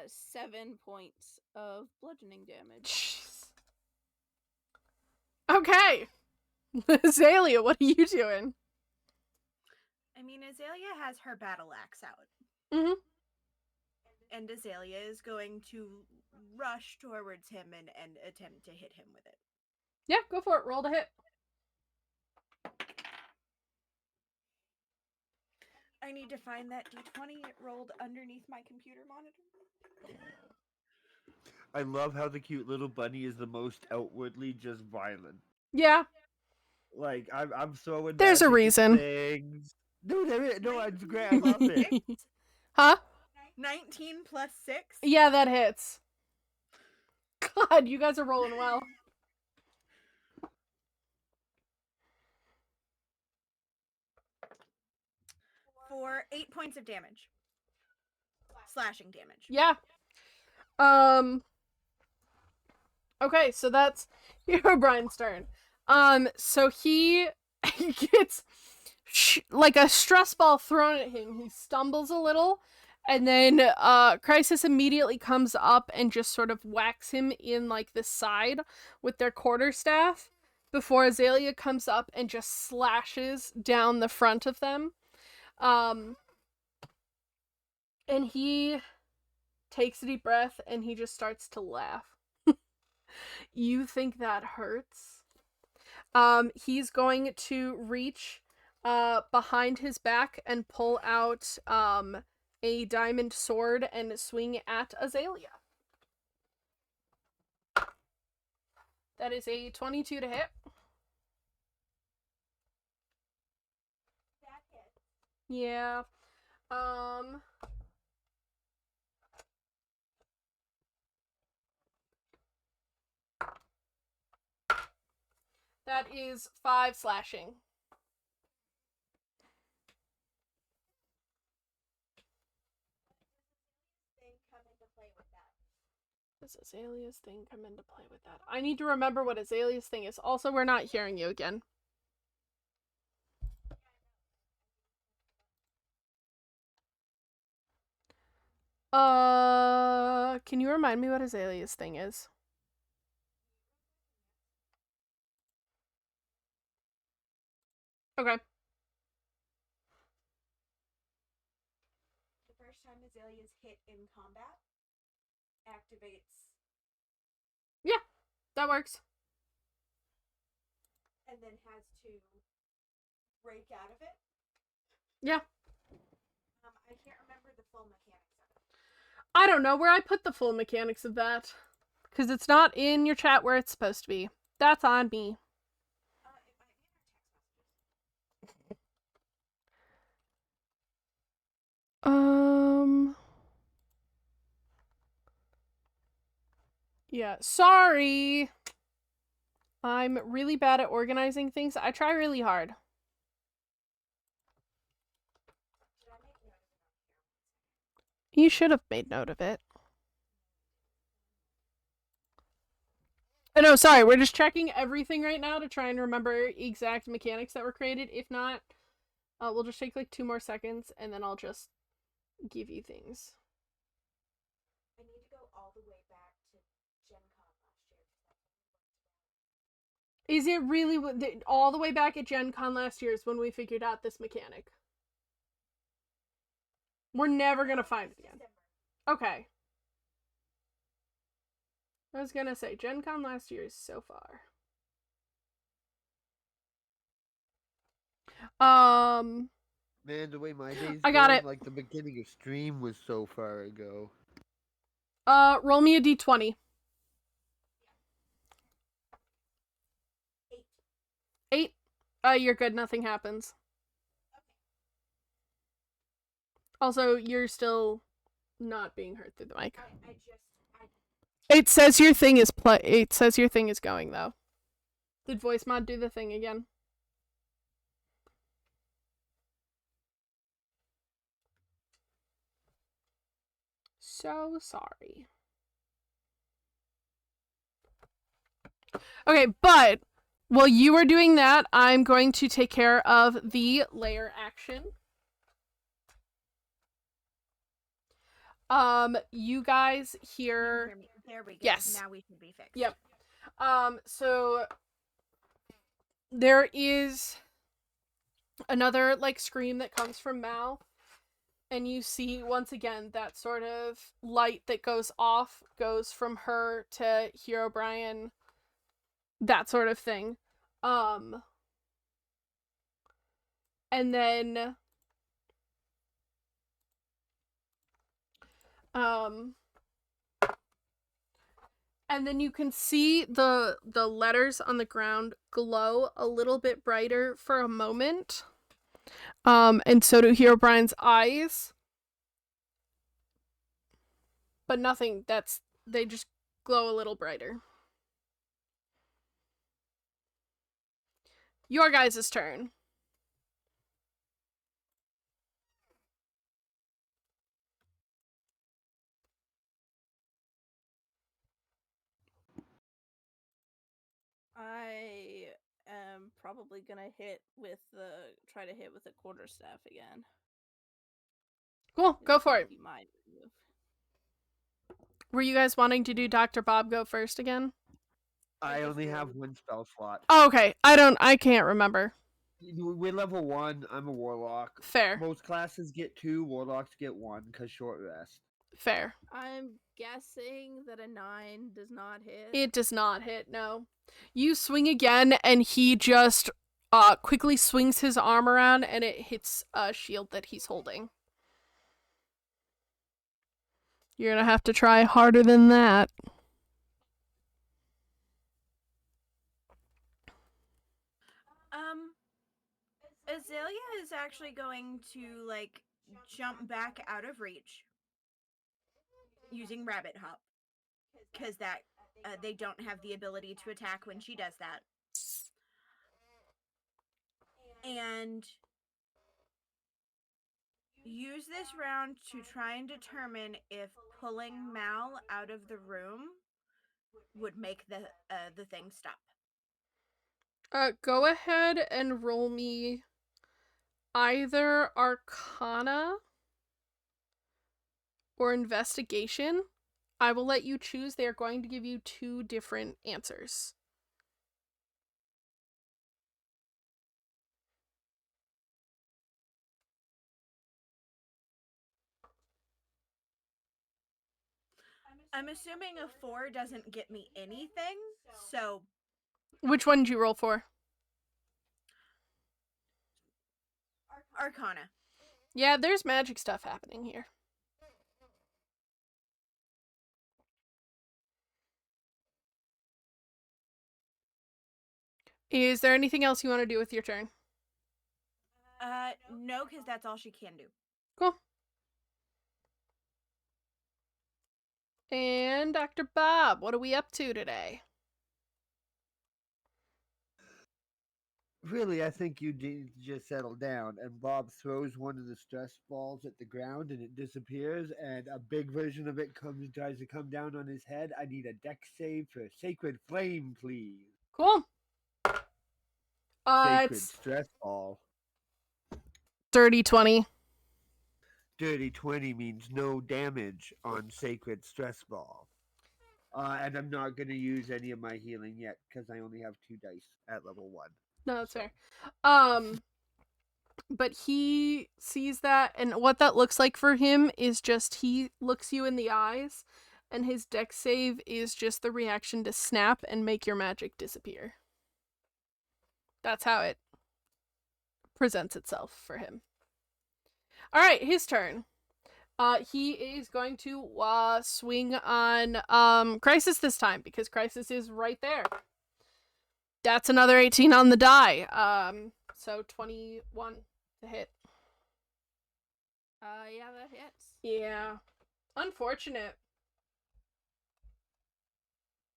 S2: 7 points of bludgeoning damage.
S1: Okay. Azalea, what are you doing?
S4: I mean, Azalea has her battle axe out.
S1: Mm-hmm.
S4: And Azalea is going to rush towards him and attempt to hit him with it.
S1: Yeah, go for it. Roll to hit.
S4: I need to find that d20. It rolled underneath my computer monitor.
S3: I love how the cute little bunny is the most outwardly just violent.
S1: Yeah.
S3: Like, I'm throwing
S1: There's a
S3: magic
S1: reason.
S3: things. No, there is. No, it's great. I love it.
S1: Huh?
S4: 19 plus 6.
S1: Yeah, that hits. God, you guys are rolling well.
S4: For 8 points of damage. Slashing damage.
S1: Yeah. Okay, so that's Brian's turn. So he gets like a stress ball thrown at him. He stumbles a little, and then Crizis immediately comes up and just sort of whacks him in like the side with their quarterstaff before Azalea comes up and just slashes down the front of them. And he takes a deep breath and he just starts to laugh. You think that hurts? He's going to reach behind his back and pull out a diamond sword and swing at Azalea. That is a 22 to hit. Yeah. That is 5 slashing. Does Azalea's thing come into play with that? I need to remember what Azalea's thing is. Also, we're not hearing you again. Can you remind me what Azalea's thing is? Okay.
S4: The first time Azalea's hit in combat activates.
S1: Yeah, that works.
S4: And then has to break out of it.
S1: Yeah.
S4: I can't remember the full mechanics of it.
S1: I don't know where I put the full mechanics of that. Because it's not in your chat where it's supposed to be. That's on me. Yeah, sorry. I'm really bad at organizing things. I try really hard. You should have made note of it. Oh, no, sorry. We're just checking everything right now to try and remember exact mechanics that were created. If not, we'll just take like 2 more seconds and then I'll just give you things.
S4: I need to go all the way back to Gen Con last year.
S1: Is it really all the way back at Gen Con last year is when we figured out this mechanic? We're never gonna find it again. Okay. I was gonna say, Gen Con last year is so far.
S3: Man, the way my days
S1: I got
S3: going,
S1: it.
S3: like the beginning of stream was so far ago.
S1: Roll me a d20. 8. You're good, nothing happens. Also, you're still not being heard through the mic. It says your thing is it says your thing is going though. Did voice mod do the thing again? So sorry. Okay, but while you are doing that, I'm going to take care of the layer action. You guys hear...
S4: There we go.
S1: Yes.
S4: Now we should be fixed.
S1: Yep. So there is another like scream that comes from Mal, and you see once again that sort of light that goes off goes from her to Herobrine, that sort of thing. And then and then you can see the letters on the ground glow a little bit brighter for a moment. And so do Herobrine's eyes. But nothing, they just glow a little brighter. Your guys' turn.
S2: I am probably gonna try to hit with a quarterstaff again.
S1: Cool, go for it.
S2: Move.
S1: Were you guys wanting to do Dr. Bob go first again?
S3: I only have 1 spell slot.
S1: Oh, okay. I can't remember.
S3: We're level 1. I'm a warlock.
S1: Fair.
S3: Most classes get 2. Warlocks get 1 because short rest.
S1: Fair.
S2: I'm guessing that a 9 does not hit.
S1: It does not hit, no. You swing again, and he just quickly swings his arm around, and it hits a shield that he's holding. You're gonna have to try harder than that.
S4: Azalea is actually going to, like, jump back out of reach using Rabbit Hop. Because that, they don't have the ability to attack when she does that. And use this round to try and determine if pulling Mal out of the room would make the thing stop.
S1: Go ahead and roll me either Arcana or Investigation. I will let you choose. They are going to give you 2 different answers.
S4: I'm assuming a 4 doesn't get me anything, so...
S1: Which one did you roll for?
S4: Arcana.
S1: Yeah, there's magic stuff happening here. Is there anything else you want to do with your turn?
S4: No, because that's all she can do.
S1: Cool. And Dr. Bob, what are we up to today?
S3: Really, I think you need to just settle down. And Bob throws one of the stress balls at the ground and it disappears, and a big version of it tries to come down on his head. I need a dex save for Sacred Flame, please.
S1: Cool.
S3: Sacred
S1: It's
S3: Stress Ball.
S1: dirty 20.
S3: Dirty 20 means no damage on Sacred Stress Ball. And I'm not going to use any of my healing yet because I only have 2 dice at level 1.
S1: No, that's fair. But he sees that, and what that looks like for him is just he looks you in the eyes, and his dex save is just the reaction to snap and make your magic disappear. That's how it presents itself for him. Alright, his turn. He is going to swing on Crizis this time, because Crizis is right there. That's another 18 on the die. So 21 to hit.
S2: Yeah, that hits.
S1: Yeah. Unfortunate.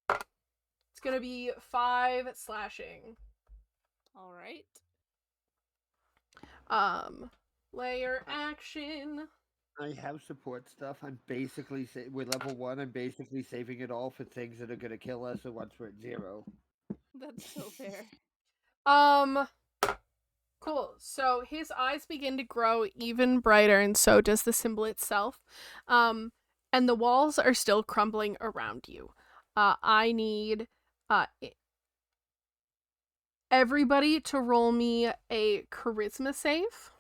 S1: It's gonna be 5 slashing.
S2: Alright.
S1: Layer action.
S3: I have support stuff. I'm basically, with level 1, I'm basically saving it all for things that are going to kill us once we're at 0.
S2: That's so fair.
S1: Cool. So his eyes begin to grow even brighter, and so does the symbol itself. And the walls are still crumbling around you. I need everybody to roll me a charisma save.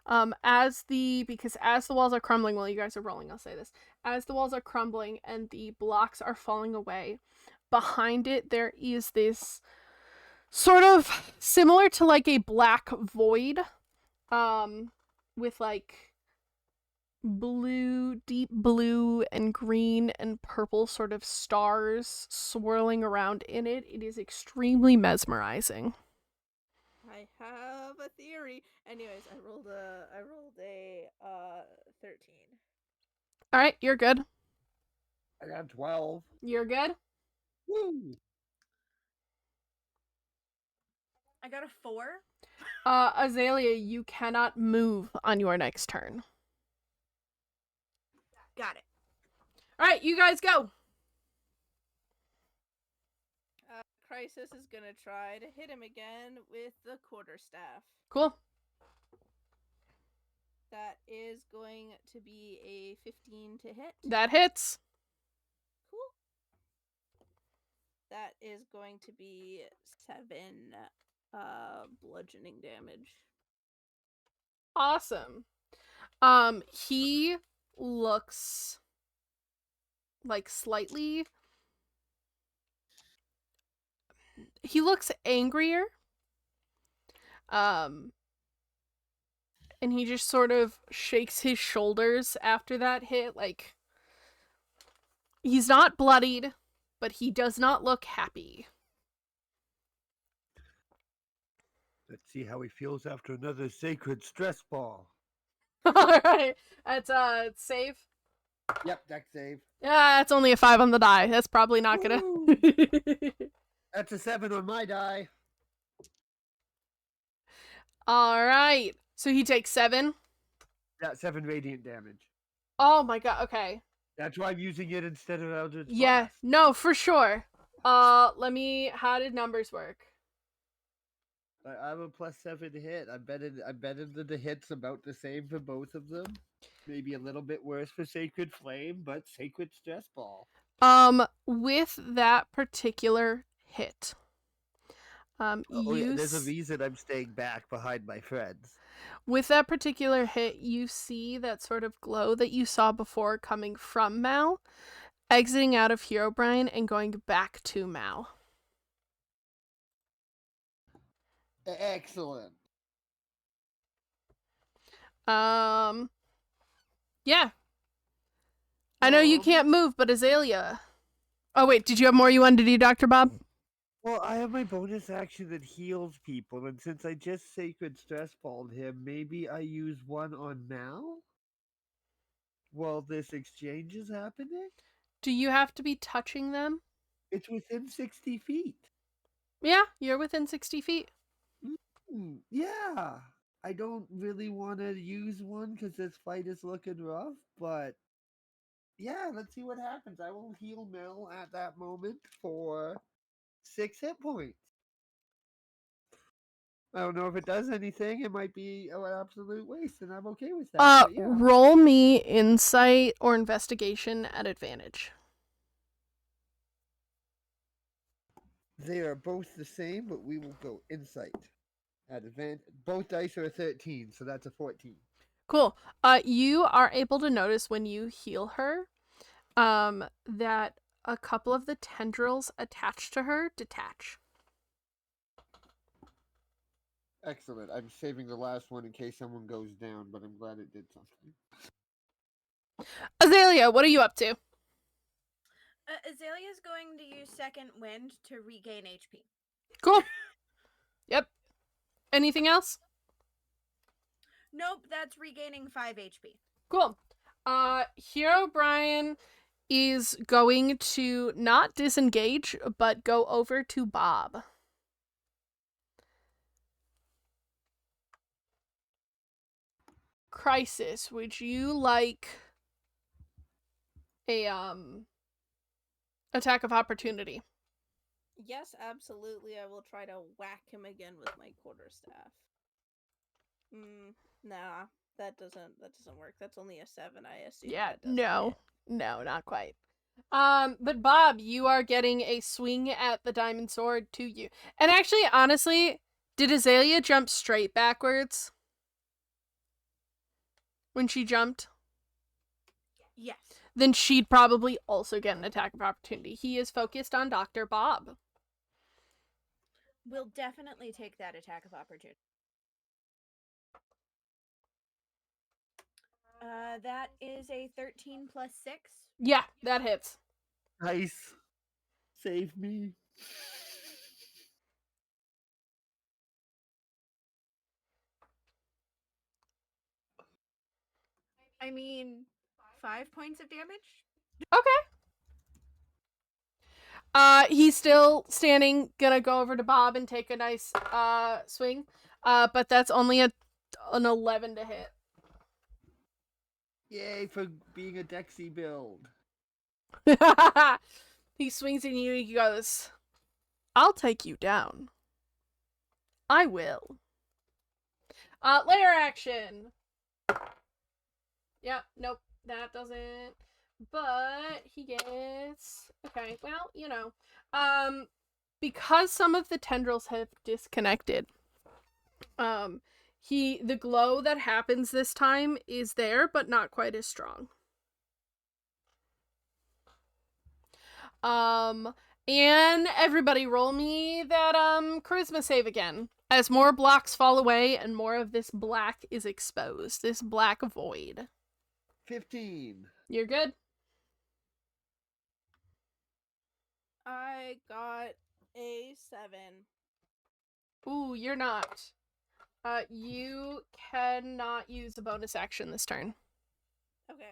S1: Because as the walls are crumbling, while you guys are rolling, I'll say this. As the walls are crumbling and the blocks are falling away, behind it there is this sort of similar to like a black void, with like blue, deep blue and green and purple sort of stars swirling around in it. It is extremely mesmerizing.
S2: I have a theory. Anyways, I rolled a 13.
S1: All right, you're good.
S3: I got 12.
S1: You're good.
S3: Woo!
S4: I got a 4.
S1: Azalea, you cannot move on your next turn.
S4: Got it.
S1: All right, you guys go.
S2: Crizis is gonna try to hit him again with the quarterstaff.
S1: Cool.
S2: That is going to be a 15 to hit.
S1: That hits.
S2: Cool. That is going to be 7 bludgeoning damage.
S1: Awesome. He looks like slightly... He looks angrier. And he just sort of shakes his shoulders after that hit. Like, he's not bloodied, but he does not look happy.
S3: Let's see how he feels after another sacred stress ball.
S1: Alright. That's save.
S3: Yep, deck save.
S1: Yeah, it's only a 5 on the die. That's probably not gonna.
S3: That's a 7 on my die.
S1: Alright. So he takes 7.
S3: Yeah, 7 radiant damage.
S1: Oh my god, okay.
S3: That's why I'm using it instead of Eldritch
S1: Yeah,
S3: Blast.
S1: no, for sure. How did numbers work?
S3: I have a +7 hit. I betted that the hit's about the same for both of them. Maybe a little bit worse for Sacred Flame, but Sacred Stress Ball.
S1: With that particular hit,
S3: There's a reason I'm staying back behind my friends.
S1: With that particular hit, you see that sort of glow that you saw before coming from Mal, exiting out of Herobrine and going back to Mal.
S3: Excellent.
S1: Yeah. I know you can't move, but Azalea. Oh wait, did you have more you wanted to do, Dr. Bob?
S3: Well, I have my bonus action that heals people, and since I just Sacred Stress Balled him, maybe I use one on Mal while this exchange is happening?
S1: Do you have to be touching them?
S3: It's within 60 feet.
S1: Yeah, you're within 60 feet.
S3: Yeah. I don't really want to use one because this fight is looking rough, but yeah, let's see what happens. I will heal Mel at that moment for 6 hit points. I don't know if it does anything. It might be an absolute waste, and I'm okay with that. But yeah.
S1: Roll me insight or investigation at advantage.
S3: They are both the same, but we will go insight at advantage. Both dice are a 13, so that's a 14.
S1: Cool. You are able to notice when you heal her, that a couple of the tendrils attached to her detach.
S3: Excellent. I'm saving the last one in case someone goes down, but I'm glad it did something.
S1: Azalea, what are you up to?
S4: Azalea's going to use Second Wind to regain HP.
S1: Cool. Yep. Anything else?
S4: Nope, that's regaining 5 HP.
S1: Cool. Herobrine is going to not disengage, but go over to Bob. Crizis, would you like a attack of opportunity?
S2: Yes, absolutely. I will try to whack him again with my quarterstaff. Nah, that doesn't work. That's only a 7, I assume.
S1: Yeah, no, not quite. But Bob, you are getting a swing at the diamond sword to you. And actually, honestly, did Azalea jump straight backwards when she jumped?
S4: Yes.
S1: Then she'd probably also get an attack of opportunity. He is focused on Dr. Bob.
S4: We'll definitely take that attack of opportunity. That is a 13 plus 6.
S1: Yeah, that hits.
S3: Nice. Save me.
S4: I mean, 5 points of damage?
S1: Okay. He's still standing, gonna go over to Bob and take a nice, swing. But that's only an 11 to hit.
S3: Yay for being a Dexy build.
S1: He swings at you, he goes, I'll take you down. I will. Layer action. Yeah, nope, that doesn't. But he gets... Okay, well, you know. Because some of the tendrils have disconnected, the glow that happens this time is there, but not quite as strong. And everybody roll me that, charisma save again. As more blocks fall away and more of this black is exposed. This black void.
S3: 15.
S1: You're good?
S2: I got a 7.
S1: Ooh, you're not. You cannot use a bonus action this turn.
S2: Okay.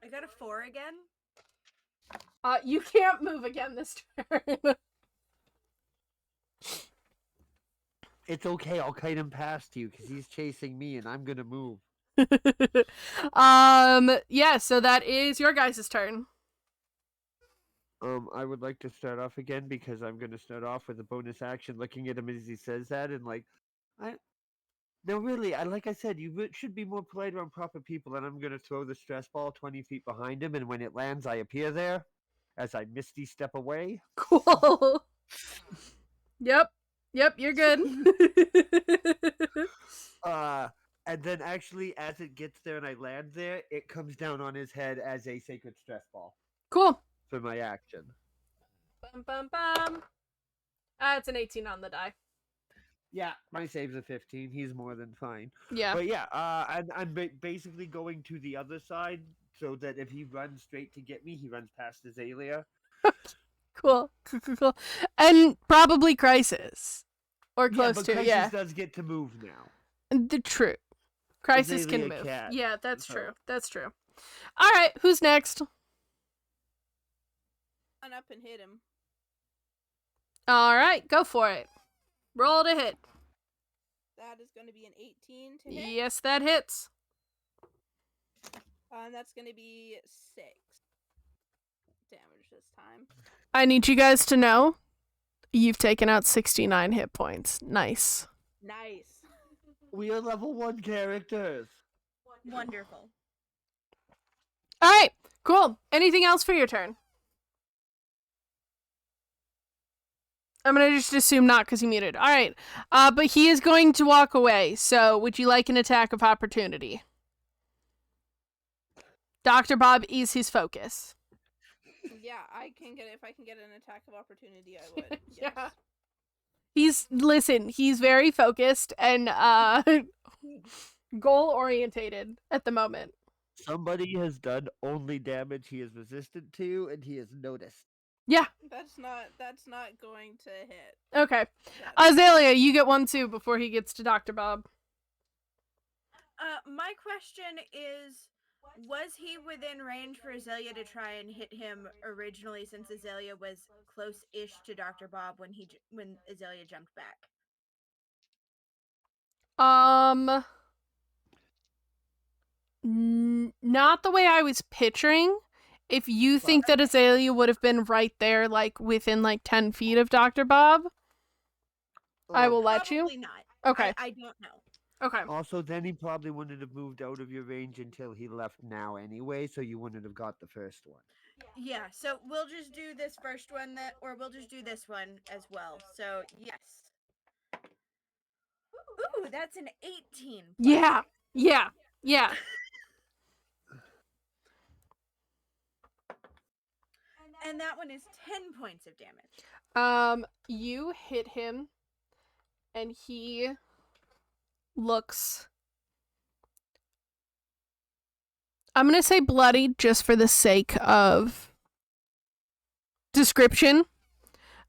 S4: I got a 4 again.
S1: You can't move again this turn.
S3: It's okay, I'll kite him past you because he's chasing me and I'm gonna move.
S1: Yeah, so that is your guys' turn.
S3: I would like to start off again because I'm gonna start off with a bonus action, looking at him as he says that, and no, really, like I said, you should be more polite around proper people, and I'm gonna throw the stress ball 20 feet behind him, and when it lands, I appear there as I misty step away.
S1: Cool. Yep, you're good.
S3: And then actually, as it gets there and I land there, it comes down on his head as a sacred stress ball.
S1: Cool.
S3: For my action.
S1: Bum, bum, bum. It's an 18 on the die.
S3: Yeah, my save's a 15. He's more than fine.
S1: Yeah.
S3: But yeah, I'm basically going to the other side so that if he runs straight to get me, he runs past Azalea.
S1: Cool. And probably Crizis. Or
S3: Yeah,
S1: close
S3: but
S1: to,
S3: Crizis
S1: yeah.
S3: does get to move now.
S1: The true. Crizis can
S3: Azalea
S1: move.
S3: can't,
S1: Yeah, that's
S3: so.
S1: true. That's true. All right, who's next?
S2: Run up and hit him.
S1: All right, go for it. Roll to hit.
S2: That is going to be an 18 to hit.
S1: Yes, that hits.
S2: And that's going to be 6 damage this time.
S1: I need you guys to know you've taken out 69 hit points. Nice.
S2: Nice.
S3: We are level 1 characters.
S4: Wonderful.
S1: All right, cool. Anything else for your turn? I'm going to just assume not because he muted. All right, but he is going to walk away, so would you like an attack of opportunity? Dr. Bob is his focus.
S2: Yeah, if I can get an attack of opportunity, I would. Yes.
S1: Yeah. He's very focused and goal orientated at the moment.
S3: Somebody has done only damage he is resistant to, and he has noticed.
S1: Yeah.
S2: That's not going to hit.
S1: Okay. Azalea, you get one too before he gets to Dr. Bob.
S4: My question is, was he within range for Azalea to try and hit him originally, since Azalea was close-ish to Dr. Bob when Azalea jumped back?
S1: Not the way I was picturing. If you think that Azalea would have been right there, like within like 10 feet of Dr. Bob, I will let you.
S4: Probably not.
S1: Okay.
S4: I don't know.
S1: Okay.
S3: Also, then he probably wouldn't have moved out of your range until he left now anyway, so you wouldn't have got the first one.
S4: Yeah, so we'll just do this first one or we'll just do this one as well. So, yes. Ooh, that's an 18.
S1: Yeah.
S4: And that one is 10 points of damage.
S1: You hit him, and he looks... I'm gonna say bloody just for the sake of description.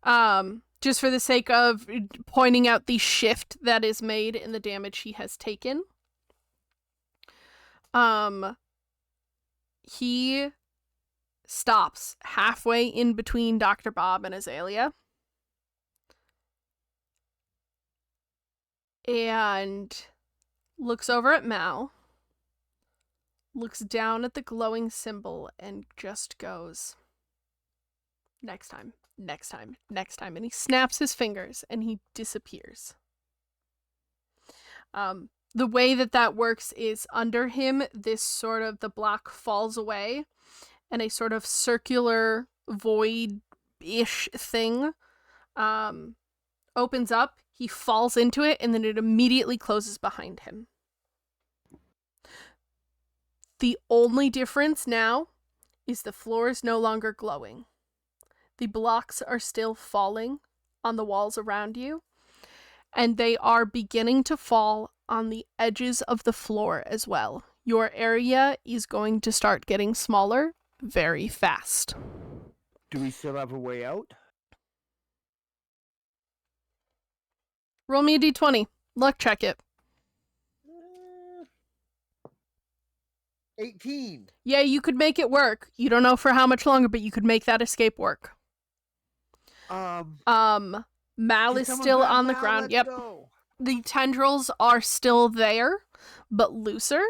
S1: Just for the sake of pointing out the shift that is made in the damage he has taken. He stops halfway in between Dr. Bob and Azalea. And looks over at Mal. Looks down at the glowing symbol and just goes, next time, next time, next time. And he snaps his fingers and he disappears. The way that works is under him, the block falls away and a sort of circular void-ish thing opens up. He falls into it and then it immediately closes behind him. The only difference now is the floor is no longer glowing. The blocks are still falling on the walls around you, and they are beginning to fall on the edges of the floor as well. Your area is going to start getting smaller very fast.
S3: Do we still have a way out?
S1: Roll me a d20. Luck check it.
S3: 18.
S1: Yeah, you could make it work. You don't know for how much longer, but you could make that escape work. Mal
S3: Can
S1: is
S3: someone
S1: still
S3: grab
S1: on the
S3: Mal?
S1: ground.
S3: Let's
S1: Yep.
S3: go.
S1: The tendrils are still there, but looser.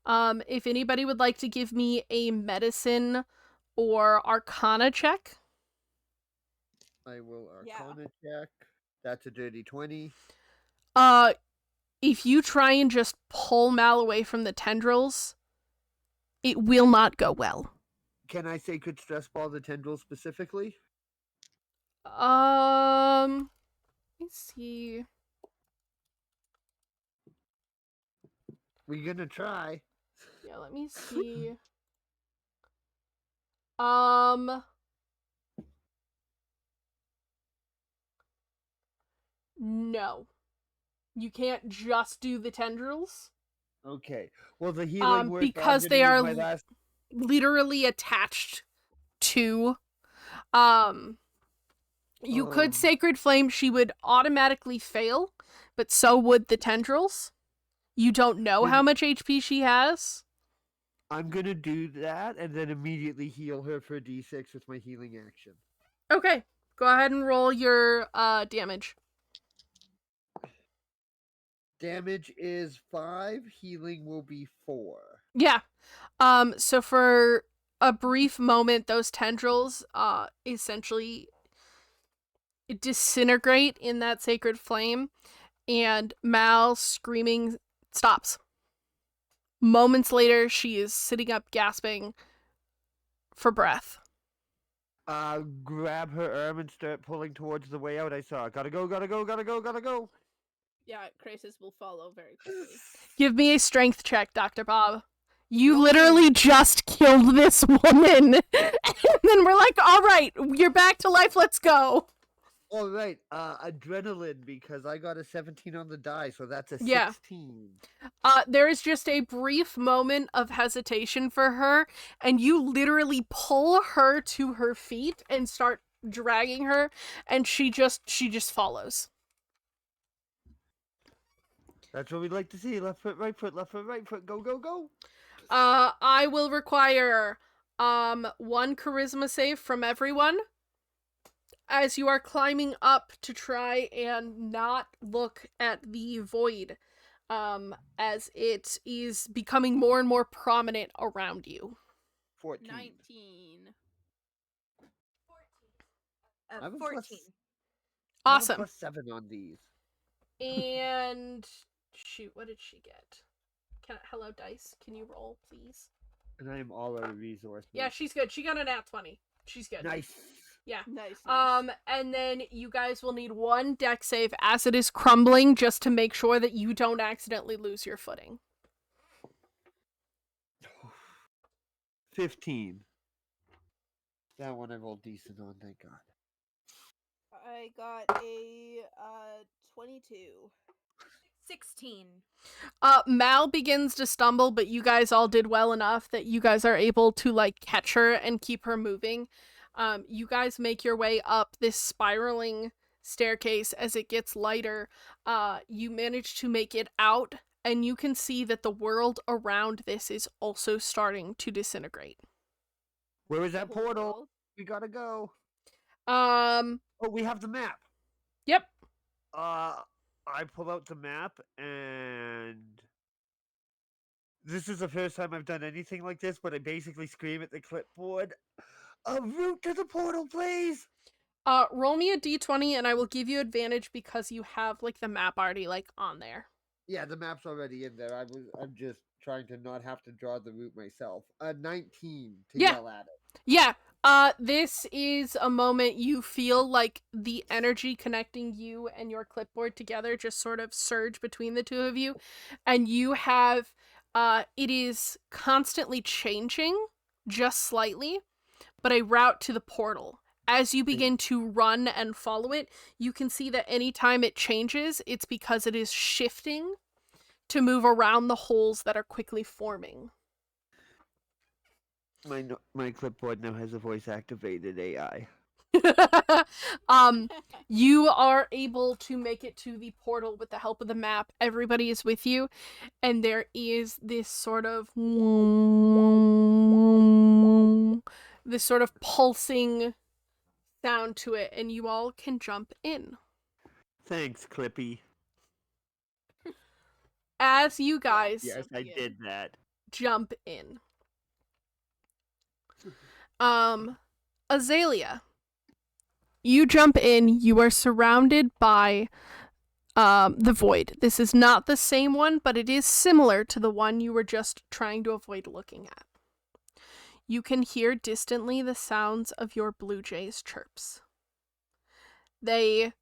S1: If anybody would like to give me a medicine or arcana check.
S3: I will arcana check. That's a dirty 20.
S1: If you try and just pull Mal away from the tendrils, it will not go well.
S3: Can I sacred stress ball the tendril specifically?
S1: Let me see.
S3: We're gonna try.
S1: Yeah, let me see. No. You can't just do the tendrils.
S3: Okay. Well, the healing word
S1: because they are literally attached to. You could Sacred Flame, she would automatically fail, but so would the tendrils. You don't know how much HP she has.
S3: I'm gonna do that and then immediately heal her for a d6 with my healing action.
S1: Okay, go ahead and roll your damage.
S3: Damage is 5, healing will be 4.
S1: Yeah. So for a brief moment, those tendrils essentially disintegrate in that sacred flame, and Mal screaming stops. Moments later, she is sitting up gasping for breath.
S3: Grab her arm and start pulling towards the way out I saw. Gotta go, gotta go, gotta go, gotta go.
S2: Yeah, Crizis will follow very quickly.
S1: Give me a strength check, Dr. Bob. You literally just killed this woman. And then we're like, all right, you're back to life, let's go.
S3: All right, adrenaline, because I got a 17 on the die, so that's a 16.
S1: Yeah. There is just a brief moment of hesitation for her, and you literally pull her to her feet and start dragging her, and she just follows.
S3: That's what we'd like to see. Left foot, right foot, go, go, go.
S1: I will require 1 charisma save from everyone as you are climbing up to try and not look at the void, as it is becoming more and more prominent around you.
S3: 14.
S2: 19.
S4: 14.
S1: Awesome.
S3: +7 on these.
S1: And shoot, what did she get? Hello, dice. Can you roll, please?
S3: And I am all out of resources.
S1: Yeah, she's good. She got a nat 20. She's good.
S3: Nice.
S1: Yeah.
S2: Nice.
S1: And then you guys will need 1 deck save as it is crumbling, just to make sure that you don't accidentally lose your footing.
S3: 15. That one I rolled decent on, thank God.
S2: I got a 22.
S4: 16.
S1: Mal begins to stumble, but you guys all did well enough that you guys are able to, like, catch her and keep her moving. You guys make your way up this spiraling staircase as it gets lighter. You manage to make it out, and you can see that the world around this is also starting to disintegrate.
S3: Where is that portal? We gotta go.
S1: Oh,
S3: we have the map.
S1: Yep.
S3: I pull out the map, and this is the first time I've done anything like this, but I basically scream at the clipboard, "A route to the portal, please!"
S1: Roll me a d20, and I will give you advantage because you have, like, the map already, like, on there.
S3: Yeah, the map's already in there. I'm just trying to not have to draw the route myself. 19 to yell at it.
S1: Yeah. This is a moment you feel like the energy connecting you and your clipboard together just sort of surge between the two of you, and you have, it is constantly changing, just slightly, but a route to the portal. As you begin to run and follow it, you can see that anytime it changes, it's because it is shifting to move around the holes that are quickly forming.
S3: My clipboard now has a voice-activated AI.
S1: You are able to make it to the portal with the help of the map. Everybody is with you, and there is this sort of pulsing sound to it, and you all can jump in.
S3: Thanks, Clippy.
S1: As you guys
S3: Yes, I did that.
S1: jump in. Azalea, you jump in, you are surrounded by the void. This is not the same one, but it is similar to the one you were just trying to avoid looking at. You can hear distantly the sounds of your blue jays' chirps. They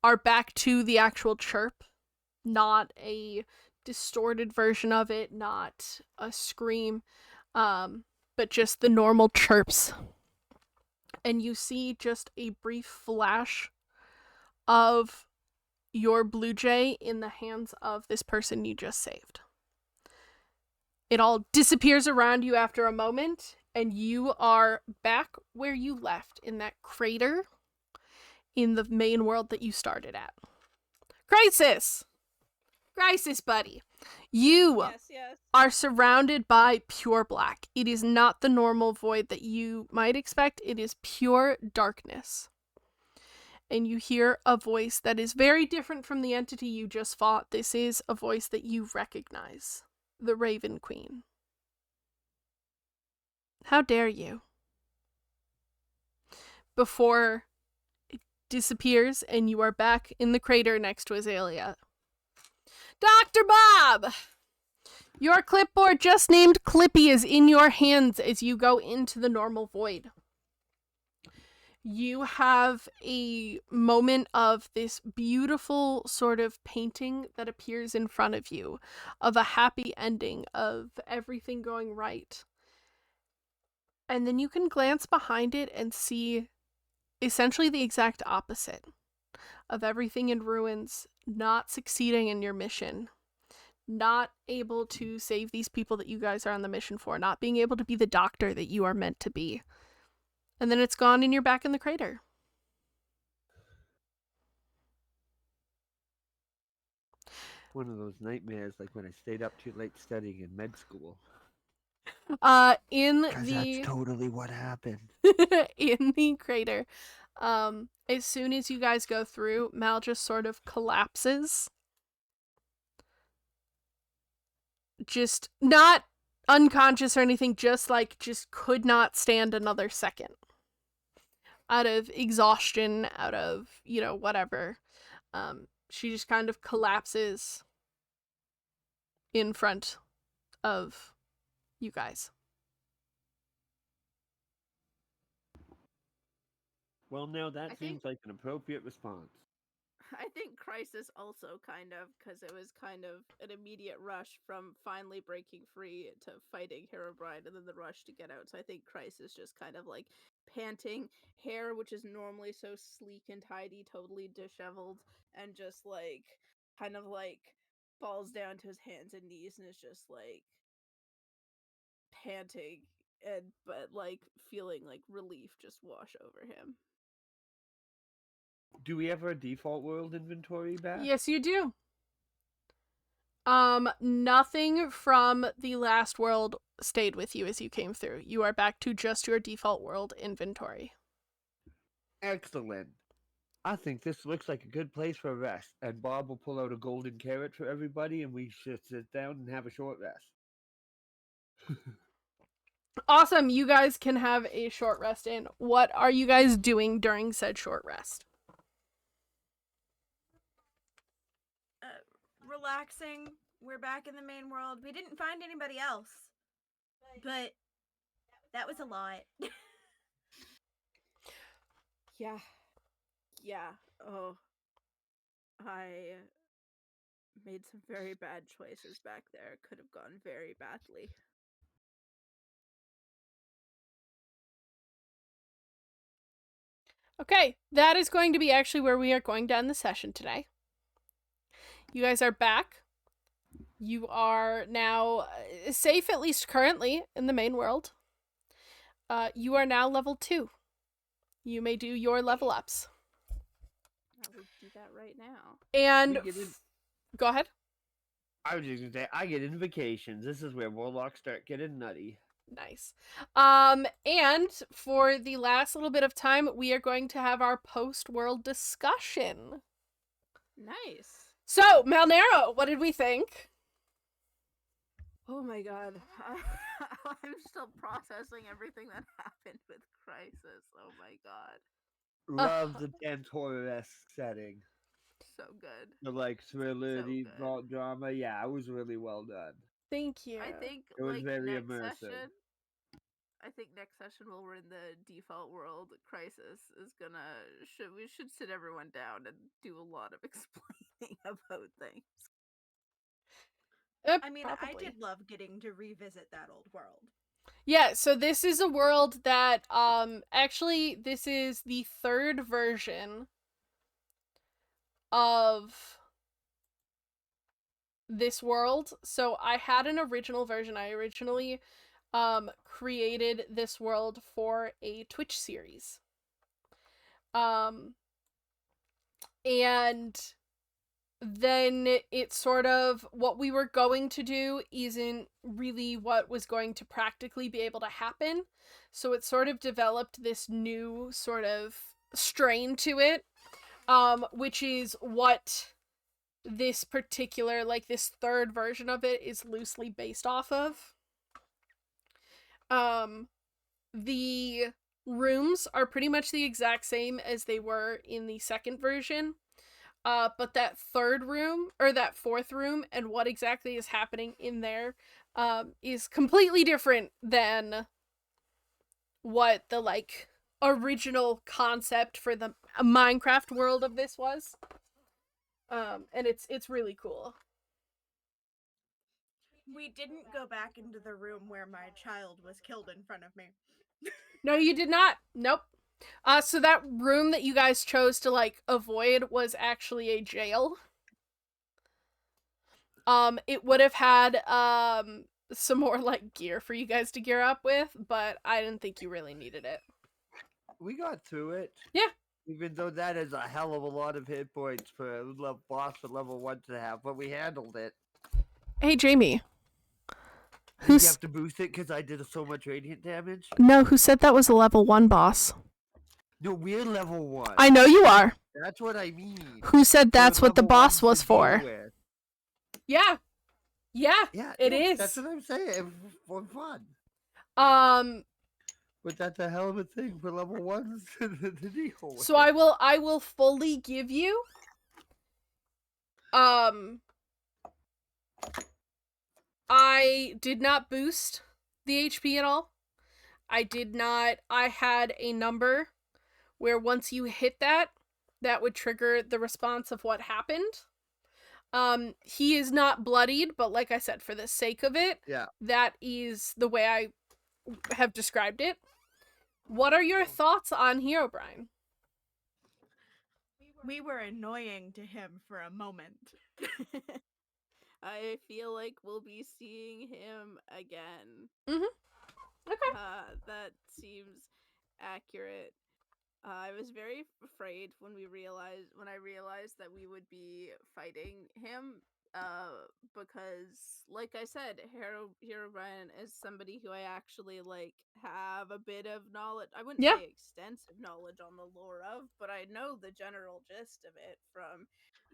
S1: are back to the actual chirp, not a distorted version of it, not a scream, but just the normal chirps. And you see just a brief flash of your blue jay in the hands of this person you just saved. It all disappears around you after a moment, and you are back where you left, in that crater in the main world that you started at. Crizis! Crizis, buddy. You are surrounded by pure black. It is not the normal void that you might expect. It is pure darkness. And you hear a voice that is very different from the entity you just fought. This is a voice that you recognize. The Raven Queen. How dare you? Before it disappears and you are back in the crater next to Azalea. Dr. Bob! Your clipboard just named Clippy is in your hands as you go into the normal void. You have a moment of this beautiful sort of painting that appears in front of you, of a happy ending, of everything going right. And then you can glance behind it and see essentially the exact opposite of everything in ruins, not succeeding in your mission, not able to save these people that you guys are on the mission for, not being able to be the doctor that you are meant to be. And then it's gone and you're back in the crater.
S3: One of those nightmares, like when I stayed up too late studying in med school.
S1: That's
S3: totally what happened.
S1: in the crater, as soon as you guys go through, Mal just sort of collapses. Just not unconscious or anything, just could not stand another second. Out of exhaustion, out of, whatever. She just kind of collapses in front of you guys.
S3: Well, now that seems like an appropriate response.
S2: I think Crizis also kind of, because it was kind of an immediate rush from finally breaking free to fighting Herobrine and then the rush to get out. So I think Crizis just kind of like panting, hair which is normally so sleek and tidy, totally disheveled, and just like kind of like falls down to his hands and knees and is just like panting but like feeling like relief just wash over him.
S3: Do we have our default world inventory back?
S1: Yes, you do. Nothing from the last world stayed with you as you came through. You are back to just your default world inventory.
S3: Excellent. I think this looks like a good place for a rest, and Bob will pull out a golden carrot for everybody, and we should sit down and have a short rest.
S1: Awesome, you guys can have a short rest in. What are you guys doing during said short rest?
S4: Relaxing. We're back in the main world. We didn't find anybody else, but that was a lot.
S2: Yeah. Oh, I made some very bad choices back there. Could have gone very badly.
S1: Okay, that is going to be actually where we are going to end the session today. You guys are back. You are now safe, at least currently, in the main world. You are now level 2. You may do your level ups.
S2: I will do that right now.
S1: And go ahead.
S3: I was just gonna say, I get invocations. This is where warlocks start getting nutty.
S1: Nice. And for the last little bit of time, we are going to have our post-world discussion.
S2: Nice.
S1: So, Malnero, what did we think?
S2: Oh my god. I'm still processing everything that happened with Crizis. Oh my god.
S3: Love the dense horror-esque setting.
S2: So good.
S3: The like thriller, drama. Yeah, it was really well done.
S1: Thank you.
S2: I think
S3: it was very
S2: next
S3: immersive.
S2: Session, I think next session when we're in the default world, Crizis is gonna we should sit everyone down and do a lot of explaining about things.
S4: I mean, I did love getting to revisit that old world.
S1: Yeah, so this is a world that actually this is the third version of this world. So I had an original version. I originally created this world for a Twitch series. And then it sort of, what we were going to do isn't really what was going to practically be able to happen. So it sort of developed this new sort of strain to it, which is what this particular, like this third version of it is loosely based off of. The rooms are pretty much the exact same as they were in the second version. But that third room, or that fourth room, and what exactly is happening in there, is completely different than what the, like, original concept for the Minecraft world of this was. And it's really cool.
S4: We didn't go back into the room where my child was killed in front of me.
S1: No, you did not. Nope. So that room that you guys chose to, like, avoid was actually a jail. It would have had, some more, like, gear for you guys to gear up with, but I didn't think you really needed it.
S3: We got through it.
S1: Yeah.
S3: Even though that is a hell of a lot of hit points for a boss for level 1 to have, but we handled it.
S1: Hey, Jamie.
S3: Did you have to boost it because I did so much radiant damage?
S1: No, who said that was a level 1 boss?
S3: No, we're level 1.
S1: I know you are.
S3: That's what I mean.
S1: Who said that's what the boss was for? Yeah.
S3: Yeah,
S1: it is.
S3: That's what I'm saying. It was fun. But that's a hell of a thing for level 1s to deal with.
S1: So I will fully give you I did not boost the HP at all. I had a number where once you hit that would trigger the response of what happened. He is not bloodied, but like I said, for the sake of it, that is the way I have described it. What are your thoughts on Herobrine?
S4: We were annoying to him for a moment.
S2: I feel like we'll be seeing him again.
S1: Okay.
S2: That seems accurate. I was very afraid when I realized that we would be fighting him, because, like I said, Herobrine is somebody who I actually, like, have a bit of knowledge. I wouldn't say extensive knowledge on the lore of, but I know the general gist of it from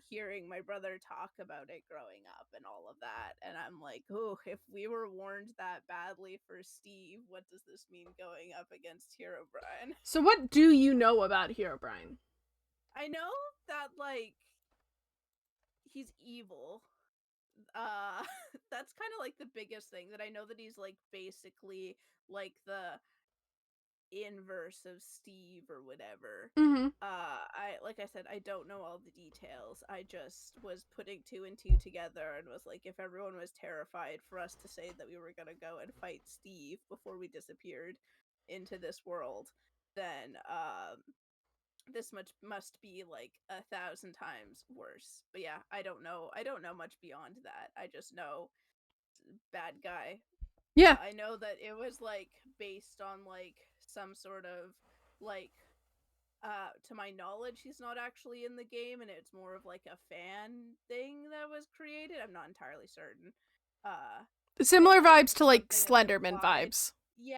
S2: hearing my brother talk about it growing up and all of that. And I'm like, oh, if we were warned that badly for Steve, what does this mean going up against Herobrine?
S1: So what do you know about Herobrine?
S2: I know that, like, he's evil. That's kind of like the biggest thing, that I know that he's, like, basically like the inverse of Steve or whatever. Like I said, I don't know all the details. I just was putting 2 and 2 together and was like, if everyone was terrified for us to say that we were gonna go and fight Steve before we disappeared into this world, then this must be like 1,000 times worse. But yeah, I don't know much beyond that. I just know bad guy.
S1: Yeah.
S2: I know that it was, like, based on, like, some sort of, like, to my knowledge, he's not actually in the game, and it's more of like a fan thing that was created. I'm not entirely certain.
S1: Similar vibes to like
S2: something
S1: Slenderman
S2: implied.
S1: vibes.
S2: Yeah.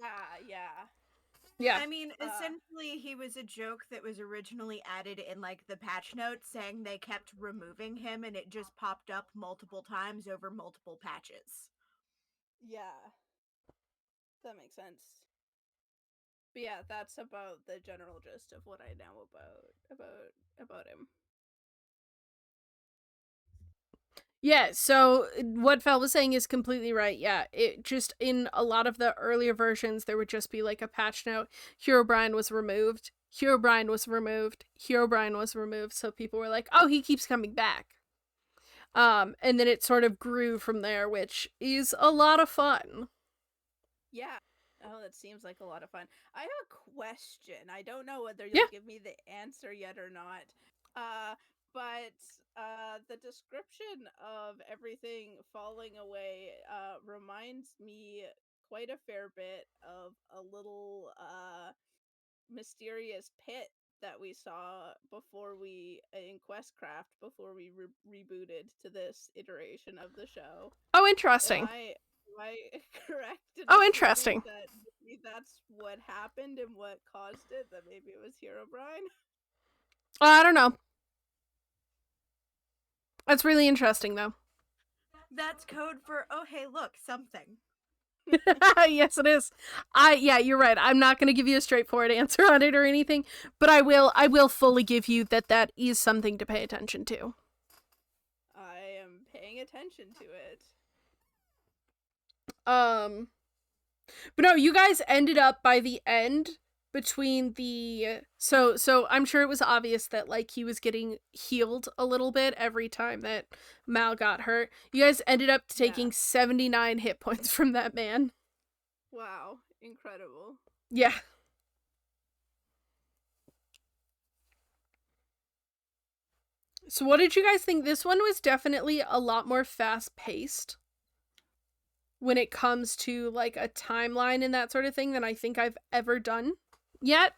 S1: Yeah.
S4: I mean, essentially, he was a joke that was originally added in like the patch notes, saying they kept removing him, and it just popped up multiple times over multiple patches.
S2: Yeah. That makes sense. But yeah, that's about the general gist of what I know about him.
S1: Yeah, so what Fel was saying is completely right. Yeah, it just in a lot of the earlier versions, there would just be like a patch note. Herobrine was removed. Herobrine was removed. Herobrine was removed. So people were like, "Oh, he keeps coming back." And then it sort of grew from there, which is a lot of fun.
S2: Yeah. Oh, that seems like a lot of fun. I have a question. I don't know whether you'll give me the answer yet or not. But the description of everything falling away reminds me quite a fair bit of a little mysterious pit that we saw before we in Questcraft before we rebooted to this iteration of the show.
S1: Oh, interesting.
S2: Am I correct in
S1: interesting.
S2: that maybe that's what happened and what caused it? That maybe it was Herobrine?
S1: I don't know. That's really interesting, though.
S4: That's code for, oh, hey, look, something.
S1: Yes, it is. Yeah, you're right. I'm not going to give you a straightforward answer on it or anything, but I will fully give you that is something to pay attention to.
S2: I am paying attention to it.
S1: But no, you guys ended up by the end between the so I'm sure it was obvious that like he was getting healed a little bit every time that Mal got hurt. You guys ended up taking 79 hit points from that man.
S2: Wow, incredible.
S1: Yeah. So what did you guys think? This one was definitely a lot more fast-paced when it comes to like a timeline and that sort of thing than I think I've ever done yet.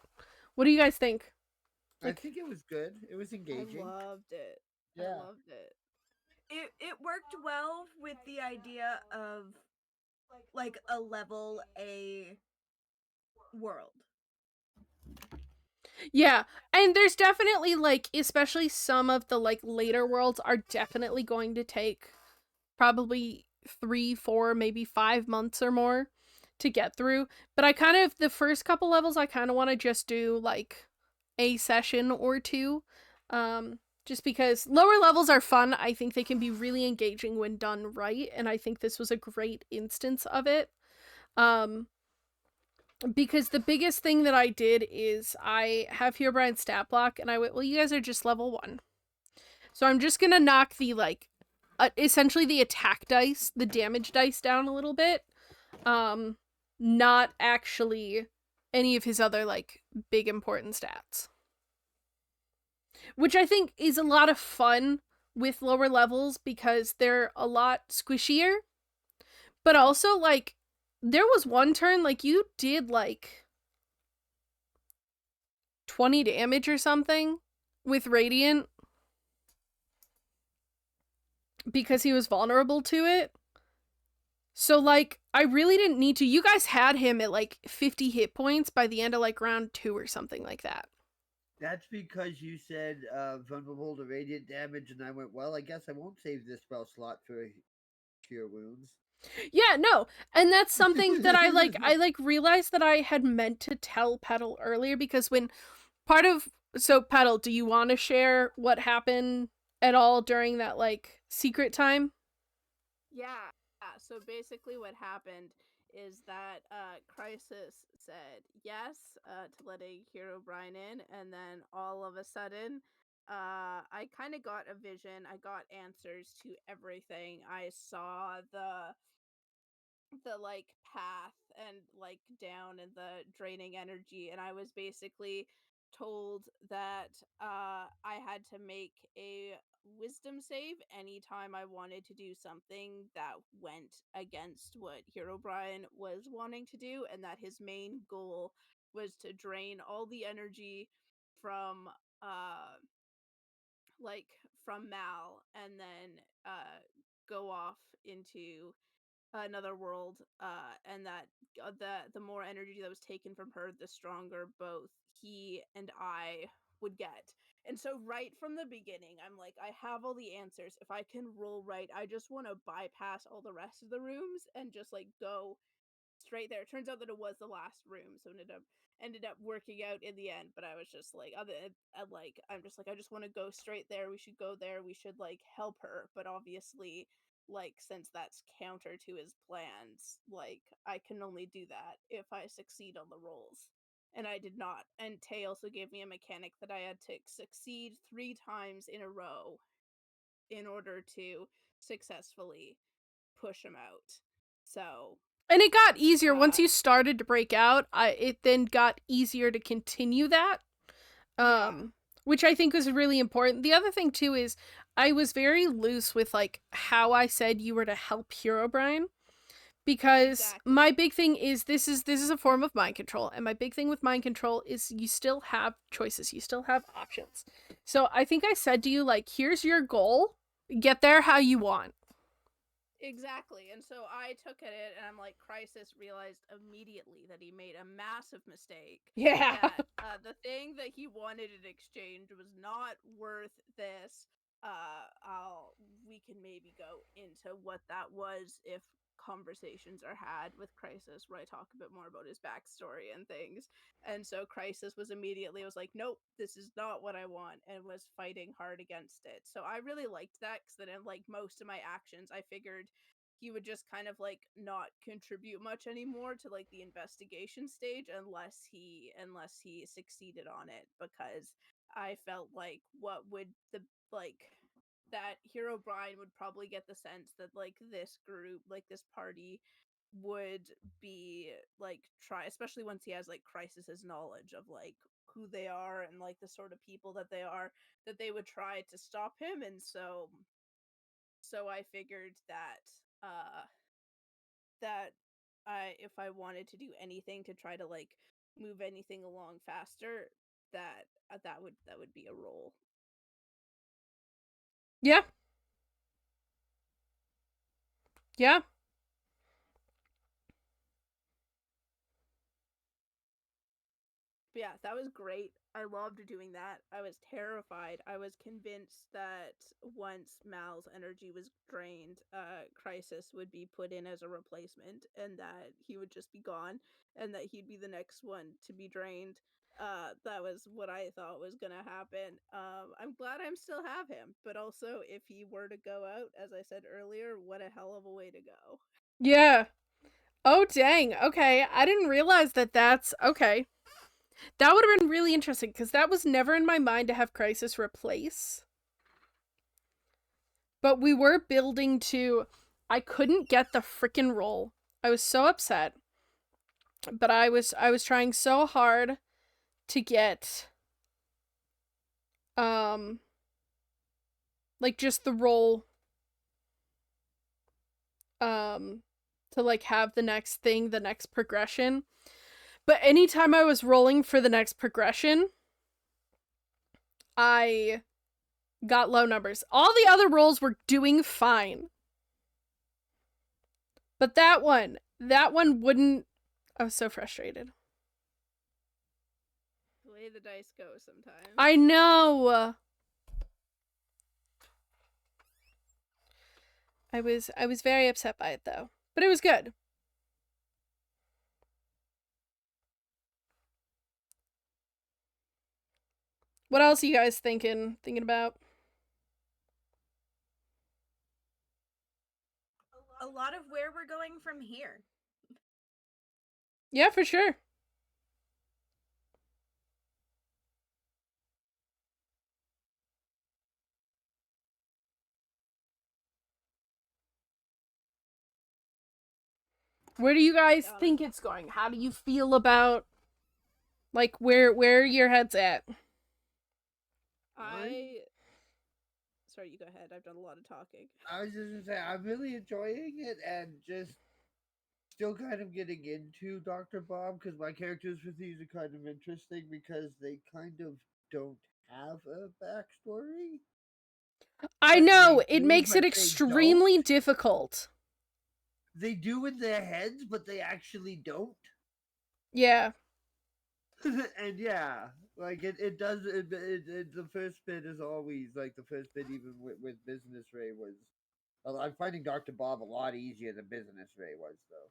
S1: What do you guys think?
S3: I think it was good. It was engaging.
S2: I loved it.
S3: Yeah.
S2: I loved it.
S4: It worked well with the idea of like a level A world.
S1: Yeah, and there's definitely like, especially some of the like later worlds are definitely going to take probably 3, 4, maybe 5 months or more to get through. But I kind of, the first couple levels, I kind of want to just do like a session or two. Just because lower levels are fun. I think they can be really engaging when done right. And I think this was a great instance of it. Because the biggest thing that I did is I have Herobrine's stat block, and I went, well, you guys are just level 1. So I'm just gonna knock the, like, essentially the attack dice, the damage dice down a little bit. Not actually any of his other, like, big important stats. Which I think is a lot of fun with lower levels because they're a lot squishier. But also, like, there was one turn, like, you did, like, 20 damage or something with Radiant because he was vulnerable to it. So, like, I really didn't need to. You guys had him at, like, 50 hit points by the end of, like, round 2 or something like that.
S3: That's because you said vulnerable to radiant damage, and I went, well, I guess I won't save this spell slot for cure wounds.
S1: Yeah, no, and that's something that I realized that I had meant to tell Petal earlier, because when so Petal, do you want to share what happened at all during that, like, secret time?
S2: Yeah. So basically what happened is that Crizis said yes to letting Herobrine in, and then all of a sudden I kind of got a vision. I got answers to everything. I saw the like path and like down and the draining energy, and I was basically told that I had to make a wisdom save anytime I wanted to do something that went against what Herobrine was wanting to do, and that his main goal was to drain all the energy from like from Mal, and then go off into another world, and that the more energy that was taken from her, the stronger both he and I would get. And so right from the beginning, I'm like, I have all the answers. If I can roll right, I just want to bypass all the rest of the rooms and just like go straight there. It turns out that it was the last room, so ended up working out in the end. But I was just like, I'm just like, I just want to go straight there. We should go there. We should like help her. But obviously, like, since that's counter to his plans, like, I can only do that if I succeed on the rolls. And I did not. And Tay also gave me a mechanic that I had to succeed 3 times in a row in order to successfully push him out. So,
S1: and it got easier once you started to break out. It then got easier to continue that, which I think was really important. The other thing too is I was very loose with like how I said you were to help Herobrine, because my big thing is this is a form of mind control, and my big thing with mind control is you still have choices, you still have options. So I think I said to you, like, here's your goal, get there how you want.
S2: Exactly. And so I took at it, and I'm like, Crizis realized immediately that he made a massive mistake.
S1: Yeah.
S2: That the thing that he wanted in exchange was not worth this. We can maybe go into what that was if conversations are had with Crizis, where I talk a bit more about his backstory and things. And so Crizis was like, nope, this is not what I want, and was fighting hard against it. So I really liked that, because then in like most of my actions, I figured he would just kind of like not contribute much anymore to like the investigation stage unless he succeeded on it, because I felt like what would the like that Herobrine would probably get the sense that like this group, like this party, would be like try, especially once he has like Crisis's knowledge of like who they are and like the sort of people that they are, that they would try to stop him. And so I figured that that if I wanted to do anything to try to like move anything along faster, that would be a roll.
S1: Yeah. Yeah.
S2: Yeah, that was great. I loved doing that. I was terrified. I was convinced that once Mal's energy was drained, Crizis would be put in as a replacement, and that he would just be gone, and that he'd be the next one to be drained. That was what I thought was gonna happen. I'm glad I'm still have him, but also if he were to go out, as I said earlier, what a hell of a way to go.
S1: Yeah. Oh, dang. Okay. I didn't realize that that's... Okay. That would have been really interesting, because that was never in my mind to have Crizis replace. But we were building to... I couldn't get the frickin' roll. I was so upset. But I was trying so hard to get... like, just the roll... to, like, have the next thing, the next progression. But anytime I was rolling for the next progression, I got low numbers. All the other rolls were doing fine. But that one wouldn't... I was so frustrated.
S2: The way the dice go sometimes.
S1: I know! I was very upset by it, though. But it was good. What else are you guys thinking about?
S4: A lot of where we're going from here.
S1: Yeah, for sure. Where do you guys think it's going? How do you feel about, like, where your head's at?
S2: Sorry, you go ahead. I've done a lot of talking.
S3: I was just gonna say, I'm really enjoying it, and just still kind of getting into Dr. Bob, because my characters with these are kind of interesting, because they kind of don't have a backstory.
S1: I
S3: But
S1: know,
S3: they
S1: it
S3: do,
S1: makes it
S3: but they
S1: extremely
S3: don't.
S1: difficult.
S3: They do in their heads, but they actually don't.
S1: Yeah.
S3: And yeah, like it does. The first bit is always like the first bit, even with Business Ray was. I'm finding Dr. Bob a lot easier than Business Ray was, though.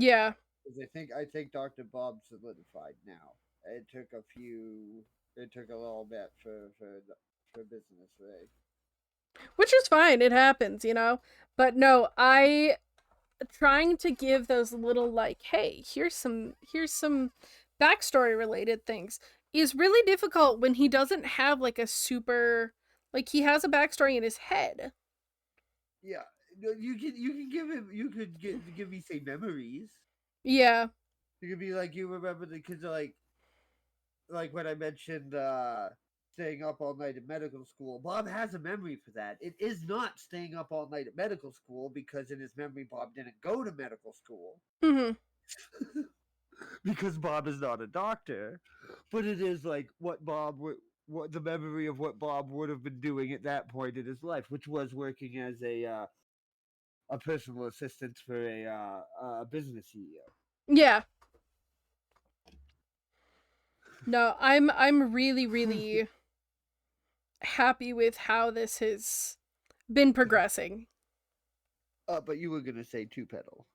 S1: Yeah.
S3: Because I think Dr. Bob solidified now. It took a few. It took a little bit for Business Ray.
S1: Which is fine, it happens, you know? But no, trying to give those little like, hey, here's some backstory related things is really difficult when he doesn't have like a super like he has a backstory in his head.
S3: Yeah, no, you can give him give me say memories.
S1: Yeah.
S3: You could be like you remember the kids are like when I mentioned staying up all night at medical school. Bob has a memory for that. It is not staying up all night at medical school because in his memory Bob didn't go to medical school.
S1: Mm-hmm.
S3: Because Bob is not a doctor, but it is like what the memory of what Bob would have been doing at that point in his life, which was working as a personal assistant for a business CEO.
S1: Yeah. No, I'm really happy with how this has been progressing.
S3: But you were gonna say two pedal.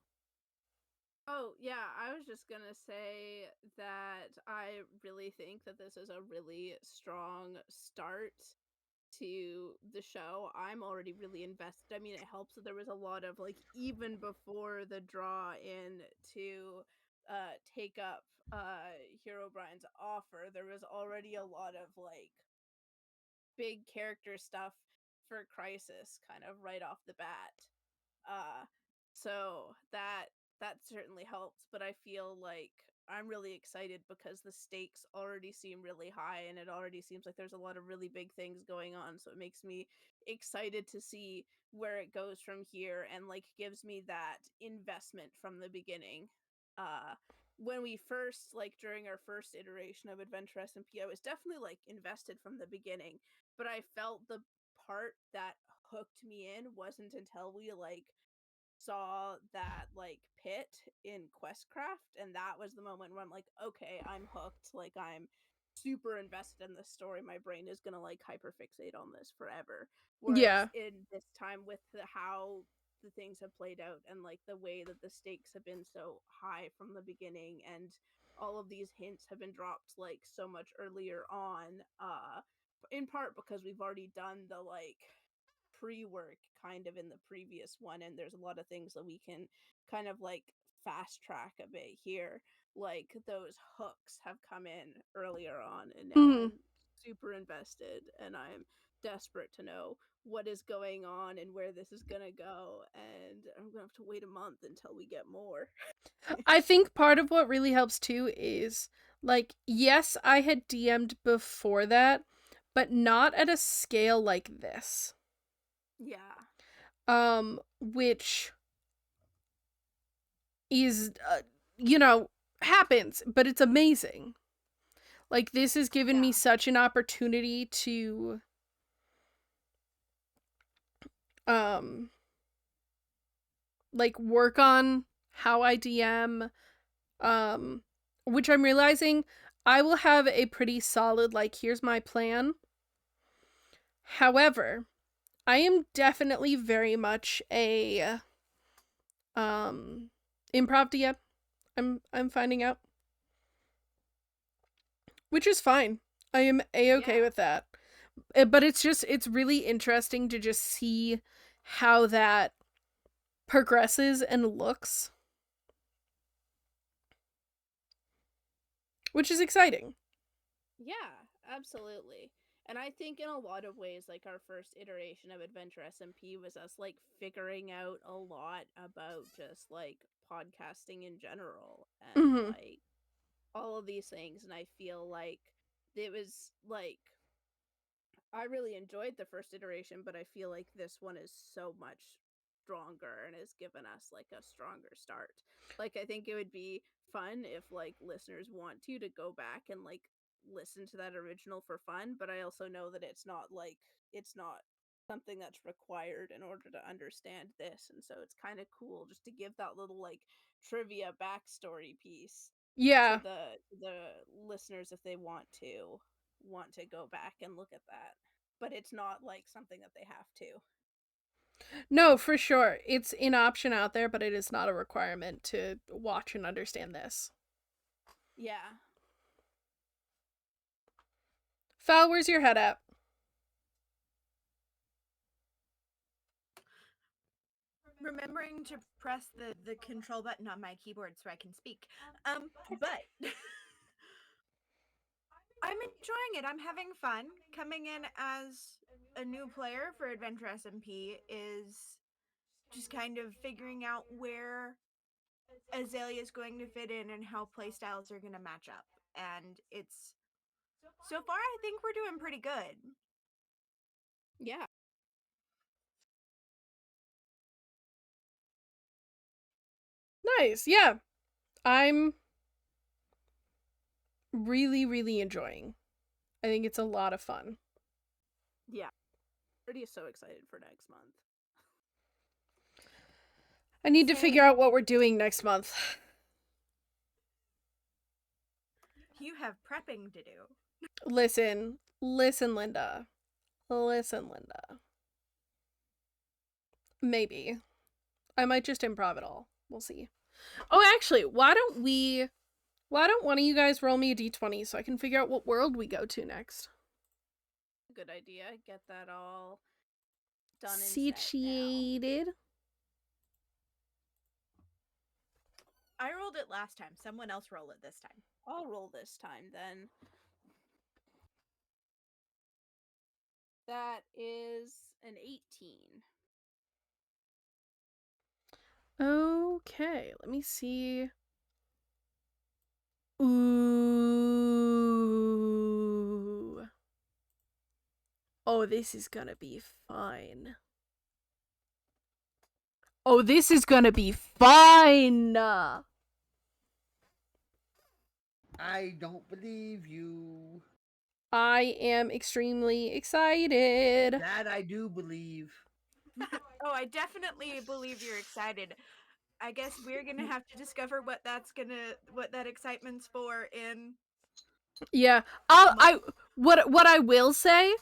S2: Oh, yeah, I was just gonna say that I really think that this is a really strong start to the show. I'm already really invested. I mean, it helps that there was a lot of, like, even before the draw in to take up Hero Brian's offer, there was already a lot of, like, big character stuff for Crizis kind of right off the bat. So that certainly helps, but I feel like I'm really excited because the stakes already seem really high and it already seems like there's a lot of really big things going on, so it makes me excited to see where it goes from here and like gives me that investment from the beginning. When we first, like, during our first iteration of Adventure SMP, I was definitely like invested from the beginning, but I felt the part that hooked me in wasn't until we like saw that like pit in Questcraft, and that was the moment where I'm like, okay, I'm hooked. Like, I'm super invested in this story. My brain is gonna like hyperfixate on this forever. Whereas
S1: Yeah.
S2: in this time with how the things have played out and like the way that the stakes have been so high from the beginning and all of these hints have been dropped like so much earlier on, in part because we've already done the like pre-work kind of in the previous one, and there's a lot of things that we can kind of like fast track a bit here. Like, those hooks have come in earlier on, and now
S1: Mm-hmm.
S2: I'm super invested and I'm desperate to know what is going on and where this is gonna go, and I'm gonna have to wait a month until we get more.
S1: I think part of what really helps too is like, yes, I had DM'd before that, but not at a scale like this.
S2: Yeah.
S1: Which is you know, happens, but it's amazing. Like, this has given me such an opportunity to like work on how I DM, which I'm realizing I will have a pretty solid like, here's my plan. However, I am definitely very much a improv DM. I'm finding out, which is fine. I am a-okay with that. But it's really interesting to just see how that progresses and looks, which is exciting.
S2: Yeah, absolutely. And I think in a lot of ways, like, our first iteration of Adventure SMP was us like figuring out a lot about just like podcasting in general and
S1: Mm-hmm.
S2: like all of these things. And I feel like it was like, I really enjoyed the first iteration, but I feel like this one is so much stronger and has given us like a stronger start. Like, I think it would be fun if like listeners want to go back and like listen to that original for fun, but I also know that it's not something that's required in order to understand this, and so it's kind of cool just to give that little like trivia backstory piece
S1: Yeah.
S2: to the listeners if they want to go back and look at that. But it's not like something that they have to.
S1: No, for sure. It's an option out there, but it is not a requirement to watch and understand this.
S2: Yeah.
S1: Fal, where's your head at?
S4: Remembering to press the control button on my keyboard so I can speak. But I'm enjoying it. I'm having fun. Coming in as a new player for Adventure SMP is just kind of figuring out where Azalea is going to fit in and how playstyles are going to match up. And it's so far, I think we're doing pretty good.
S2: Yeah.
S1: Nice. Yeah. I'm really, really enjoying. I think it's a lot of fun.
S2: Yeah. Pretty so excited for next month.
S1: I need to figure out what we're doing next month.
S4: You have prepping to do.
S1: Listen, Linda. Listen, Linda. Maybe. I might just improv it all. We'll see. Oh, actually, why don't one of you guys roll me a d20 so I can figure out what world we go to next?
S2: Good idea. Get that all done and
S1: situated.
S4: I rolled it last time. Someone else roll it this time.
S2: I'll roll this time then. That is an 18.
S1: Okay, let me see. Ooh. Oh, this is gonna be fun. Oh, this is gonna be fun!
S3: I don't believe you.
S1: I am extremely excited.
S3: That I do believe.
S4: Oh, I definitely believe you're excited. I guess we're gonna have to discover what that excitement's for in.
S1: Yeah. What I will say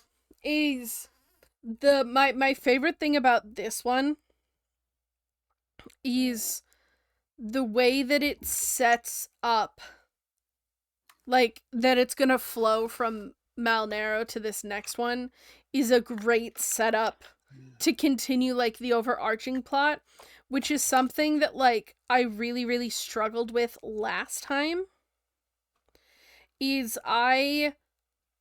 S1: is my favorite thing about this one is the way that it sets up, like, that it's gonna flow from Malnero to this next one is a great setup to continue, like, the overarching plot, which is something that, like, I really, really struggled with last time. Is I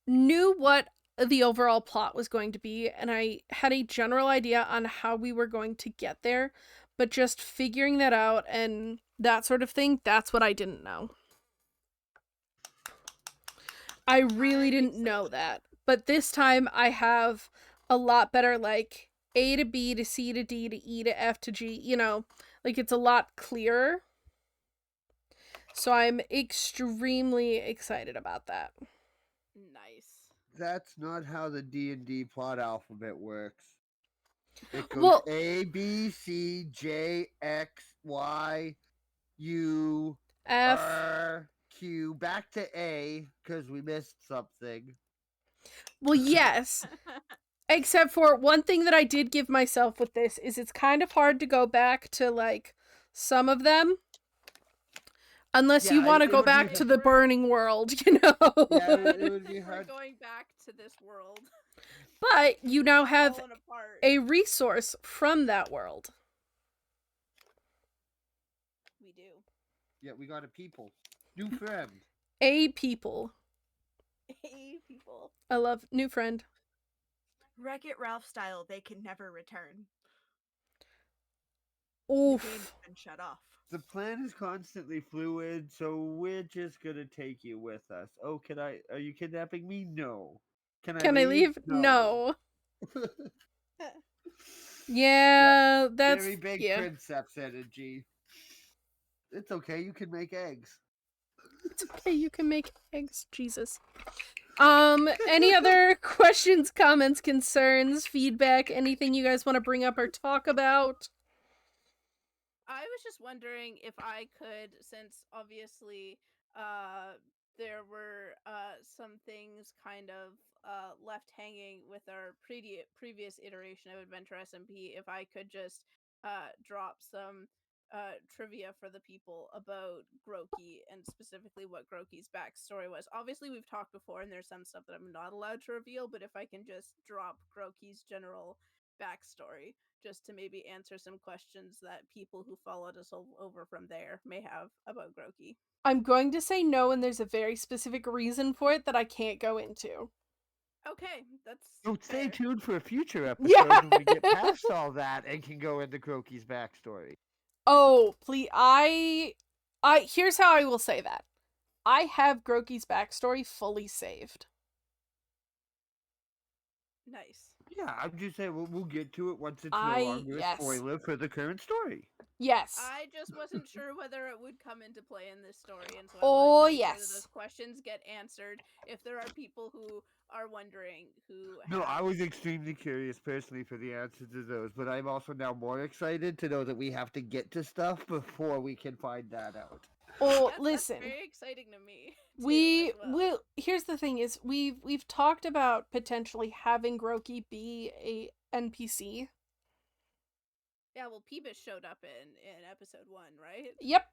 S1: knew what the overall plot was going to be, and I had a general idea on how we were going to get there, but just figuring that out and that sort of thing, that's what I didn't know. I really didn't know that. But this time I have a lot better, like, A to B to C to D to E to F to G, you know, like, it's a lot clearer. So I'm extremely excited about that.
S2: Nice.
S3: That's not how the D&D plot alphabet works. It goes A, B, C, J, X, Y, U,
S1: F,
S3: R, Q, back to A, because we missed something.
S1: Well, yes. Except for one thing that I did give myself with this is it's kind of hard to go back to, like, some of them. Unless you want to go back to the burning world, you know?
S3: Yeah, it would be hard.
S2: We're going back to this world.
S1: But you now have a resource from that world.
S2: We do.
S3: Yeah, we got a people. New friend.
S1: A people.
S2: A people.
S1: I love new friend.
S4: Wreck-It Ralph style, they can never return.
S1: Oof.
S4: The game's been shut off.
S3: The plan is constantly fluid, so we're just gonna take you with us. Oh, are you kidnapping me? No. Can
S1: I leave? No. Yeah, that's
S3: very big Princeps energy. It's okay, you can make eggs.
S1: It's okay, you can make eggs. Jesus. Any other questions, comments, concerns, feedback, anything you guys want to bring up or talk about?
S2: I was just wondering if I could, since obviously there were some things kind of left hanging with our previous iteration of Adventure SMP, if I could just drop some trivia for the people about Groki and specifically what Groki's backstory was. Obviously, we've talked before, and there's some stuff that I'm not allowed to reveal, but if I can just drop Groki's general backstory, just to maybe answer some questions that people who followed us over from there may have about Groki.
S1: I'm going to say no, and there's a very specific reason for it that I can't go into.
S2: Okay, that's
S3: So stay
S2: fair.
S3: tuned for a future episode
S1: Yeah.
S3: when we get past all that and can go into Groki's backstory.
S1: Oh, please, I here's how I will say that. I have Groki's backstory fully saved.
S2: Nice.
S3: Yeah, I'm just saying we'll get to it once it's no longer a spoiler for the current story.
S1: Yes.
S2: I just wasn't sure whether it would come into play in this story, and so I wanted to make sure that those questions get answered if there are people who are wondering who
S3: No, I was extremely curious personally for the answer to those, but I'm also now more excited to know that we have to get to stuff before we can find that out.
S1: Well, listen.
S2: That's very exciting to me.
S1: We will. Here's the thing: is we've talked about potentially having Groki be a NPC.
S2: Yeah, well, Peebus showed up in episode 1, right?
S1: Yep.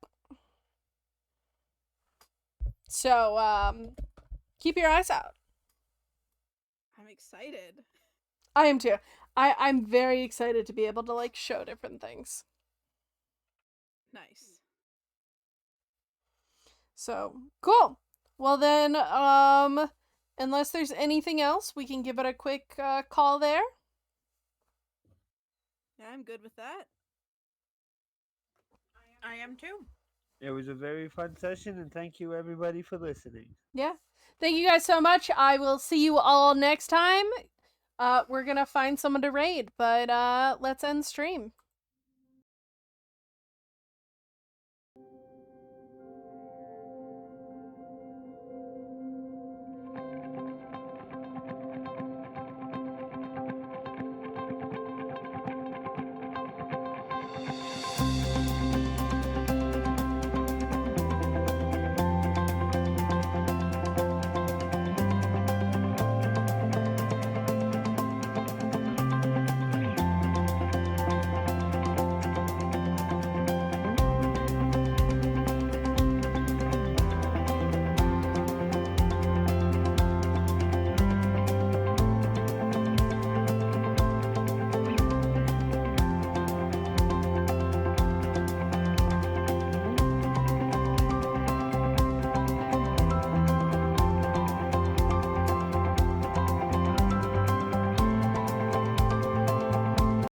S1: So, keep your eyes out.
S2: I'm excited.
S1: I am too. I'm very excited to be able to, like, show different things.
S2: Nice.
S1: So, cool. Well then, unless there's anything else, we can give it a quick call there.
S2: Yeah, I'm good with that.
S4: I am too.
S3: It was a very fun session, and thank you everybody for listening.
S1: Yeah. Thank you guys so much. I will see you all next time. We're gonna find someone to raid, but let's end stream.